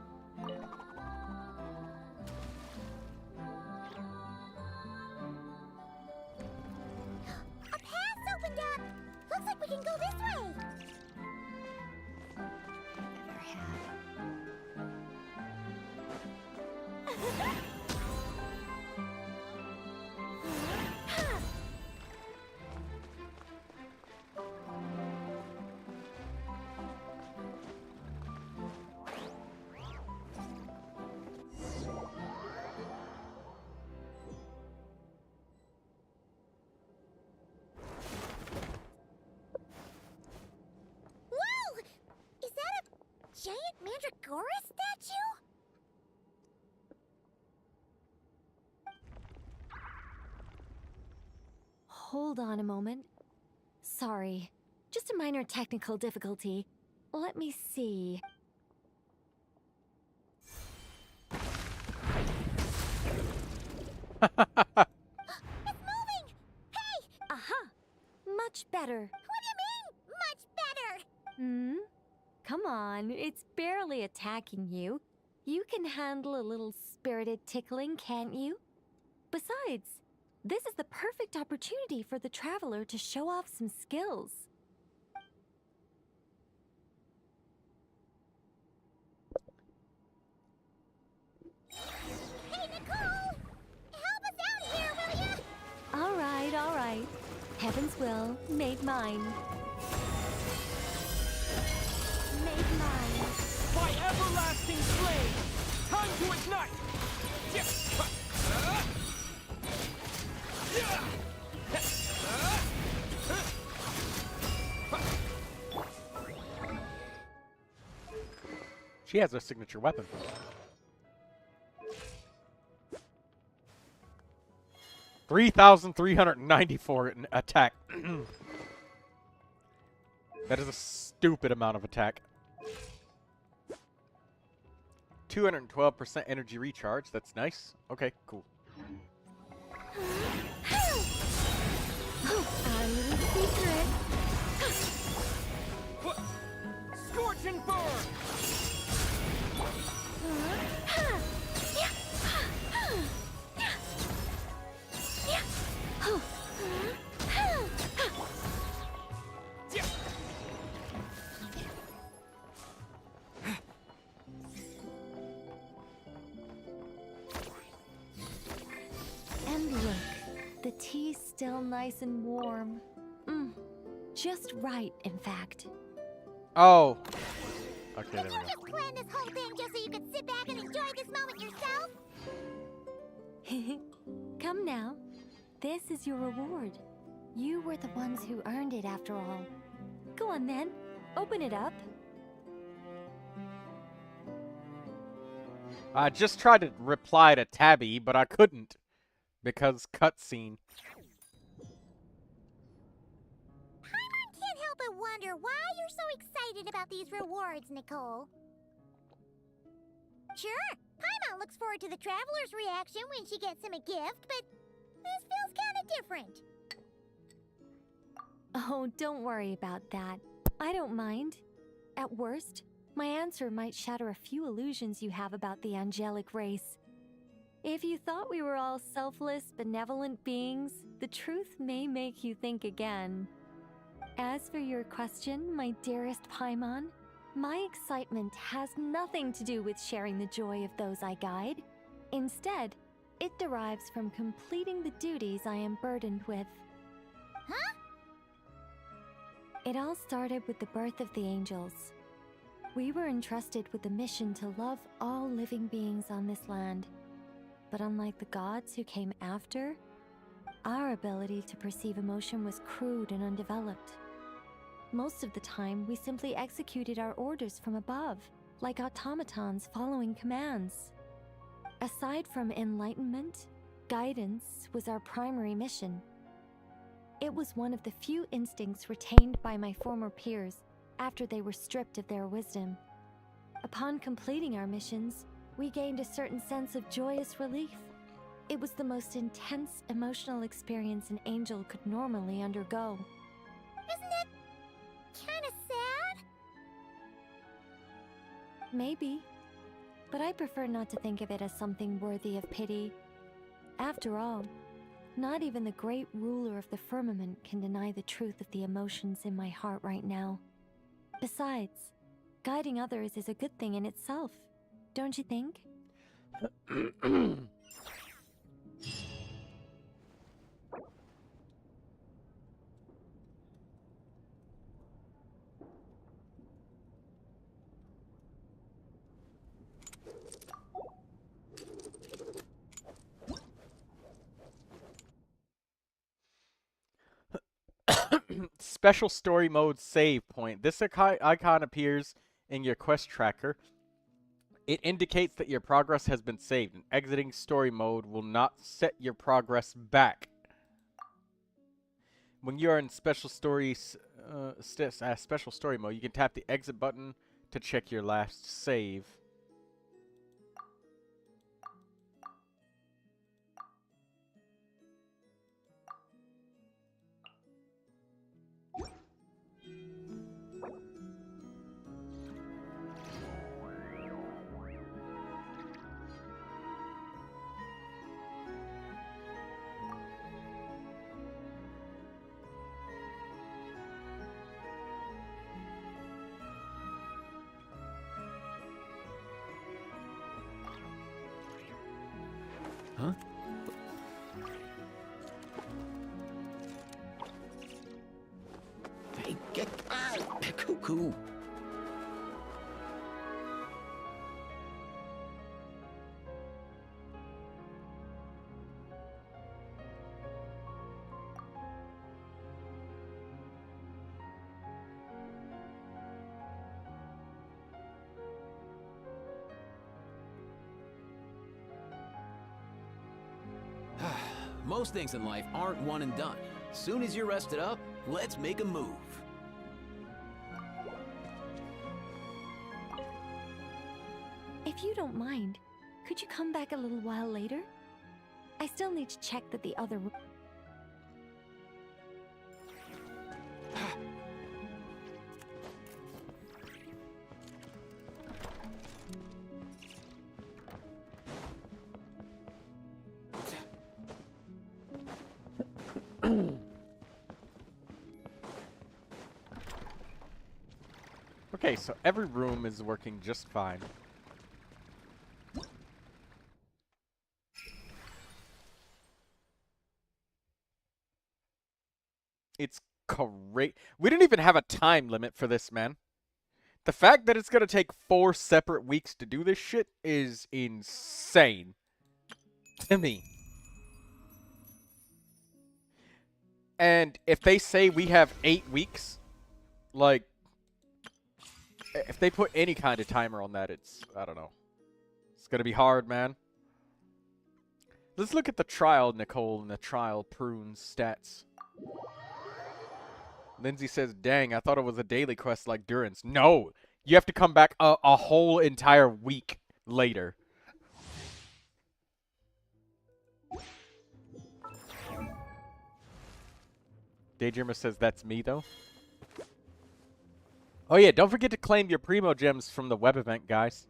A path's opened up! Looks like we can go this way! Mandragora statue? Hold on a moment. Sorry, just a minor technical difficulty. Let me see. It's moving! Hey! Aha! Much better. What do you mean, much better? Hmm? Come on, it's barely attacking you. You can handle a little spirited tickling, can't you? Besides, this is the perfect opportunity for the traveler to show off some skills. Hey, Nicole! Help us out here, will ya? All right, all right. Heaven's will, made mine. Made mine. By everlasting flame! Time to ignite! She has her signature weapon. $3,394 in attack. That is a stupid amount of attack. 212% energy recharge. That's nice. Okay, cool. Our little secret. Scorch and burn! And look, the tea's still nice and warm. Just right, in fact. Oh. Okay, there Did we you go. just plan this whole thing just so you could sit back and enjoy this moment yourself? Come now. This is your reward. You were the ones who earned it after all. Go on then. Open it up. I just tried to reply to Tabby, but I couldn't. Because cutscene. Paimon can't help but wonder why you're so excited about these rewards, Nicole. Sure, Paimon looks forward to the traveler's reaction when she gets him a gift, but this feels kind of different. Oh, don't worry about that. I don't mind. At worst, my answer might shatter a few illusions you have about the angelic race. If you thought we were all selfless, benevolent beings, the truth may make you think again. As for your question, my dearest Paimon, my excitement has nothing to do with sharing the joy of those I guide. Instead, it derives from completing the duties I am burdened with. Huh? It all started with the birth of the angels. We were entrusted with the mission to love all living beings on this land. But unlike the gods who came after, our ability to perceive emotion was crude and undeveloped. Most of the time, we simply executed our orders from above, like automatons following commands. Aside from enlightenment, guidance was our primary mission. It was one of the few instincts retained by my former peers after they were stripped of their wisdom. Upon completing our missions, we gained a certain sense of joyous relief. It was the most intense emotional experience an angel could normally undergo. Isn't it kind of sad? Maybe, but I prefer not to think of it as something worthy of pity. After all, not even the great ruler of the firmament can deny the truth of the emotions in my heart right now. Besides, guiding others is a good thing in itself, don't you think? Special story mode save point. This icon appears in your quest tracker. It indicates that your progress has been saved, and exiting story mode will not set your progress back. When you are in special story mode, you can tap the exit button to check your last save. Huh? Hey, get out! Cuckoo! Most things in life aren't one and done. Soon as you're rested up, let's make a move. If you don't mind, could you come back a little while later? I still need to check that the other... Okay, so every room is working just fine. It's great. We didn't even have a time limit for this, man. The fact that it's going to take 4 separate weeks to do this shit is insane to me. And if they say we have 8 weeks, like, if they put any kind of timer on that, it's, I don't know. It's going to be hard, man. Let's look at the trial, Nicole, and the trial prunes stats. Lindsay says, dang, I thought it was a daily quest like Duran's. No! You have to come back a whole entire week later. Daydreamer says, that's me, though. Oh, yeah, don't forget to claim your Primogems from the web event, guys.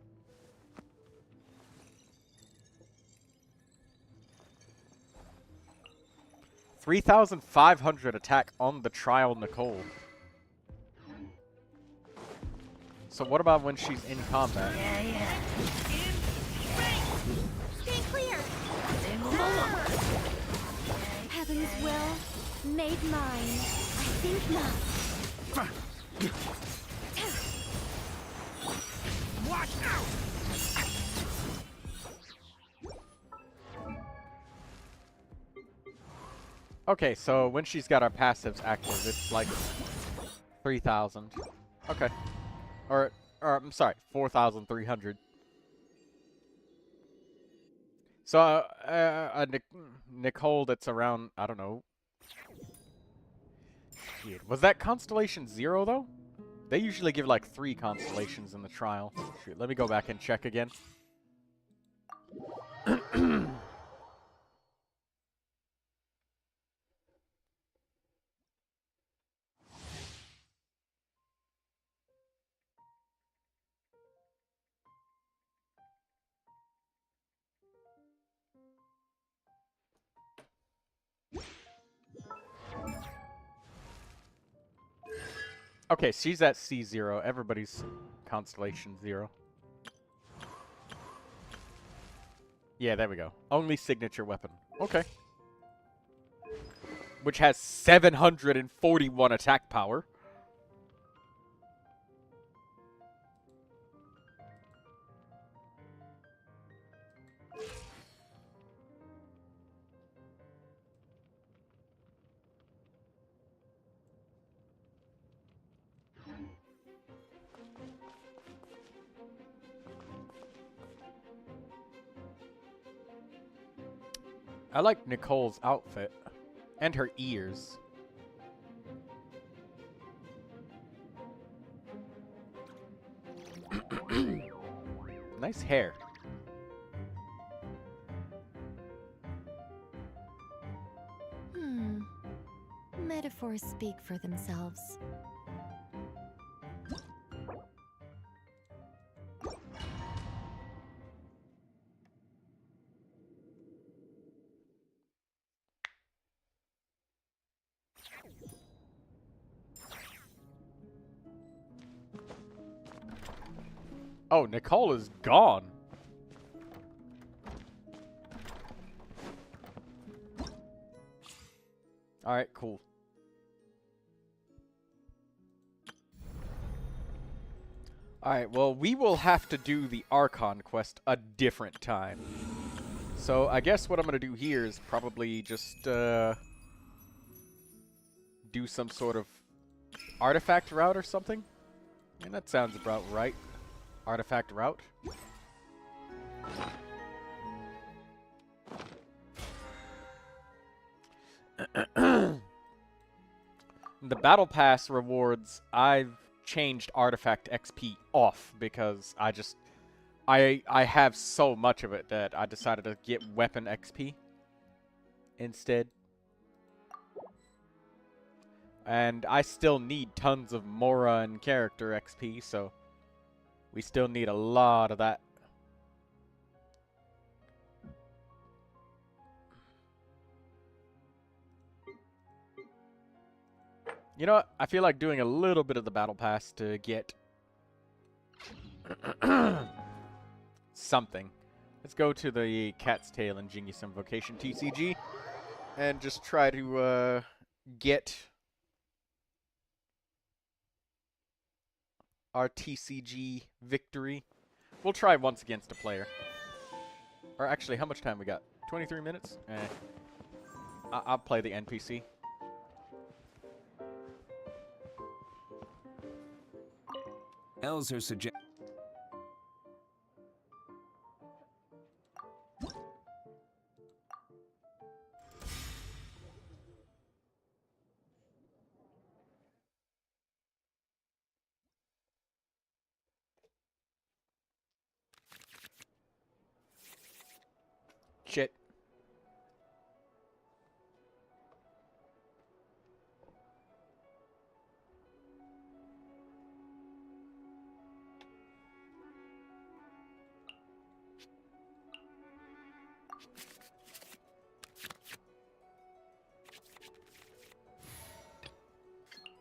$3,500 attack on the trial, Nicole. So what about when she's in combat? Stay clear! Heaven's will, made mine. I think not. Watch out! Okay, so when she's got her passives active, it's like 3,000. Okay. Or I'm sorry, 4,300. So, Nicole, that's around, I don't know. Shit. Was that Constellation 0, though? They usually give, like, 3 constellations in the trial. Shoot, let me go back and check again. Okay, she's at C0. Everybody's Constellation 0. Yeah, there we go. Only signature weapon. Okay. Which has 741 attack power. I like Nicole's outfit. And her ears. Nice hair. Metaphors speak for themselves. Oh, Nicole is gone. Alright, cool. Alright, well, we will have to do the Archon quest a different time. So, I guess what I'm going to do here is probably just, do some sort of artifact route or something. And that sounds about right. Artifact route. The Battle Pass rewards, I've changed Artifact XP off because I have so much of it that I decided to get Weapon XP instead. And I still need tons of Mora and character XP, so we still need a lot of that. You know what? I feel like doing a little bit of the Battle Pass to get something. Let's go to the Cat's Tail and Jingy's Invocation TCG and just try to get our TCG victory. We'll try once against a player. Or actually, how much time we got? 23 minutes? I'll play the NPC. Elzer suggests. Shit.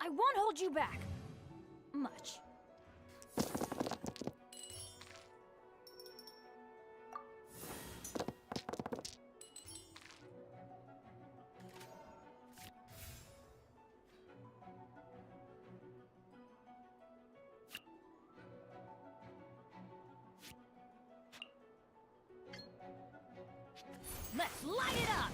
I won't hold you back. Much. Let's light it up!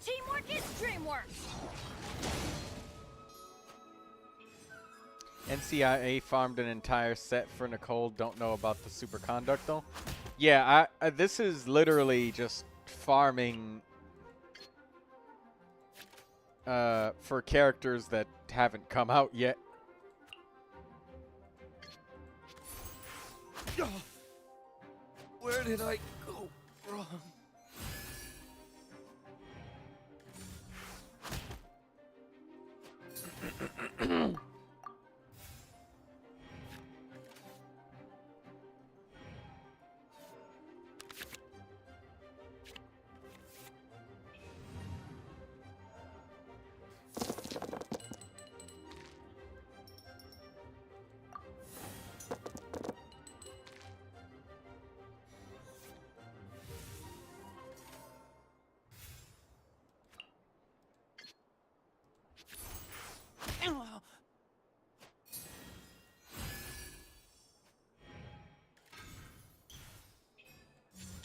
Teamwork is dreamwork. NCIA farmed an entire set for Nicole. Don't know about the superconduct though. Yeah, this is literally just farming for characters that haven't come out yet. Where did I go wrong?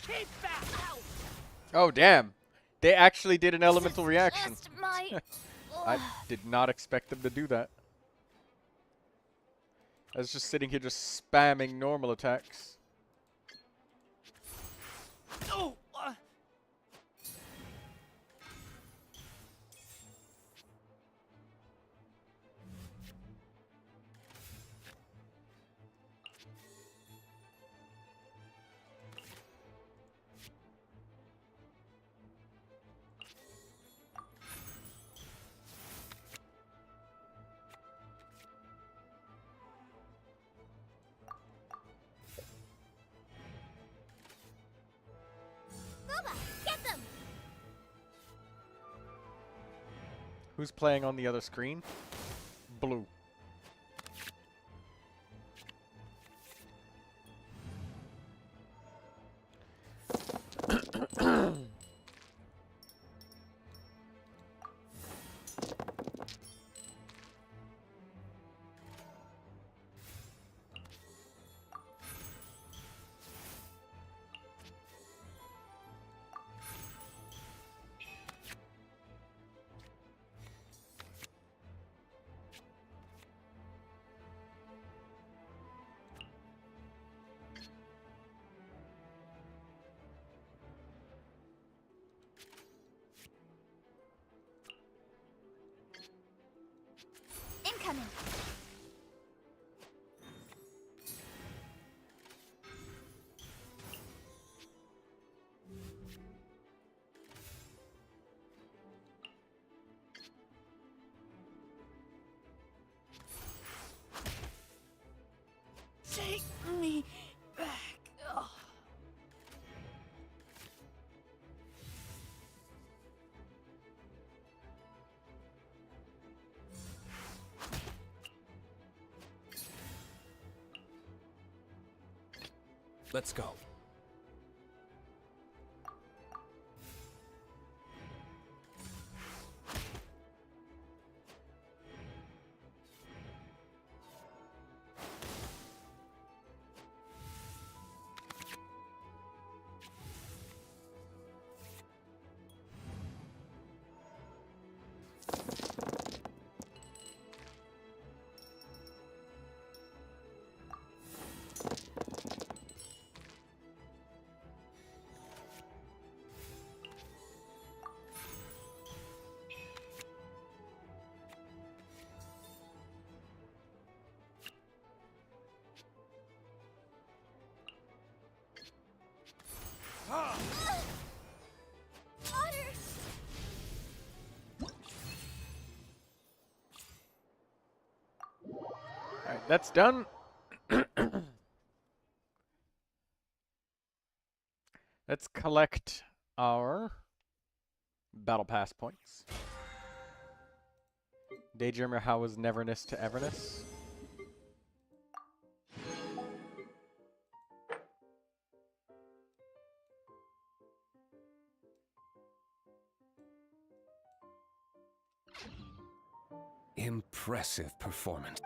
Keep back! Ow! Oh damn! They actually did an elemental reaction. Just my... I did not expect them to do that. I was just sitting here just spamming normal attacks. Oh! Boba, get them! Who's playing on the other screen? Blue. Incoming! Take me back. Ugh. Let's go. Alright, That's done. Let's collect our battle pass points. Daydreamer, how was Neverness to Everness? Impressive performance.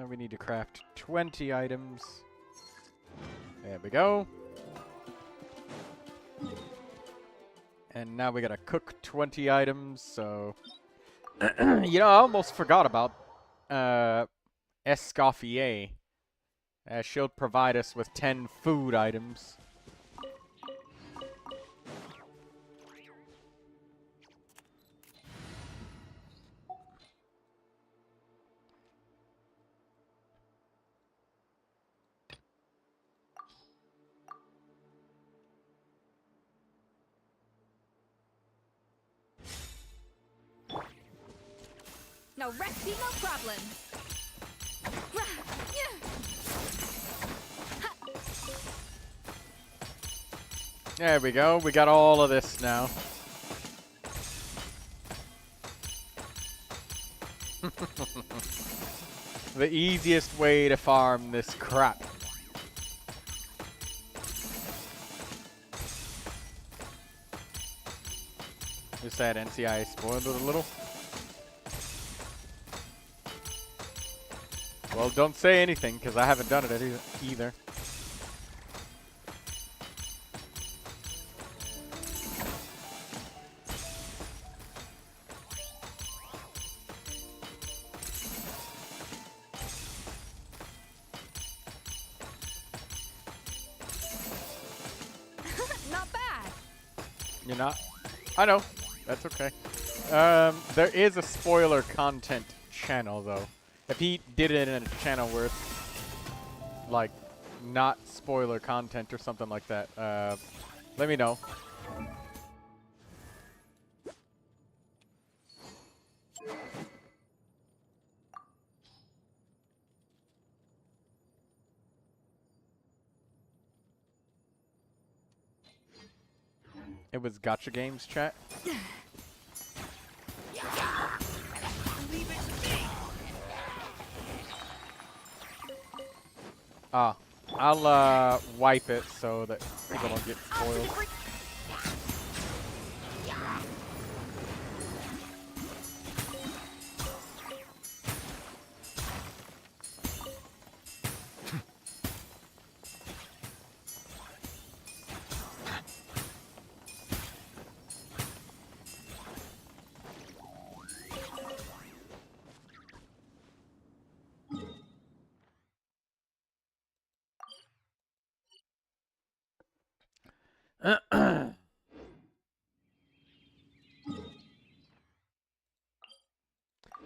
We need to craft 20 items. There we go. And now we gotta cook 20 items, so... you know, I almost forgot about Escoffier. She'll provide us with 10 food items. No recipe, no problem. There we go. We got all of this now. The easiest way to farm this crap. Just that NCI spoiled it a little. Well, don't say anything, because I haven't done it either. Not bad. You're not? I know. That's okay. There is a spoiler content channel, though. If he did it in a channel where it's, like, not spoiler content or something like that, let me know. It was Gotcha Games chat. Ah, I'll wipe it so that people don't get spoiled.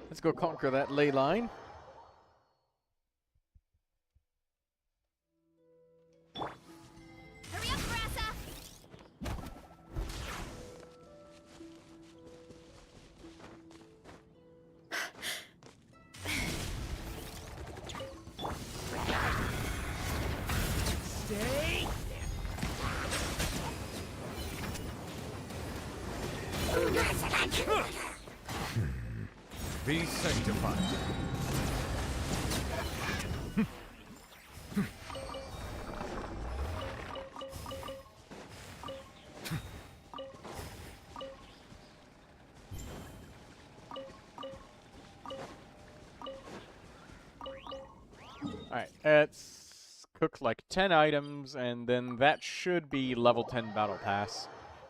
Let's go conquer that ley line. Hurry up, Grassa! Stay. Be sanctified. Alright, let's cook like 10 items, and then that should be level 10 Battle Pass.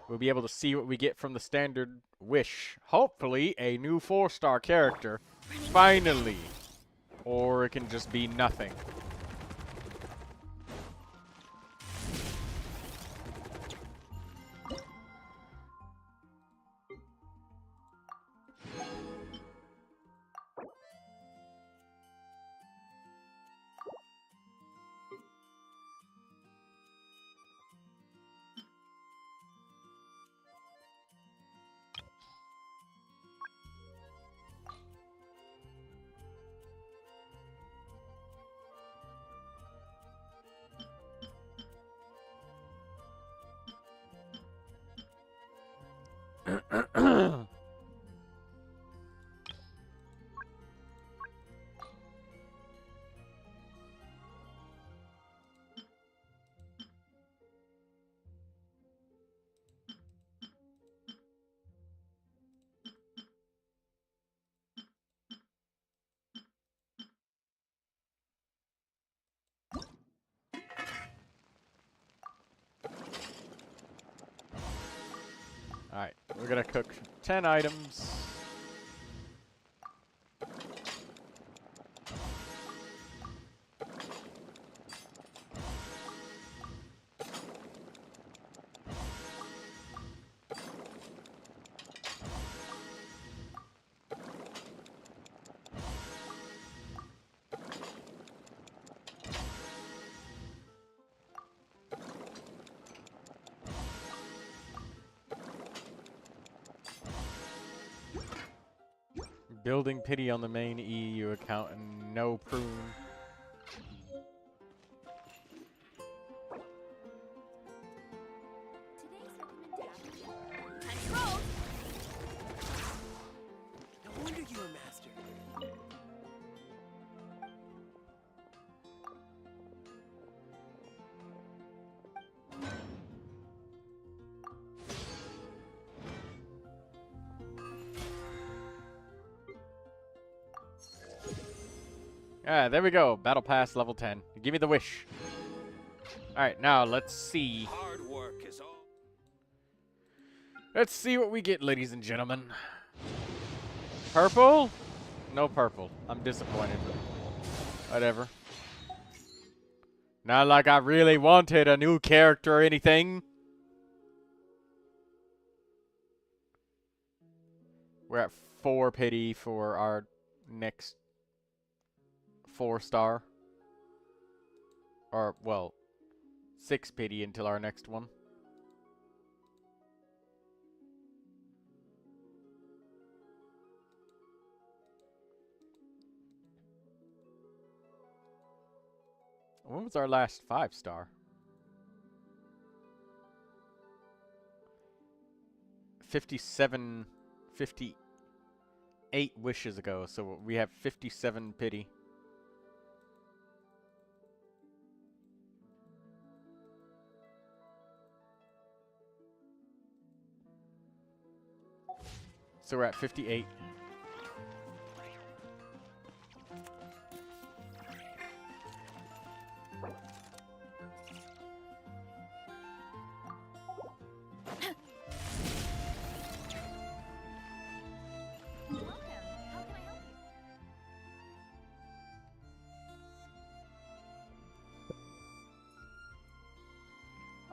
We'll be able to see what we get from the standard wish. Hopefully, a new 4-star character. Finally! Or it can just be nothing. gonna cook 10 items. Building pity on the main EU account and no prune. No wonder you're a master. Ah, there we go. Battle Pass level 10. Give me the wish. Alright, now let's see. Hard work is all. Let's see what we get, ladies and gentlemen. Purple? No purple. I'm disappointed. Whatever. Not like I really wanted a new character or anything. We're at 4 pity for our next 4-star. Or, well, 6 pity until our next one. When was our last 5-star? 58 wishes ago, so we have 57 pity. So we're at 58.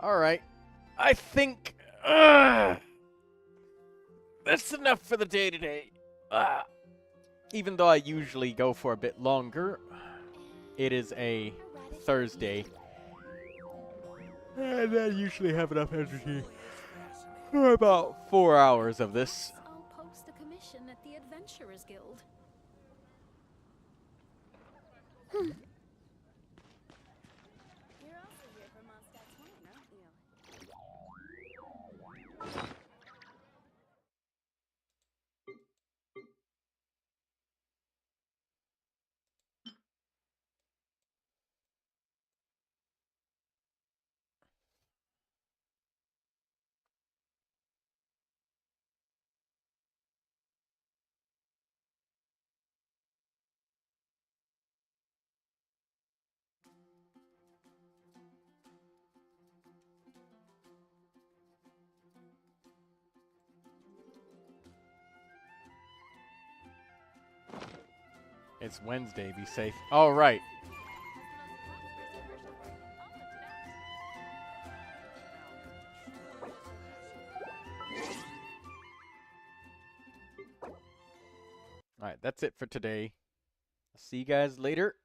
Alright. I think that's enough for the day today. Even though I usually go for a bit longer, it is a Thursday. And I usually have enough energy for about 4 hours of this. I'll post a commission at the Adventurers Guild. You're also here for Mondstadt's wine, aren't you? It's Wednesday, be safe. All right. All right, that's it for today. See you guys later.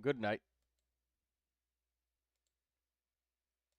Good night.